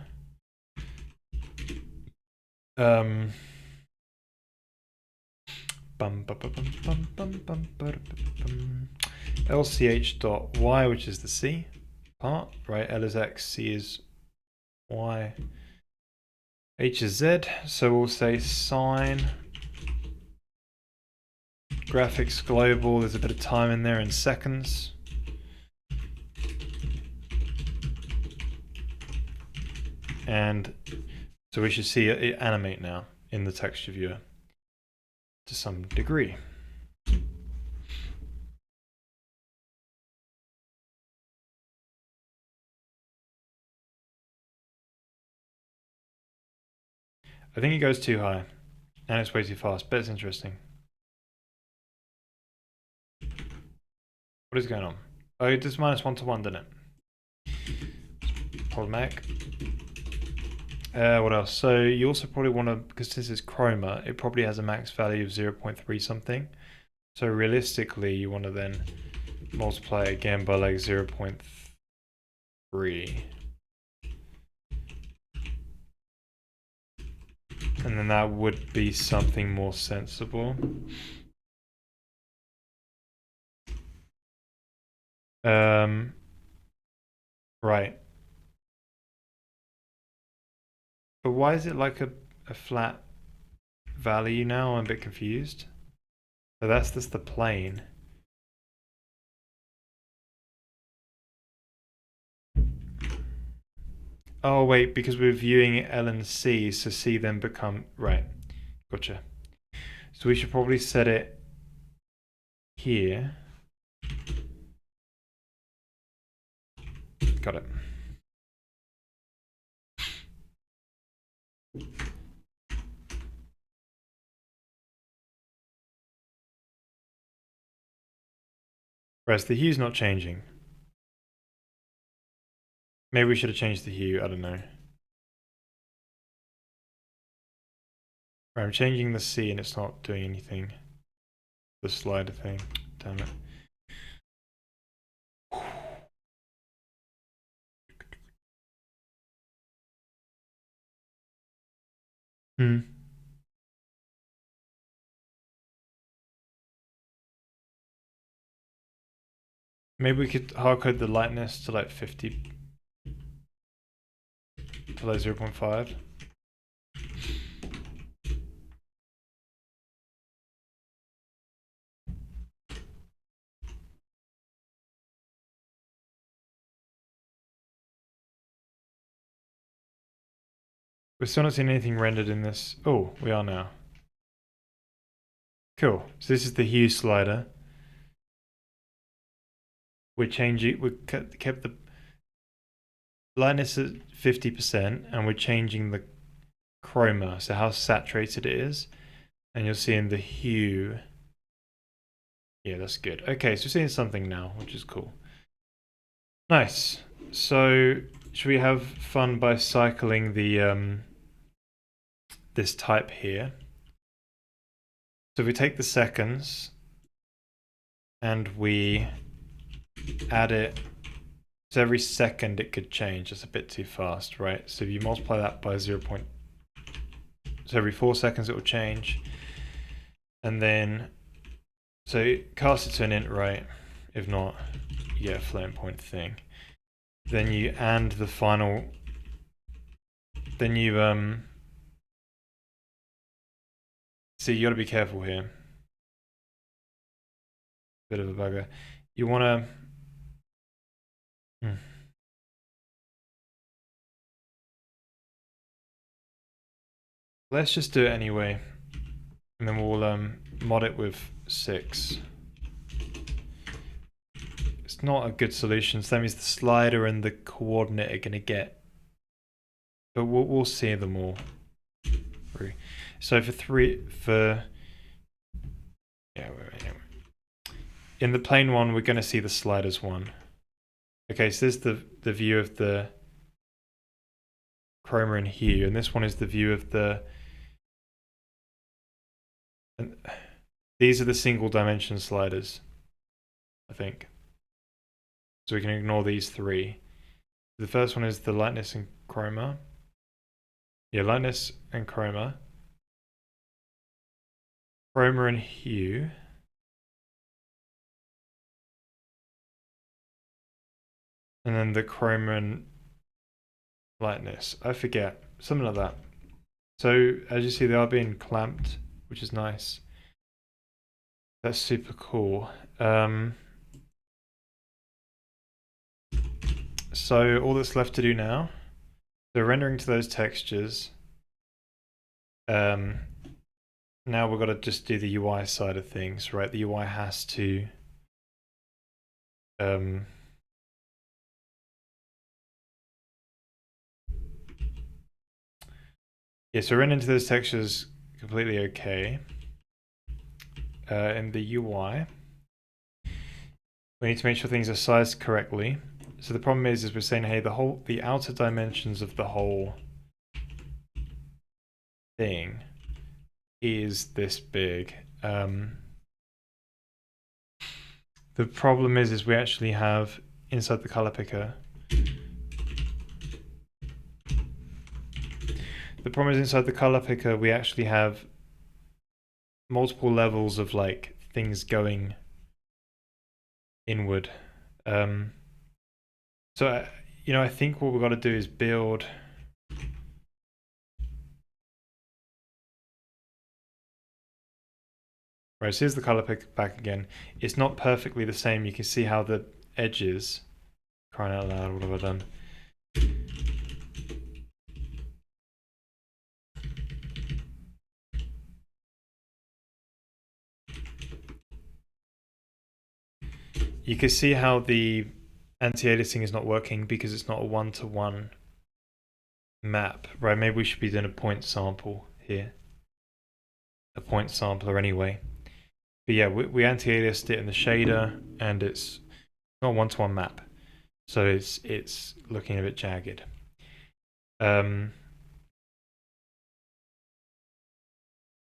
LCH.y, which is the C part, right? L is X, C is Y, H is Z. So we'll say sine graphics global. There's a bit of time in there in seconds. And so we should see it animate now in the texture viewer to some degree. I think it goes too high and it's way too fast, but it's interesting. What is going on? Oh, it does -1 to 1, didn't it? Problematic. What else? So you also probably want to, because this is chroma, it probably has a max value of 0.3 something. So realistically, you want to then multiply it again by like 0.3. And then that would be something more sensible. Right. But why is it like a flat value now? I'm a bit confused. So that's just the plane. Oh wait, because we're viewing L and C, so C then become right. Gotcha. So we should probably set it here. Got it. Whereas the hue's not changing. Maybe we should have changed the hue, I don't know. Right, I'm changing the C and it's not doing anything. The slider thing, damn it. Hmm. Maybe we could hardcode the lightness to like 50, to like 0.5. We're still not seeing anything rendered in this. Oh, we are now. Cool. So this is the hue slider. We're changing, we kept the lightness at 50% and we're changing the chroma, so how saturated it is. And you're seeing the hue. Yeah, that's good. Okay, so we're seeing something now, which is cool. Nice. So should we have fun by cycling the this type here? So if we take the seconds and we add it, so every second it could change. It's a bit too fast, right? So if you multiply that by 0. So every 4 seconds it will change. And then, so cast it to an int, right? If not, you get a floating point thing. Then you and the final, then you see, you gotta be careful here. Bit of a bugger. You wanna let's just do it anyway. And then we'll mod it with 6. It's not a good solution, so that means the slider and the coordinate are gonna get, but we'll see them all. So in the plane one, we're gonna see the sliders one. Okay, so this is the view of the chroma and hue, and this one is the view of the. And these are the single dimension sliders, I think. So we can ignore these 3. The first one is the lightness and chroma. Yeah, lightness and chroma. Chroma and hue. And then the chroma and lightness. I forget. Something like that. So as you see, they are being clamped, which is nice. That's super cool. So all that's left to do now, so rendering to those textures. Now we've got to just do the UI side of things, right? The UI has to yeah, so rendering to those textures completely okay. In the UI, we need to make sure things are sized correctly. So the problem is we're saying, hey, the outer dimensions of the whole thing is this big. The problem is we actually have inside the color picker. The problem is inside the color picker we actually have multiple levels of like things going inward. So you know, I think what we've got to do is build. Right, so here's the color pick back again. It's not perfectly the same. You can see how the edges, crying out loud, what have I done? You can see how the anti-aliasing is not working because it's not a one-to-one map, right? Maybe we should be doing a point sample here. A point sampler anyway. But yeah, we anti-aliased it in the shader and it's not a one-to-one map. So it's looking a bit jagged.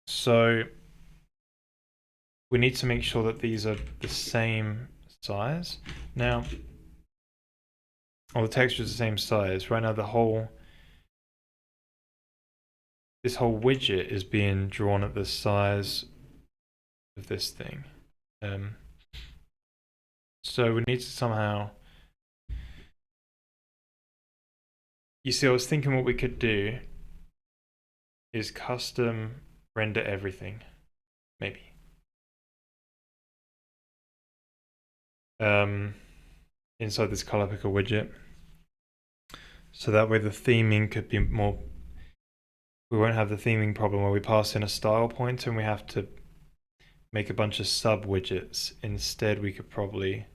So we need to make sure that these are the same size. Now, the texture is the same size. Right now, this whole widget is being drawn at the size of this thing. So we need to somehow. You see, I was thinking what we could do is custom render everything, maybe. Inside this color picker widget. So that way the theming could be more, we won't have the theming problem where we pass in a style pointer and we have to make a bunch of sub widgets. Instead, we could probably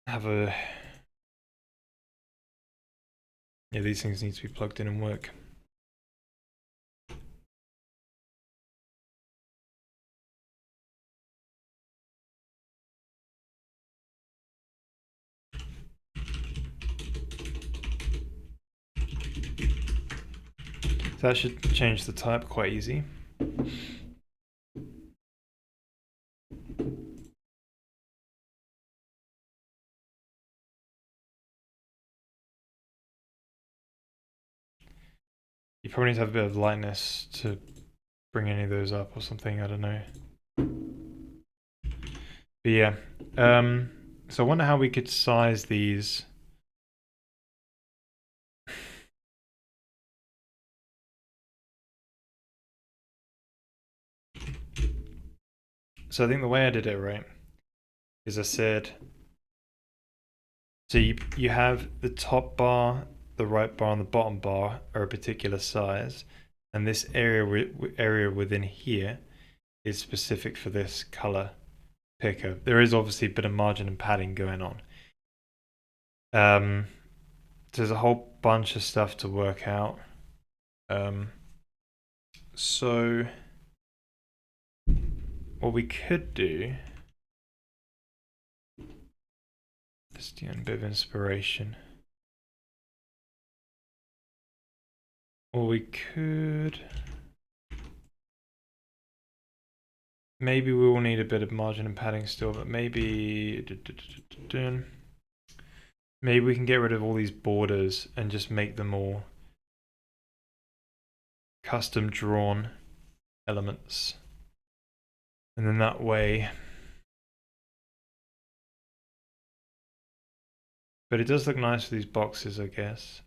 have a, yeah, these things need to be plugged in and work. So that should change the type quite easy. You probably need to have a bit of lightness to bring any of those up or something, I don't know. But yeah, so I wonder how we could size these. So I think the way I did it, right, is I said, so you have the top bar, the right bar, and the bottom bar are a particular size, and this area within here is specific for this color picker. There is obviously a bit of margin and padding going on. There's a whole bunch of stuff to work out. So what we could do, just a bit of inspiration. Or we could, maybe we will need a bit of margin and padding still, but maybe we can get rid of all these borders and just make them all custom drawn elements. And then that way, but it does look nice for these boxes, I guess.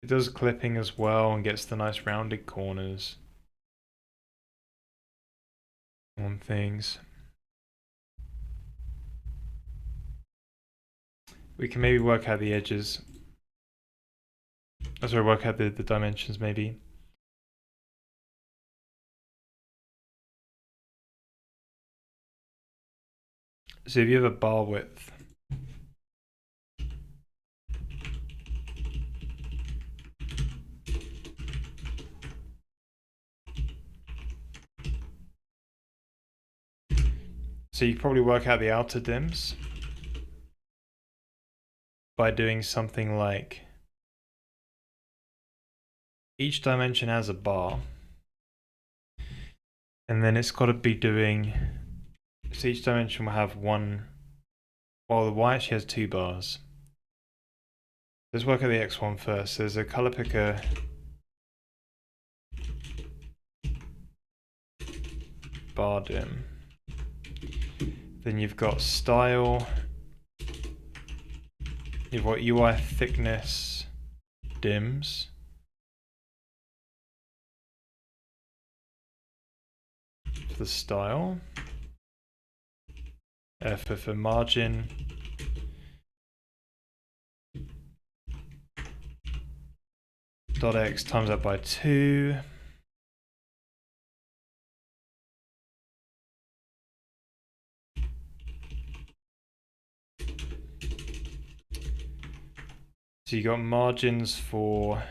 It does clipping as well and gets the nice rounded corners on things. We can maybe work out the edges. Sorry, work out the dimensions maybe. So if you have a bar width, so you probably work out the outer dims by doing something like each dimension has a bar, and then it's got to be doing So each dimension will have one. Well, the Y actually has 2 bars. Let's work at the X one first. There's a color picker bar dim. Then you've got style. You've got UI thickness dims. For the style. For margin. .x times that by 2. So you got margins for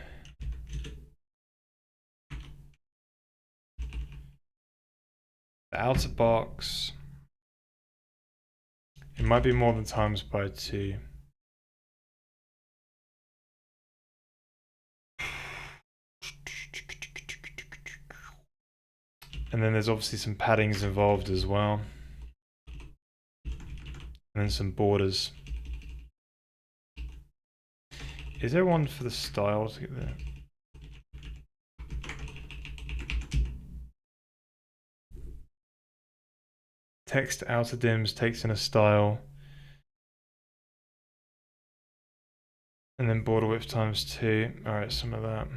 the outer box. It might be more than times by 2. And then there's obviously some paddings involved as well. And then some borders. Is there one for the style to get there? Text outer dims takes in a style. And then border width times 2. Alright, some of that.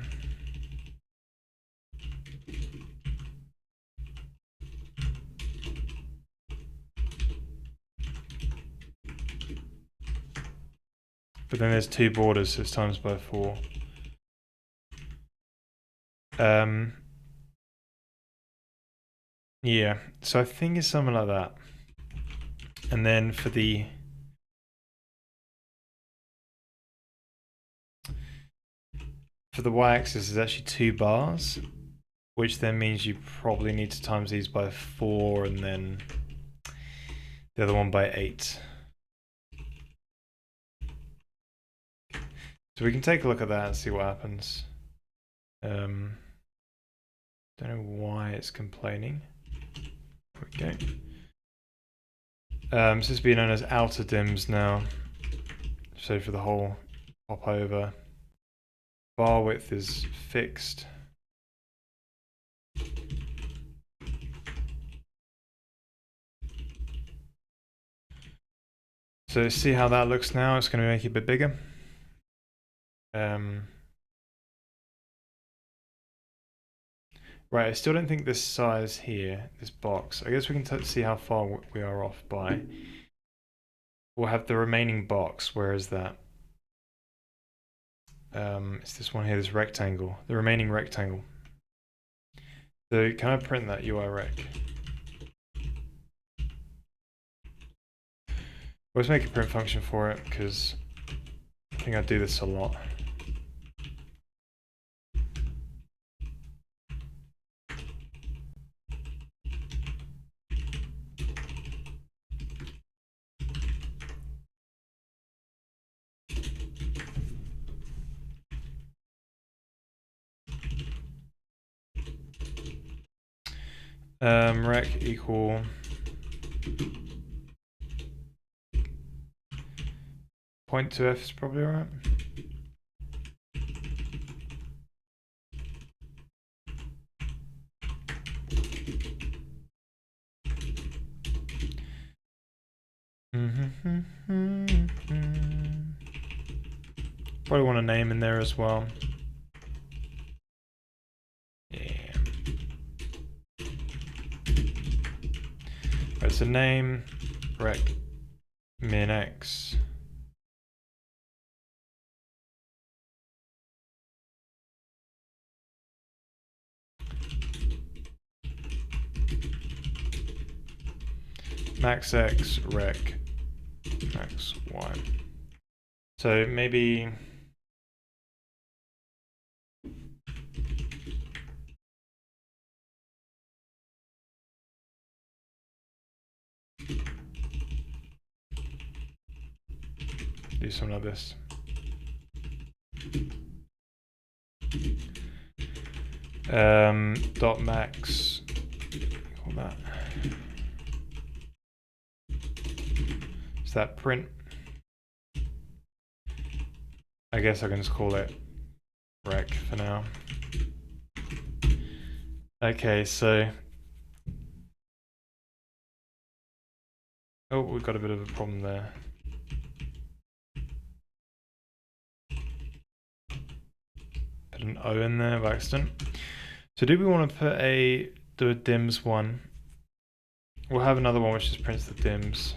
But then there's 2 borders, so it's times by 4. Yeah, so I think it's something like that. And then for the y-axis is actually 2 bars, which then means you probably need to times these by 4 and then the other one by 8. So we can take a look at that and see what happens. Don't know why it's complaining. There we go. So this will be known as outer dims now. So for the whole pop over. Bar width is fixed. So see how that looks now. It's going to make it a bit bigger. Right, I still don't think this size here, this box, I guess we can see how far we are off by. We'll have the remaining box. Where is that? It's this one here, this rectangle, the remaining rectangle. So can I print that UI rec? Let's make a print function for it because I think I do this a lot. Rec equal point to f is probably alright. Probably want a name in there as well. It's a name, rec min x. Max x, rec max y. So maybe do something like this. Dot max, call that. Is that print? I guess I can just call it rec for now. Okay, so... Oh, we've got a bit of a problem there. Put an O in there by accident. So do we want to put do a dims one? We'll have another one which just prints the dims.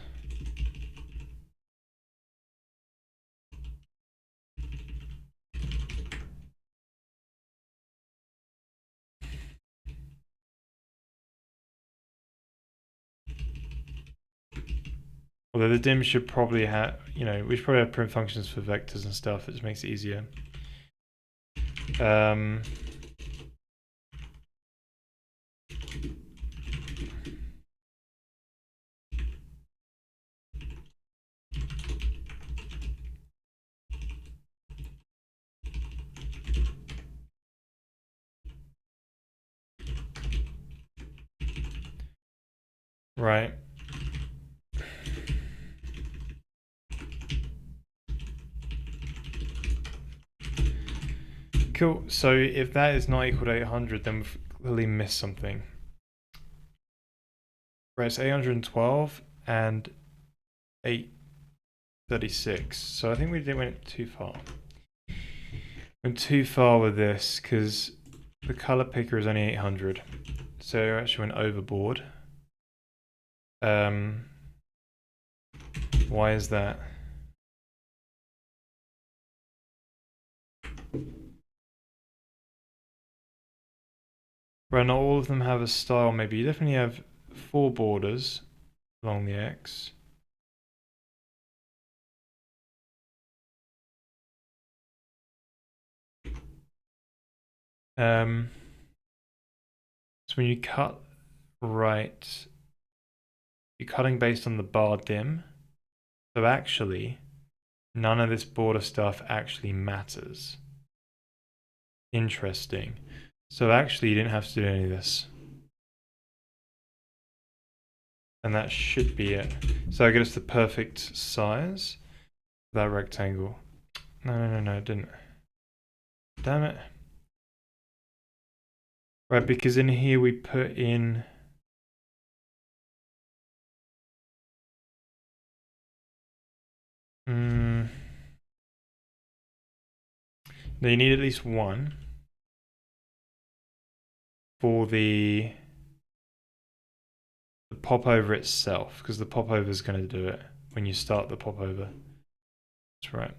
Although the dim should probably have, we should probably have print functions for vectors and stuff. It just makes it easier. Right. Cool. So if that is not equal to 800, then we've clearly missed something. Right, it's 812 and 836. So I think we went too far. Went too far with this because the color picker is only 800. So I actually went overboard. Why is that? Well, not all of them have a style. Maybe you definitely have 4 borders along the X. So when you cut right, you're cutting based on the bar dim. So actually, none of this border stuff actually matters. Interesting. So actually, you didn't have to do any of this. And that should be it. So I get us the perfect size for that rectangle. No, it didn't. Damn it. Right, because in here we put in... No, you need at least one for the popover itself, because the popover is going to do it when you start the popover. That's right.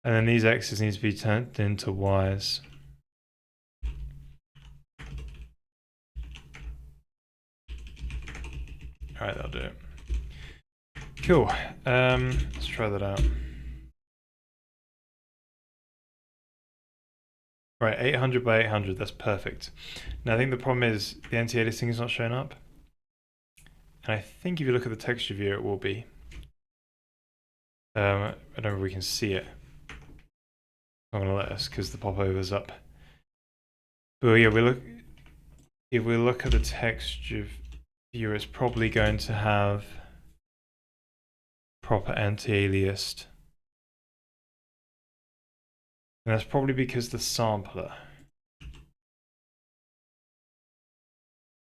And then these x's need to be turned into y's. Alright, that'll do it. Cool. Let's try that out. Right, 800 by 800, that's perfect. Now I think the problem is the anti-aliasing is not showing up. And I think if you look at the texture view, it will be. I don't know if we can see it. I'm going to let us because the popover's up. But yeah, if we look at the texture view, it's probably going to have proper anti-aliased. And that's probably because the sampler.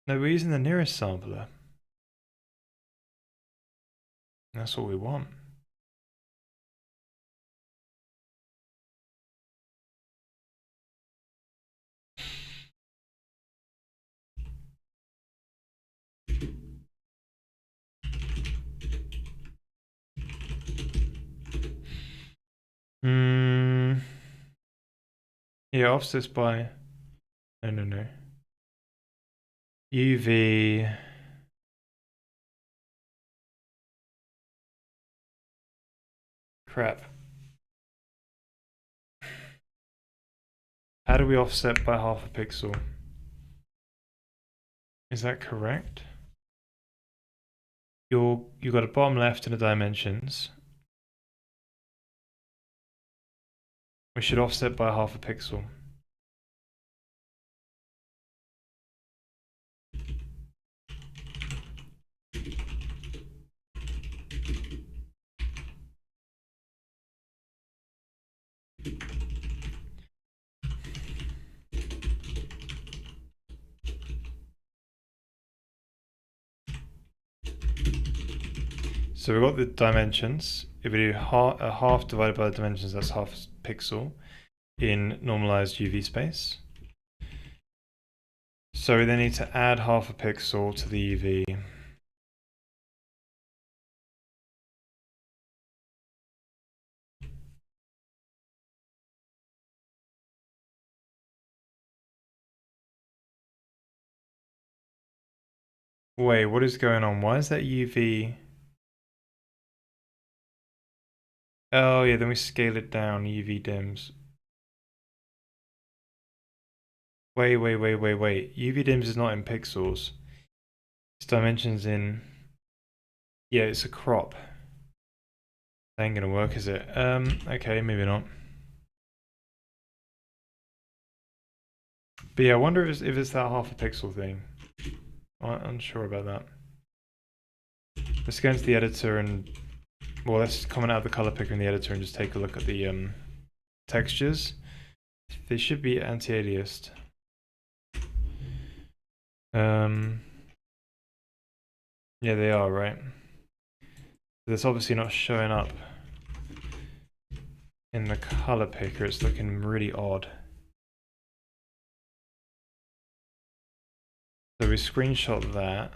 No, we're using the nearest sampler. That's what we want. Yeah, offsets by... No. UV... Crap. How do we offset by half a pixel? Is that correct? You've got a bottom left in the dimensions. We should offset by half a pixel. So we've got the dimensions. If we do a half divided by the dimensions, that's half a pixel in normalized UV space. So we then need to add half a pixel to the UV. Wait, what is going on? Why is that UV? Oh yeah, then we scale it down, UV dims. Wait. UV dims is not in pixels. It's dimensions in... Yeah, it's a crop. That ain't gonna work, is it? Okay, maybe not. But yeah, I wonder if it's that half a pixel thing. I'm unsure about that. Let's go into the editor and... Well, let's comment out the color picker in the editor and just take a look at the textures. They should be anti-aliased. Yeah, they are, right? That's obviously not showing up in the color picker. It's looking really odd. So we screenshot that,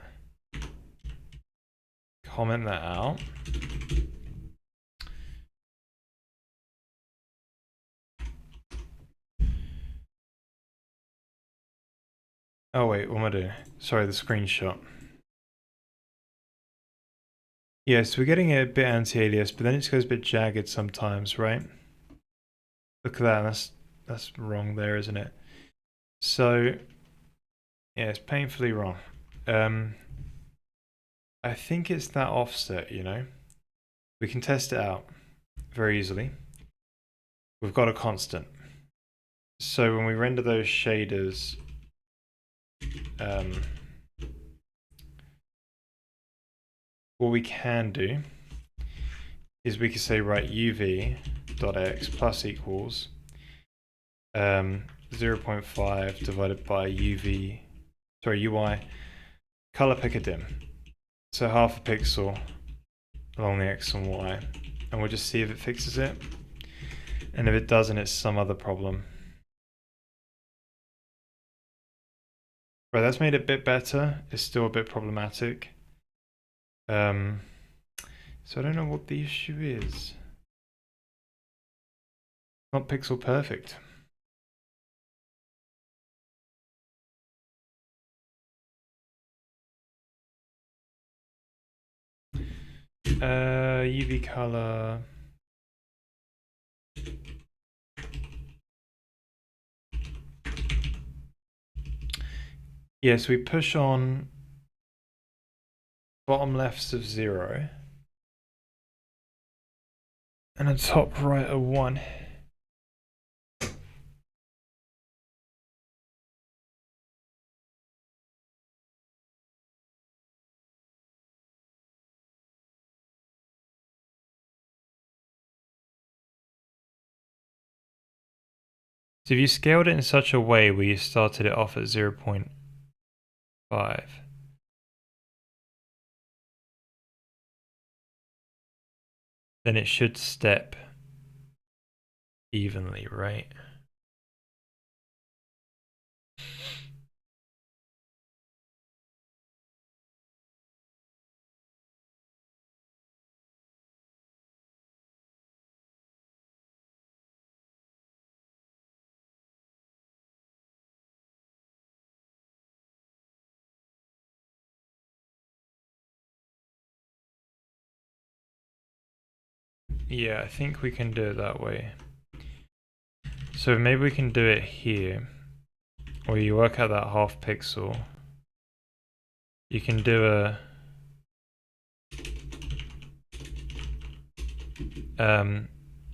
comment that out. Oh wait, what am I doing? Sorry, the screenshot. Yeah, so we're getting a bit anti-alias, but then it just goes a bit jagged sometimes, right? Look at that, that's wrong there, isn't it? So, yeah, it's painfully wrong. I think it's that offset, you know? We can test it out very easily. We've got a constant. So when we render those shaders, what we can do is we can say, right, uv.x plus equals 0.5 divided by UI color picker dim. So half a pixel along the X and Y. And we'll just see if it fixes it. And if it doesn't, it's some other problem. Right, that's made it a bit better. It's still a bit problematic. So I don't know what the issue is. Not pixel perfect. UV color. Yes, we push on bottom lefts of 0 and a top right of 1. So if you scaled it in such a way where you started it off at 0.5, then it should step evenly, right? Yeah, I think we can do it that way. So maybe we can do it here, or you work out that half pixel. You can do a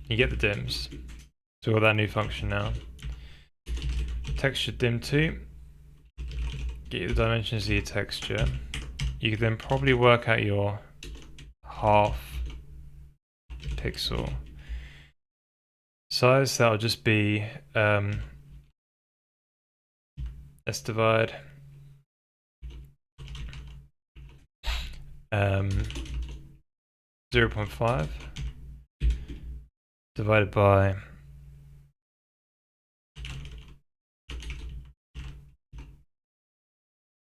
you get the dims. So we've got that new function now. Texture dim 2. Get you the dimensions of your texture. You can then probably work out your half pixel size. That'll just be let's divide 0.5 divided by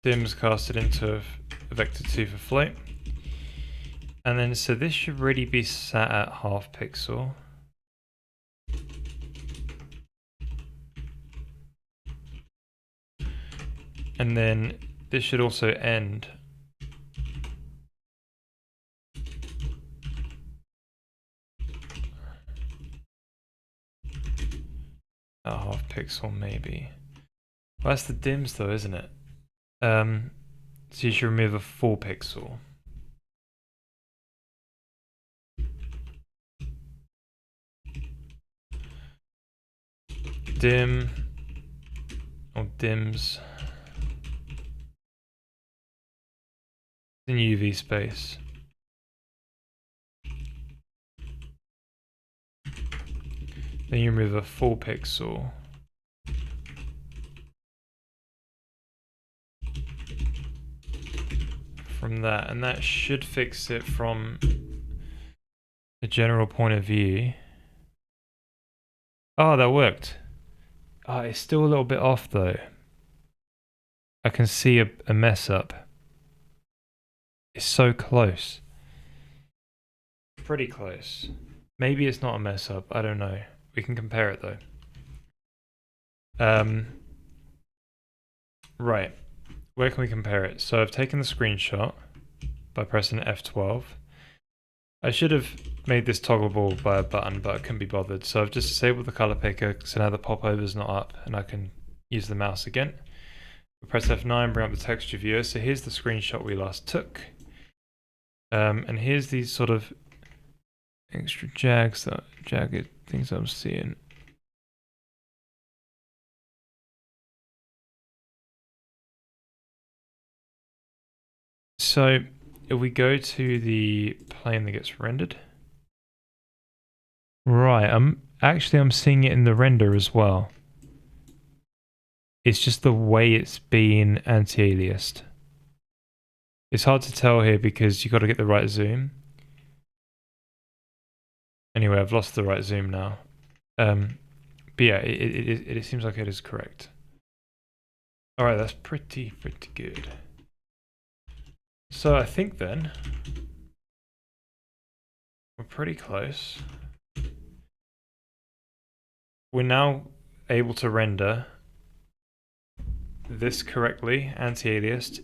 dims casted into a vector 2 for float. And then, so this should really be sat at half pixel. And then this should also end at half pixel maybe. Well, that's the dims though, isn't it? So you should remove a full pixel. Dim or dims in UV space. Then you remove a full pixel. From that, and that should fix it from a general point of view. Oh, that worked. It's still a little bit off though. I can see a mess up. It's so close. Pretty close. Maybe it's not a mess up, I don't know. We can compare it though. Right. Where can we compare it? So I've taken the screenshot by pressing F12. I should have made this toggleable by a button, but I couldn't be bothered. So I've just disabled the color picker, so now the popover is not up and I can use the mouse again. We press F9, bring up the texture viewer. So here's the screenshot we last took. And here's these sort of extra jagged things I'm seeing. So if we go to the plane that gets rendered, right, I'm seeing it in the render as well. It's just the way it's been anti-aliased. It's hard to tell here because you got to get the right zoom. Anyway, I've lost the right zoom now. But yeah, it seems like it is correct. All right, that's pretty good. So I think then we're pretty close. We're now able to render this correctly, anti-aliased,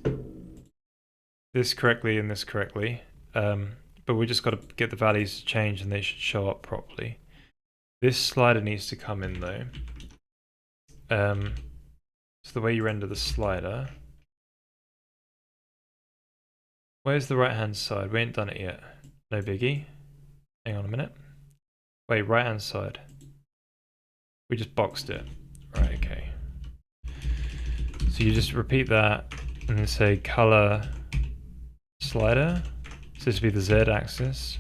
this correctly and this correctly. But we just got to get the values to change and they should show up properly. This slider needs to come in though. So the way you render the slider. Where's the right hand side? We ain't done it yet. No biggie. Hang on a minute. Wait, right hand side. We just boxed it. Right, okay. So you just repeat that and then say color slider. So this would be the Z axis.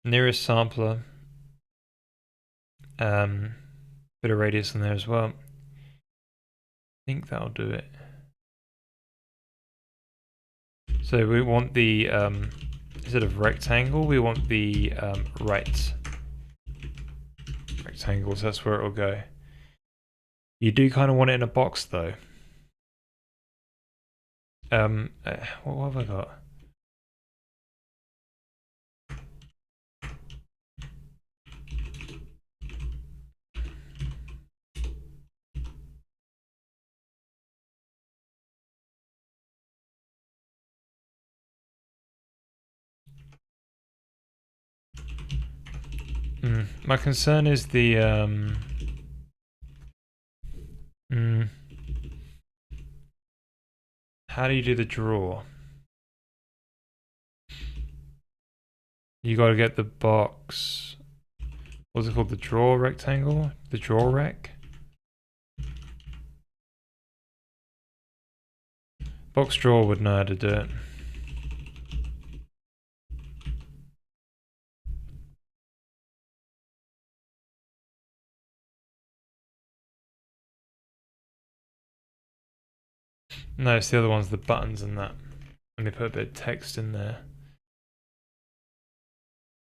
Nearest sampler. Bit of radius in there as well. I think that'll do it. So we want the instead of rectangle, we want the right rectangles. That's where it'll go. You do kind of want it in a box though. What have I got? My concern is the how do you do the draw? You got to get the box. What's it called? The draw rectangle? The draw rec? Box draw would know how to do it. No, it's the other ones, the buttons and that. Let me put a bit of text in there.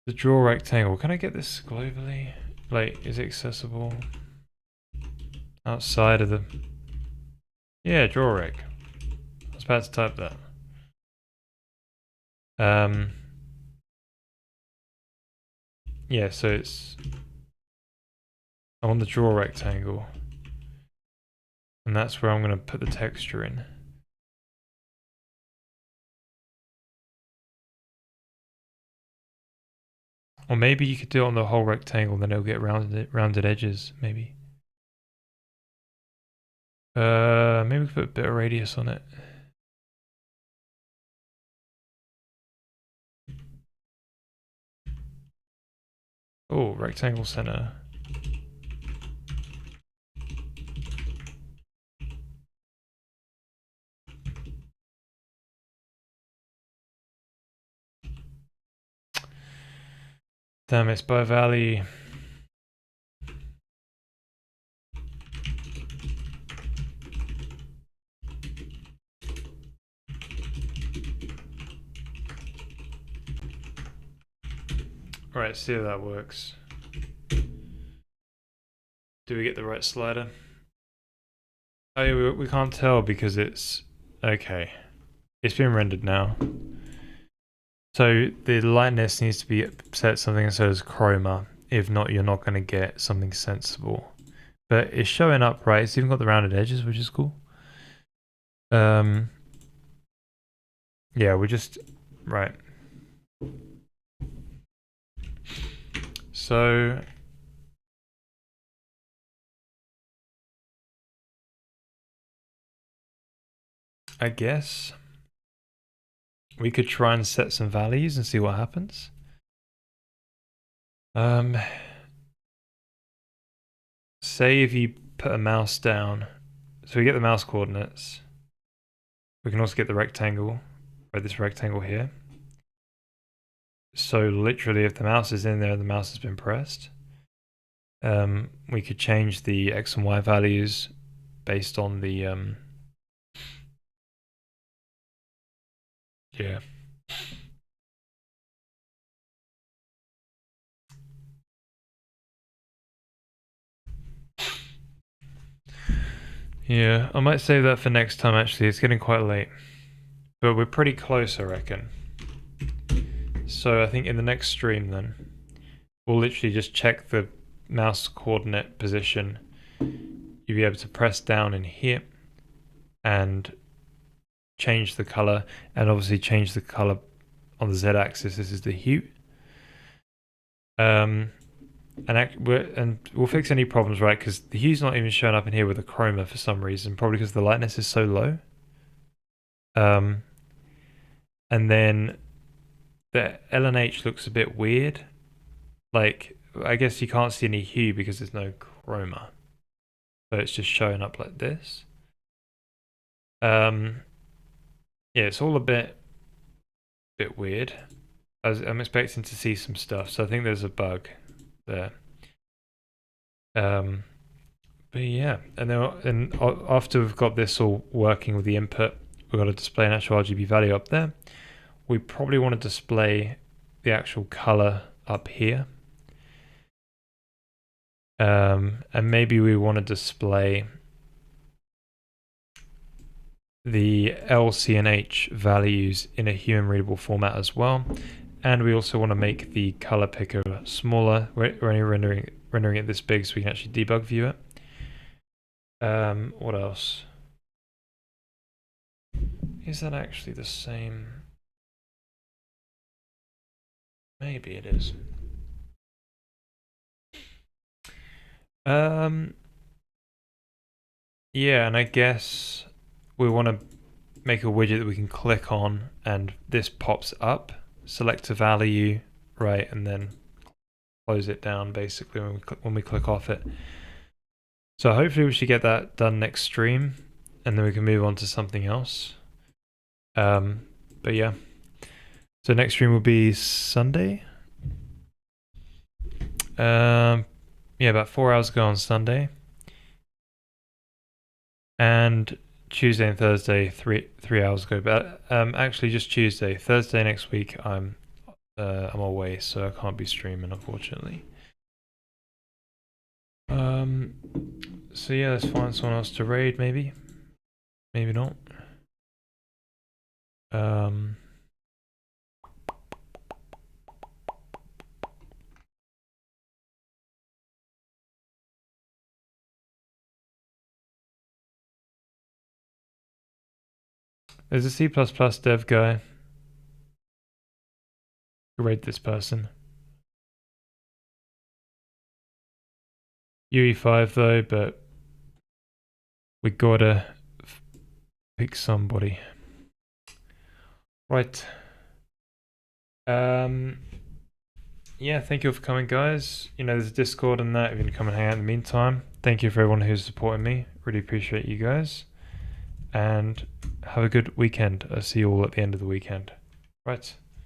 The draw rectangle. Can I get this globally? Like, is it accessible outside of the... Yeah, draw rec. I was about to type that. Yeah, so it's... I'm on the draw rectangle. And that's where I'm going to put the texture in. Or maybe you could do it on the whole rectangle, then it'll get rounded edges, maybe. Maybe we could put a bit of radius on it. Oh, rectangle center. Damn, it's by Valley. Right, see how that works. Do we get the right slider? Oh yeah, we can't tell because it's... Okay. It's been rendered now. So the lightness needs to be set something so as chroma. If not, you're not going to get something sensible. But it's showing up right. It's even got the rounded edges, which is cool. Yeah, we just... Right. So... I guess we could try and set some values and see what happens. Say if you put a mouse down, so we get the mouse coordinates. We can also get the rectangle, right, this rectangle here. So literally if the mouse is in there and the mouse has been pressed, we could change the X and Y values based on the, yeah. Yeah, I might save that for next time actually, it's getting quite late. But we're pretty close, I reckon. So I think in the next stream then, we'll literally just check the mouse coordinate position. You'll be able to press down in here and change the color, and obviously change the color on the z-axis. This is the hue. And we'll fix any problems, right? Because the hue's not even showing up in here with the chroma for some reason, probably because the lightness is so low. And then the LNH looks a bit weird. Like, I guess you can't see any hue because there's no chroma. So it's just showing up like this. Yeah, it's all a bit weird. I'm expecting to see some stuff, so I think there's a bug there. But yeah, and then after we've got this all working with the input, we've got to display an actual RGB value up there. We probably want to display the actual color up here. And maybe we want to display the L, C, and H values in a human readable format as well. And we also want to make the color picker smaller. We're only rendering it this big so we can actually debug view it. What else? Is that actually the same? Maybe it is. Yeah, and I guess we want to make a widget that we can click on and this pops up, select a value, right, and then close it down basically when we click off it. So hopefully we should get that done next stream and then we can move on to something else. But yeah, so next stream will be Sunday. Yeah, about 4 hours ago on Sunday. And Tuesday and Thursday 3 hours ago, but actually just Tuesday. Thursday next week I'm away, so I can't be streaming, unfortunately. So yeah, let's find someone else to raid, maybe. Maybe not. There's a C++ dev guy. Raid this person. UE5 though, but we gotta pick somebody. Right. Yeah, thank you for coming, guys. You know, there's a Discord and that if you can come and hang out in the meantime. Thank you for everyone who's supporting me. Really appreciate you guys. And have a good weekend. I'll see you all at the end of the weekend. Right.